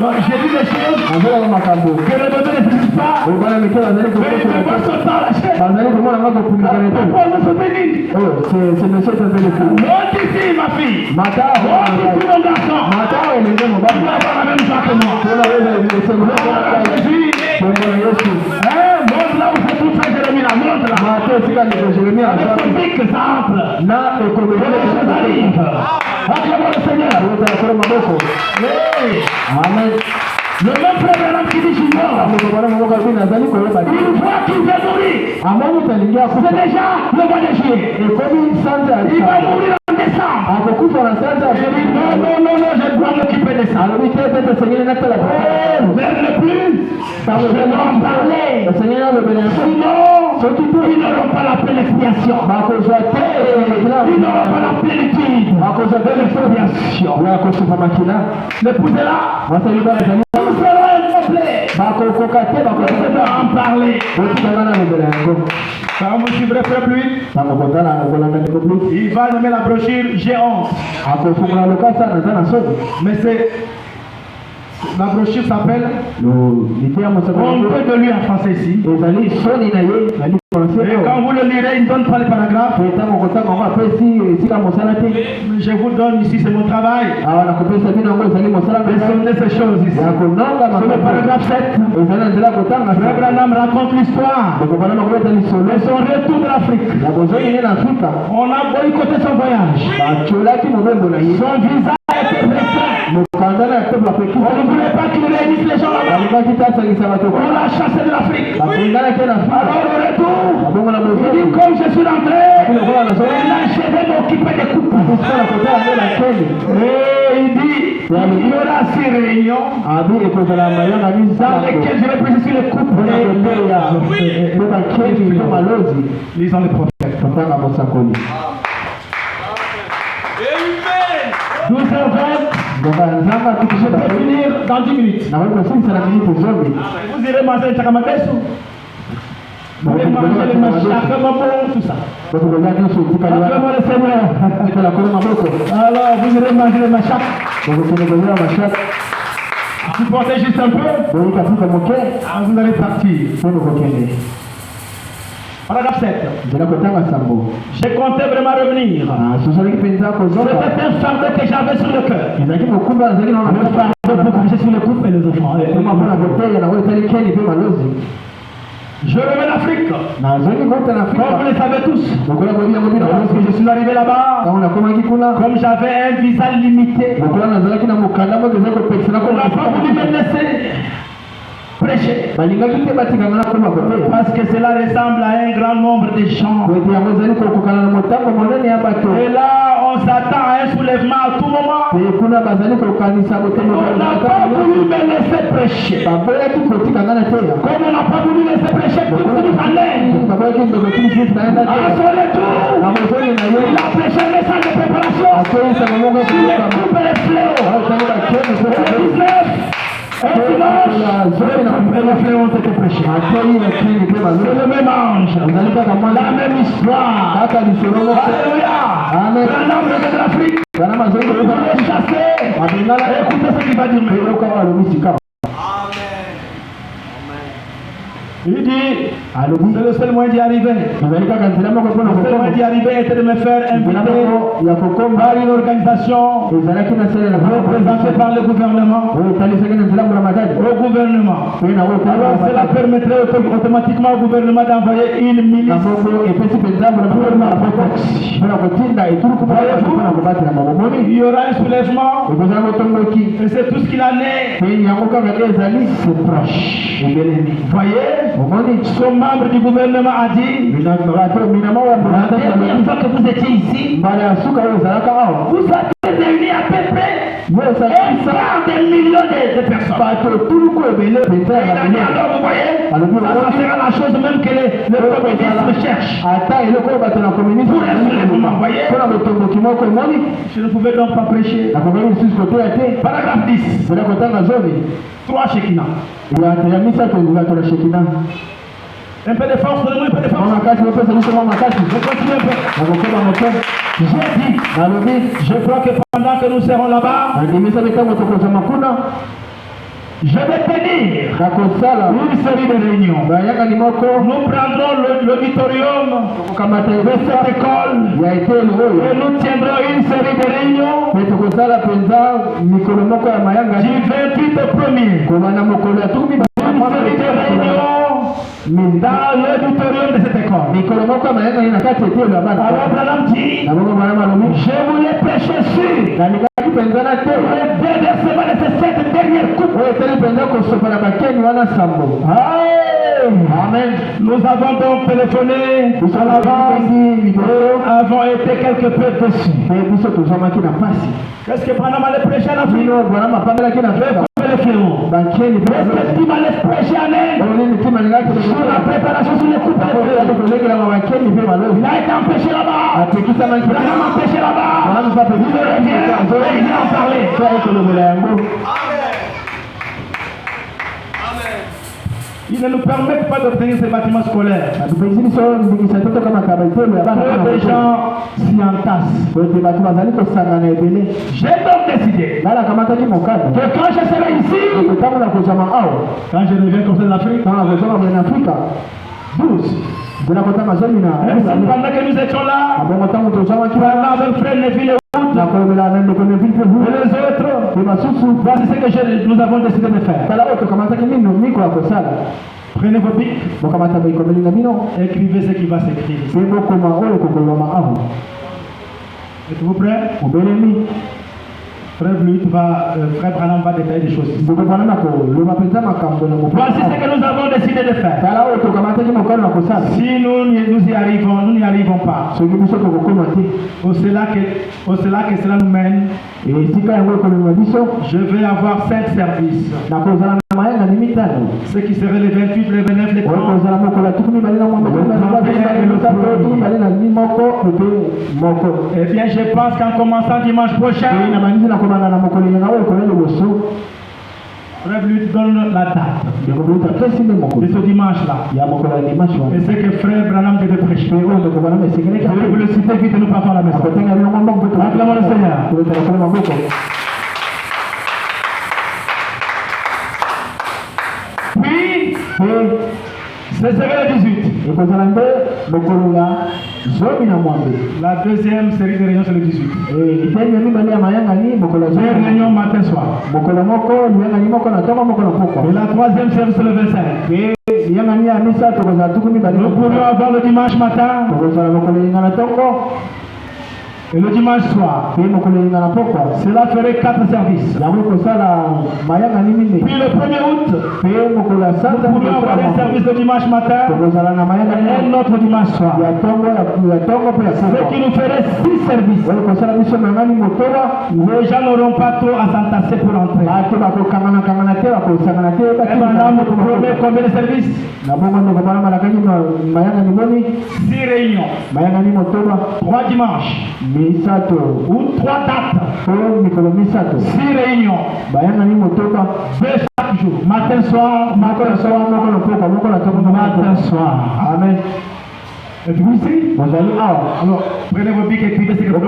A: Donc j'ai dit des choses
C: azolaka makambo
A: que le bébé ne sait pas.
C: oyo bana mike bazali
A: Mais il ne voit son temps lâché.
C: bazali komona nga kopulikana te
A: Pourquoi nous sommes bénis?
C: oyo c'est monsieur tembeleki
A: Monte ici ma fille.
C: mata
A: Monte ici mon garçon.
C: mata oyo elenge
A: Tu
C: mobali
A: vas avoir la même chose que moi.
C: mpona oyo esengo
A: Jésus.
C: kombo na yesu
A: Hein, monte là où c'est tout fait, Jérémie là, monte là.
C: mata esika ndeko jeremia
A: Avec
C: aza
A: ton pic que ça entre.
C: na
A: Que les choses
C: ekomeli
A: arrivent. Acclamons le Seigneur.
C: ozala kolo maboko
A: Hey.
C: amen
A: Le même frère Branham qui dit j'ignore.
C: mokobana maboko abi nazali koyeba te
A: Une fois qu'il va mourir,
C: amoni talingi
A: c'est
C: akufa
A: déjà le mois de juillet.
C: ekomi sanza ya
A: Il va
C: likambo
A: mourir en décembre.
C: akokufa na sanza ya
A: Je dis non, non, non, non, je dois m'occuper de ça.
C: alobi te te tosengeli natala
A: Vers le plus, je dois en parler.
C: tosengeli nalobela yango
A: Sinon,
C: soki te
A: ils n'auront pas la pleine expiation.
C: bakozwa te
A: Ils n'auront pas la plénitude
C: bakozwa te
A: d'expiation.
C: ya kosupa makila
A: L'épouse est là.
C: basali bazali
A: Nous serons incomplets.
C: bakokoka te
A: Je
C: bakokoka
A: dois en parler.
C: otikanga nalobela yango
A: Quand vous suivrez Frère Pluie,
C: ntango kotala kolanda ndeko plus
A: il va nommer la brochure J'ai honte.
C: akofungola lokasa naza na soni
A: Mais c'est. La brochure s'appelle
C: lite ya mosaka
A: On peut de lui en français ici.
C: ezali soni na ye nali
A: Et quand vous le lirez, il ne donne pas les paragraphes.
C: ntango kotanga yango apesi esika mosala te
A: Je vous donne ici, c'est mon travail.
C: awa nakopesa bino yango ezali mosala
A: Résumez ces choses ici.
C: ya kononga
A: C'est le paragraphe 7.
C: ezali na nzela kotanga
A: Frère Branham raconte l'histoire
C: ekokana nakobeta lisolo
A: de son retour de l'Afrique.
C: ya bozongi ne na afrika
A: On a boycotté son voyage.
C: batyolaki mobembo na ye
A: Son visa était restreint.
C: mokanda na yakobo
A: On ne
C: apekisa
A: voulait pas qu'il On l'a chassé de l'Afrique. Alors au retour, il dit comme je suis rentré, là je vais m'occuper des coupes. Et il dit, il y aura 6 réunions dans lesquelles je vais prêcher sur les coupes. Lisons les prophètes. 12h20. Je vais finir dans 10 minutes. Vous irez manger le chakamadesu. Vous allez manger les machaka, tout ça. Alors, vous irez manger les machaka. Supportez juste un peu. Vous allez partir. Paragraphe 7. J'ai compté vraiment revenir. C'était un fardeau que j'avais sur le cœur. Le fardeau pour marcher sur le couple et les enfants. Je reviens en Afrique. Comme vous le savez tous. Lorsque je suis arrivé là-bas, comme j'avais un visa limité, on n'a pas voulu me laisser prêcher. Parce que cela ressemble à un grand nombre de gens. Et là, on s'attend à un soulèvement à tout moment. On n'a pas voulu me laisser prêcher. Comme on n'a pas voulu laisser prêcher toute une année. À son retour, il a prêché les salles de préparation. Les coupes et les fléaux. Le 19. Et dimanche, les fléaux ont été prêchés. C'est le même ange, la même histoire. Alléluia. Un homme de l'Afrique, vous allez chasser. Écoutez ce qu'il va dire. Il dit, c'est le seul moyen d'y arriver. Le seul moyen d'y arriver était de me faire inviter par une organisation représentée par le gouvernement. Au gouvernement. Alors cela permettrait automatiquement au gouvernement d'envoyer une milice pour ma protection. Il y aura un soulèvement et c'est tout ce qu'il en est. C'est proche. Voyez, son membre du gouvernement a dit, la dernière fois que vous étiez ici, vous avez réuni à peu près un quart de million de personnes. Alors vous voyez, ça sera la chose même que le communisme cherche. Pour un soulèvement, vous voyez. Je ne pouvais donc pas prêcher. Paragraphe 10. 3 Shekinah. Un peu de force, donnez-moi un peu de force. Je continue un peu. J'ai dit, je crois que pendant que nous serons là-bas, je vais tenir une série de réunions. Nous prendrons l'auditorium de cette école et nous tiendrons une série de réunions du 28 au 1er. Une série de réunions dans l'auditorium de cette école. Alors Branham dit, je voulais prêcher sur le déversement de ces 7 dernières coupes. Amen. Nous avons donc téléphoné à l'avance et avons été quelque peu déçus. Qu'est-ce que Branham allait prêcher à la fin? Le fléau. Est-ce que tu m'allais prêcher à Inde sur la préparation sur les coupes de fléau? Il a été empêché là-bas. Branham empêché là-bas. Il vient en parler. Ils ne nous permettent pas d'obtenir ces bâtiments scolaires. Peu de gens s'y entassent. J'ai donc décidé que quand je serai ici, quand je reviens comme ça de l'Afrique, 12. Pendant que nous étions là, pendant avec frère Neville et les autres, voici ce que nous avons décidé de faire. Prenez vos bics, écrivez ce qui va s'écrire. Êtes-vous prêts? Frère Branham va détailler des choses. Voici ce que nous avons décidé de faire. Si nous n'y arrivons pas, au cela que cela nous mène, je vais avoir 5 services. Ce qui serait les 28, les 29, les 30. Eh bien, je pense qu'en commençant dimanche prochain, Frère lui donne la date de ce dimanche-là. Et c'est que Frère Branham devait prêcher. Je vais vous le citer vite et nous partons à la maison. Acclamons le Seigneur. Puis, ce serait le 18. La deuxième série de réunions, c'est le 18. Deux réunions matin soir. Et la troisième série, c'est le 25. Nous pourrions avoir le dimanche matin et le dimanche soir. Cela ferait 4 services. Puis le 1er août, nous pourrions avoir un service le dimanche matin et un autre dimanche soir. Ce qui nous ferait 6 services. Les gens n'auront pas trop à s'entasser pour entrer. Et maintenant, nous promet combien de services? 6 réunions. 3 dimanches. Ou 3 dates. 6 réunions. 2 chaque jour. Matin, soir, matin, soir. Amen. Et puis ici, alors, prenez vos bics et écrivez ce que vous avez.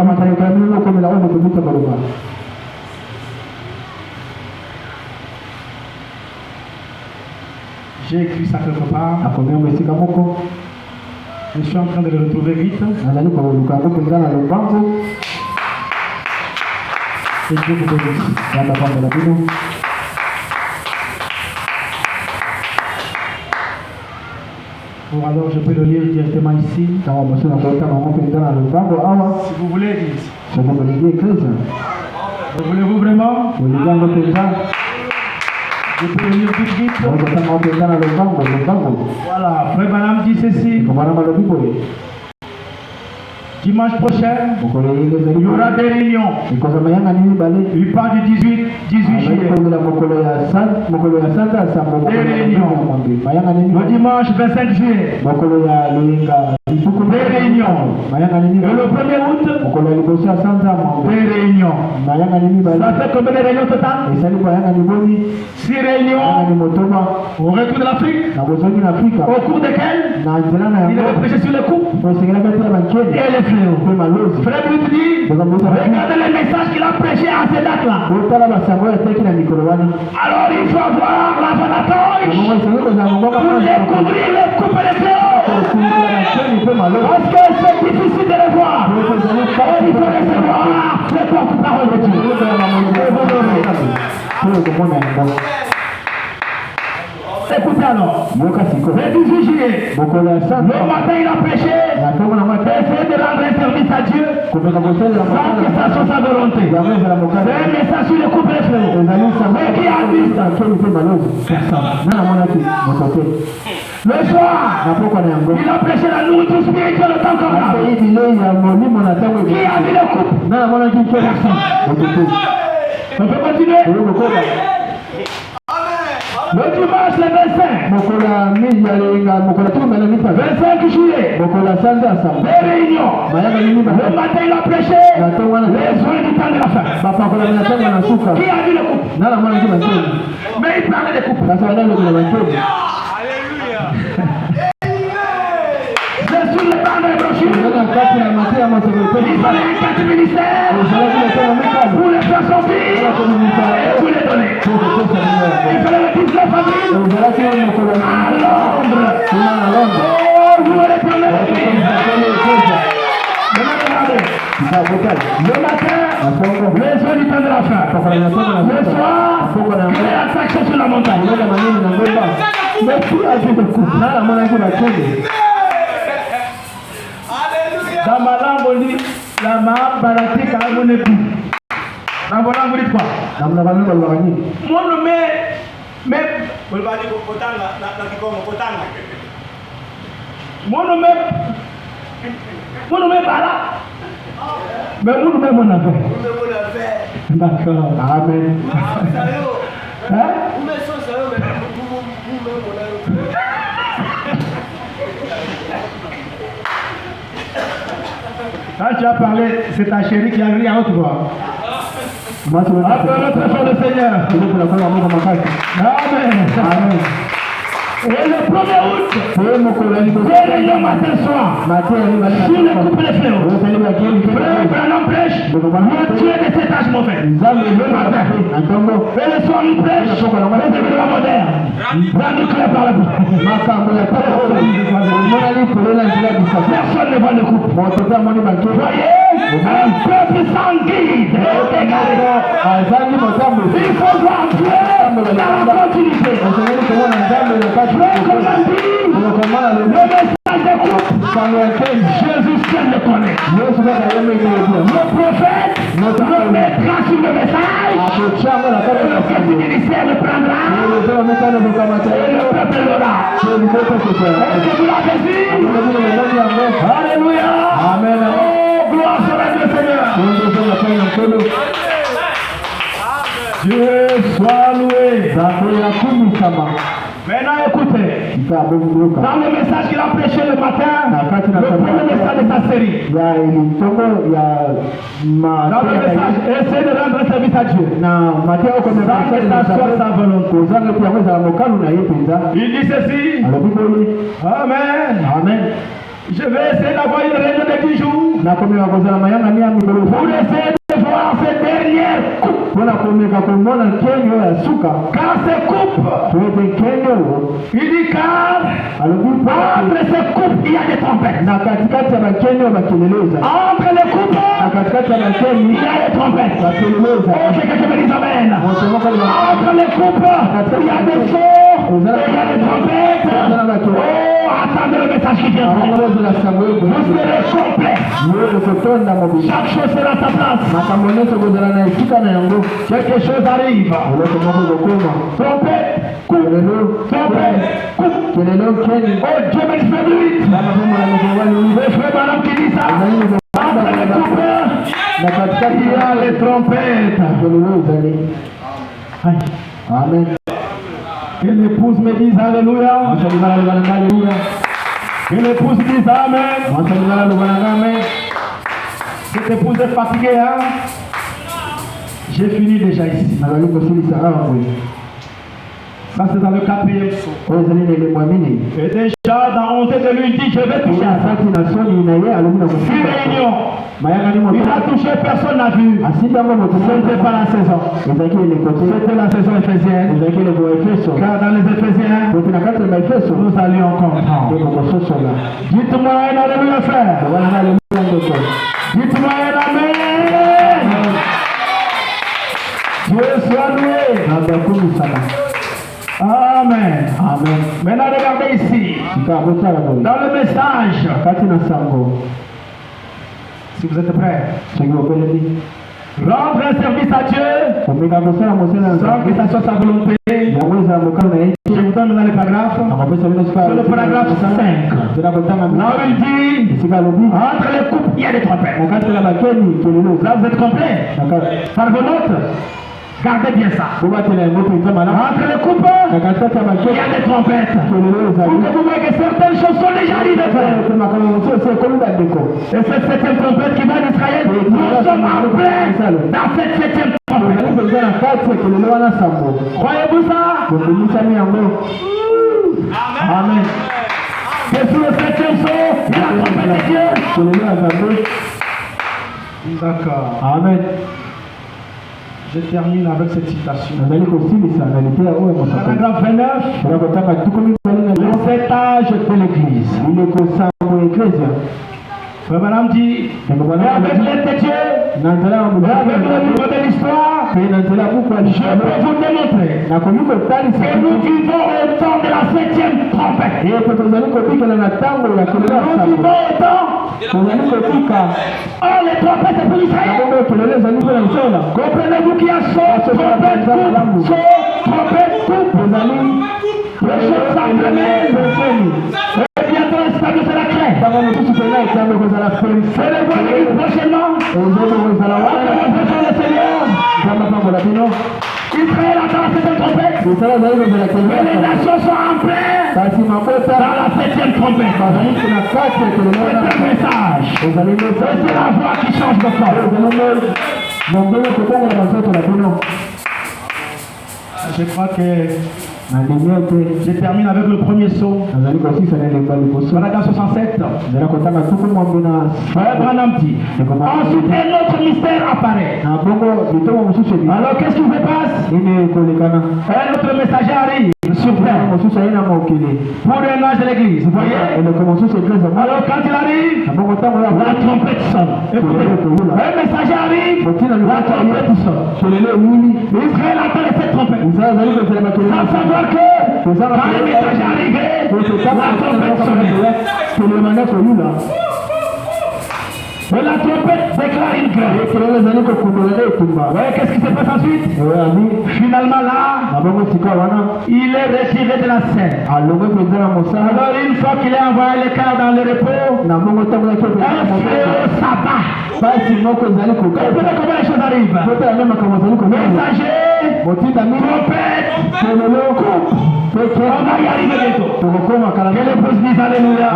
A: J'ai écrit ça quelque part. Je suis en train de le retrouver vite. Bon, alors je peux le lire directement ici. Si vous voulez, Église. Voulez-vous vraiment? Je peux le lire tout de suite. Voilà, Frère Branham dit ceci. Dimanche prochain, il y aura des réunions. Il part du 18 juillet. Des réunions. Le dimanche 25 juillet. Des réunions. Et le 1er août, des réunions. Ça fait combien de réunions total? 6 réunions. Au retour de l'Afrique. Au cours desquelles il va prêcher sur les coupes et les fléaux. Frère Brut dit, regardez les messages qu'il a prêché à ces dates-là. Alors il faut avoir la vanatoche pour découvrir les coupes et les fléaux. Parce que c'est difficile de les voir. Et il faut recevoir les porte-paroles de Dieu. Écoutez alors, le 18 juillet, le matin il a prêché, essayer de rendre un service à Dieu sans que ça soit sa volonté. C'est un message sur le couple et les fléaux. Mais qui a dit ça? Le soir, il a prêché la nourriture spirituelle au temps commun. Qui a dit le couple? On peut continuer? Le dimanche le 25 juillet, des réunions. Le matin il a prêché les soins du temps de la fin. Qui a vu le couple? Mais il parlait des couples. Alléluia. C'est sur le banc de brochures. Il fallait un 4 ministères pour les faire sortir et pour les donner. Il fallait le 19 avril à Londres. Oh, vous allez prendre le matin, les soins du temps de la fin. Le soir, les attractions sur la montagne. Mais qui a vu le couple? Dans ma langue, on dit la main balatique à mon époux. Na voilà, vous dites quoi?
C: namna gani balobaka nini?
A: Mon mais
B: Vous allez dire Kotanga, Kotanga.
A: mon nommé Bala. Mais mon nommé mon affaire. D'accord.
C: Amen.
A: Hein? Quand tu as parlé, c'est ta chérie qui a ri à haute voix. Après notre frère le Seigneur. Amen.
C: Amen.
A: Et le 1er août, dès le matin soir, sur le couple de fleurs, frère Branham prêche, le Dieu de cet âge mauvais. Le matin. Et le soir, il prêche, les événements modernes. Dans le clair par la bouche. Personne ne voit le couple. Voyez, un peuple sans guide est égaré. Il faut voir Dieu dans la continuité. Le message de couple, Jésus seul le connaît. Le prophète mettra sur le message, le ministère le prendra, et le peuple l'aura. Est-ce que vous l'avez vu? Alléluia.
C: Amen.
A: Oh, gloire soit le Seigneur. Dieu soit loué. Maintenant écoutez, dans le message qu'il a prêché le matin, le premier message de sa série, dans le message, essayez de rendre service à Dieu, sans sa volonté. Il dit ceci, Amen.
C: Amen.
A: Je vais essayer d'avoir une réunion de 10 jours pour essayer de voir cette dernière coupe. Car ces coupes, il dit car entre ces coupes il y a des trompettes. Entre les coupes il y a des trompettes. Oh, quelqu'un qui me dit amen. Entre les coupes il y a des sons, il y a des trompettes. Oh, attendez le message qui vient. Vous serez complet. Chaque chose sera à sa place. Quelque chose arrive. Trompette, coupe, trompette, coupe. Oh, Dieu me fait lui. Le frère Branham qui dit ça. Entre les coupes, il y a les trompettes.
C: Amen.
A: Que l'épouse me dise Alléluia. Que l'épouse dise Amen. Cette épouse est fatiguée, hein? J'ai fini déjà ici. Ça c'est dans le 4e psaume. Et déjà dans honte de lui dit je vais toucher à ça. 6 réunions. Il a touché, personne n'a vu. C'était pas la saison. C'était la saison éphésienne. Car dans les Éphésiens, nous allions comprendre. Dites-moi un alléluia frère. Dites-moi un amen. Dieu soit loué. Amen. Amen. Maintenant regardez ici. Dans le message. Si vous êtes prêts. Rendre un service à Dieu sans que ça soit sa volonté. Je vous donne dans le paragraphe. Sur le paragraphe 5. Là où il dit entre les couples il y a des trompettes. Là vous êtes complet. Par vos notes. Gardez bien ça. Entre les couples, il y a des trompettes. Pour que vous voyez que certaines choses sont déjà arrivées. Et cette 7e trompette qui va d'Israël, nous sommes en plein dans cette 7e trompette. Croyez-vous ça? Amen. Que sur le 7e son, il y a la trompette de Dieu. D'accord. Amen. Je termine avec cette citation. Paragraphe 29. Le setage de l'Église. Frère Branham dit, avec l'aide de Dieu, Avec le livre de l'histoire, je peux vous démontrer que nous vivons au temps de la 7e trompette. Nous vivons au temps. Oh, les trompettes, c'est pour Israël. Comprenez-vous qu'il y a son trompette coupe, son trompette coupe. Les choses s'entraînent. Et bientôt, l'Espagne sera claire. Célébrons prochainement. Le Seigneur. Israël attend cette trompette. Et les nations sont en paix dans la 7e trompette. C'est un message. C'est la voix qui change de forme. Je crois que je termine avec le premier saut. Paragraphe 67. Frère Branham dit. Ensuite, un autre mystère apparaît. Alors, qu'est-ce qui se passe? Un autre messager arrive sur terre pour un âge de l'église. Vous voyez? Alors, quand il arrive, la trompette sonne. Un messager arrive, la trompette sonne. Israël attend cette trompette. Sans savoir que quand le message est arrivé, la trompette sonnait. Et la trompette déclare une grève. Qu'est-ce qui se passe ensuite? Finalement là, il est retiré de la scène. Alors une fois qu'il est envoyé l'écart dans le repos, un fléau s'abat. Comprenez comment les choses arrivent. Messager, trompette, coupe. On va y arriver bientôt. Que l'épouse dise alléluia.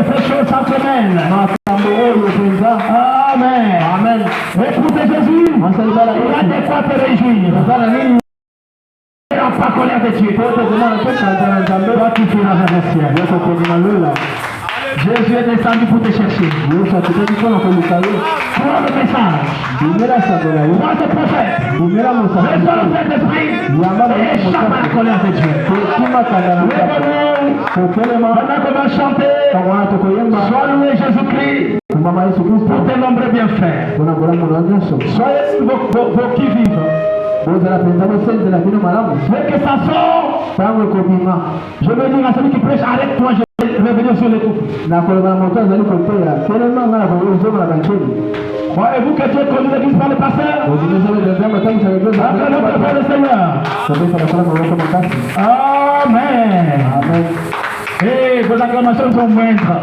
A: Ces choses s'entremêlent. Amen. Écoutez Jésus. Il y a des quoi te réjouir. Il n'y a pas colère de Dieu. Toi qui feras vers le ciel. Jésus est descendu pour te chercher. Crois le message. Crois ce prophète. Reçois le Saint-Esprit. Et échappe à la colère de Dieu. Maintenant qu'on va chanter, sois loué Jésus-Christ pour tes nombreux bienfaits. Soyez vos qui vivent. Dès que ça sort, je veux dire à celui qui prêche, arrête-toi, je vais revenir sur les couples. Croyez-vous que Dieu conduit l'église par le pasteur? Après notre Père le Seigneur. Amen. Et vos acclamations sont moindres.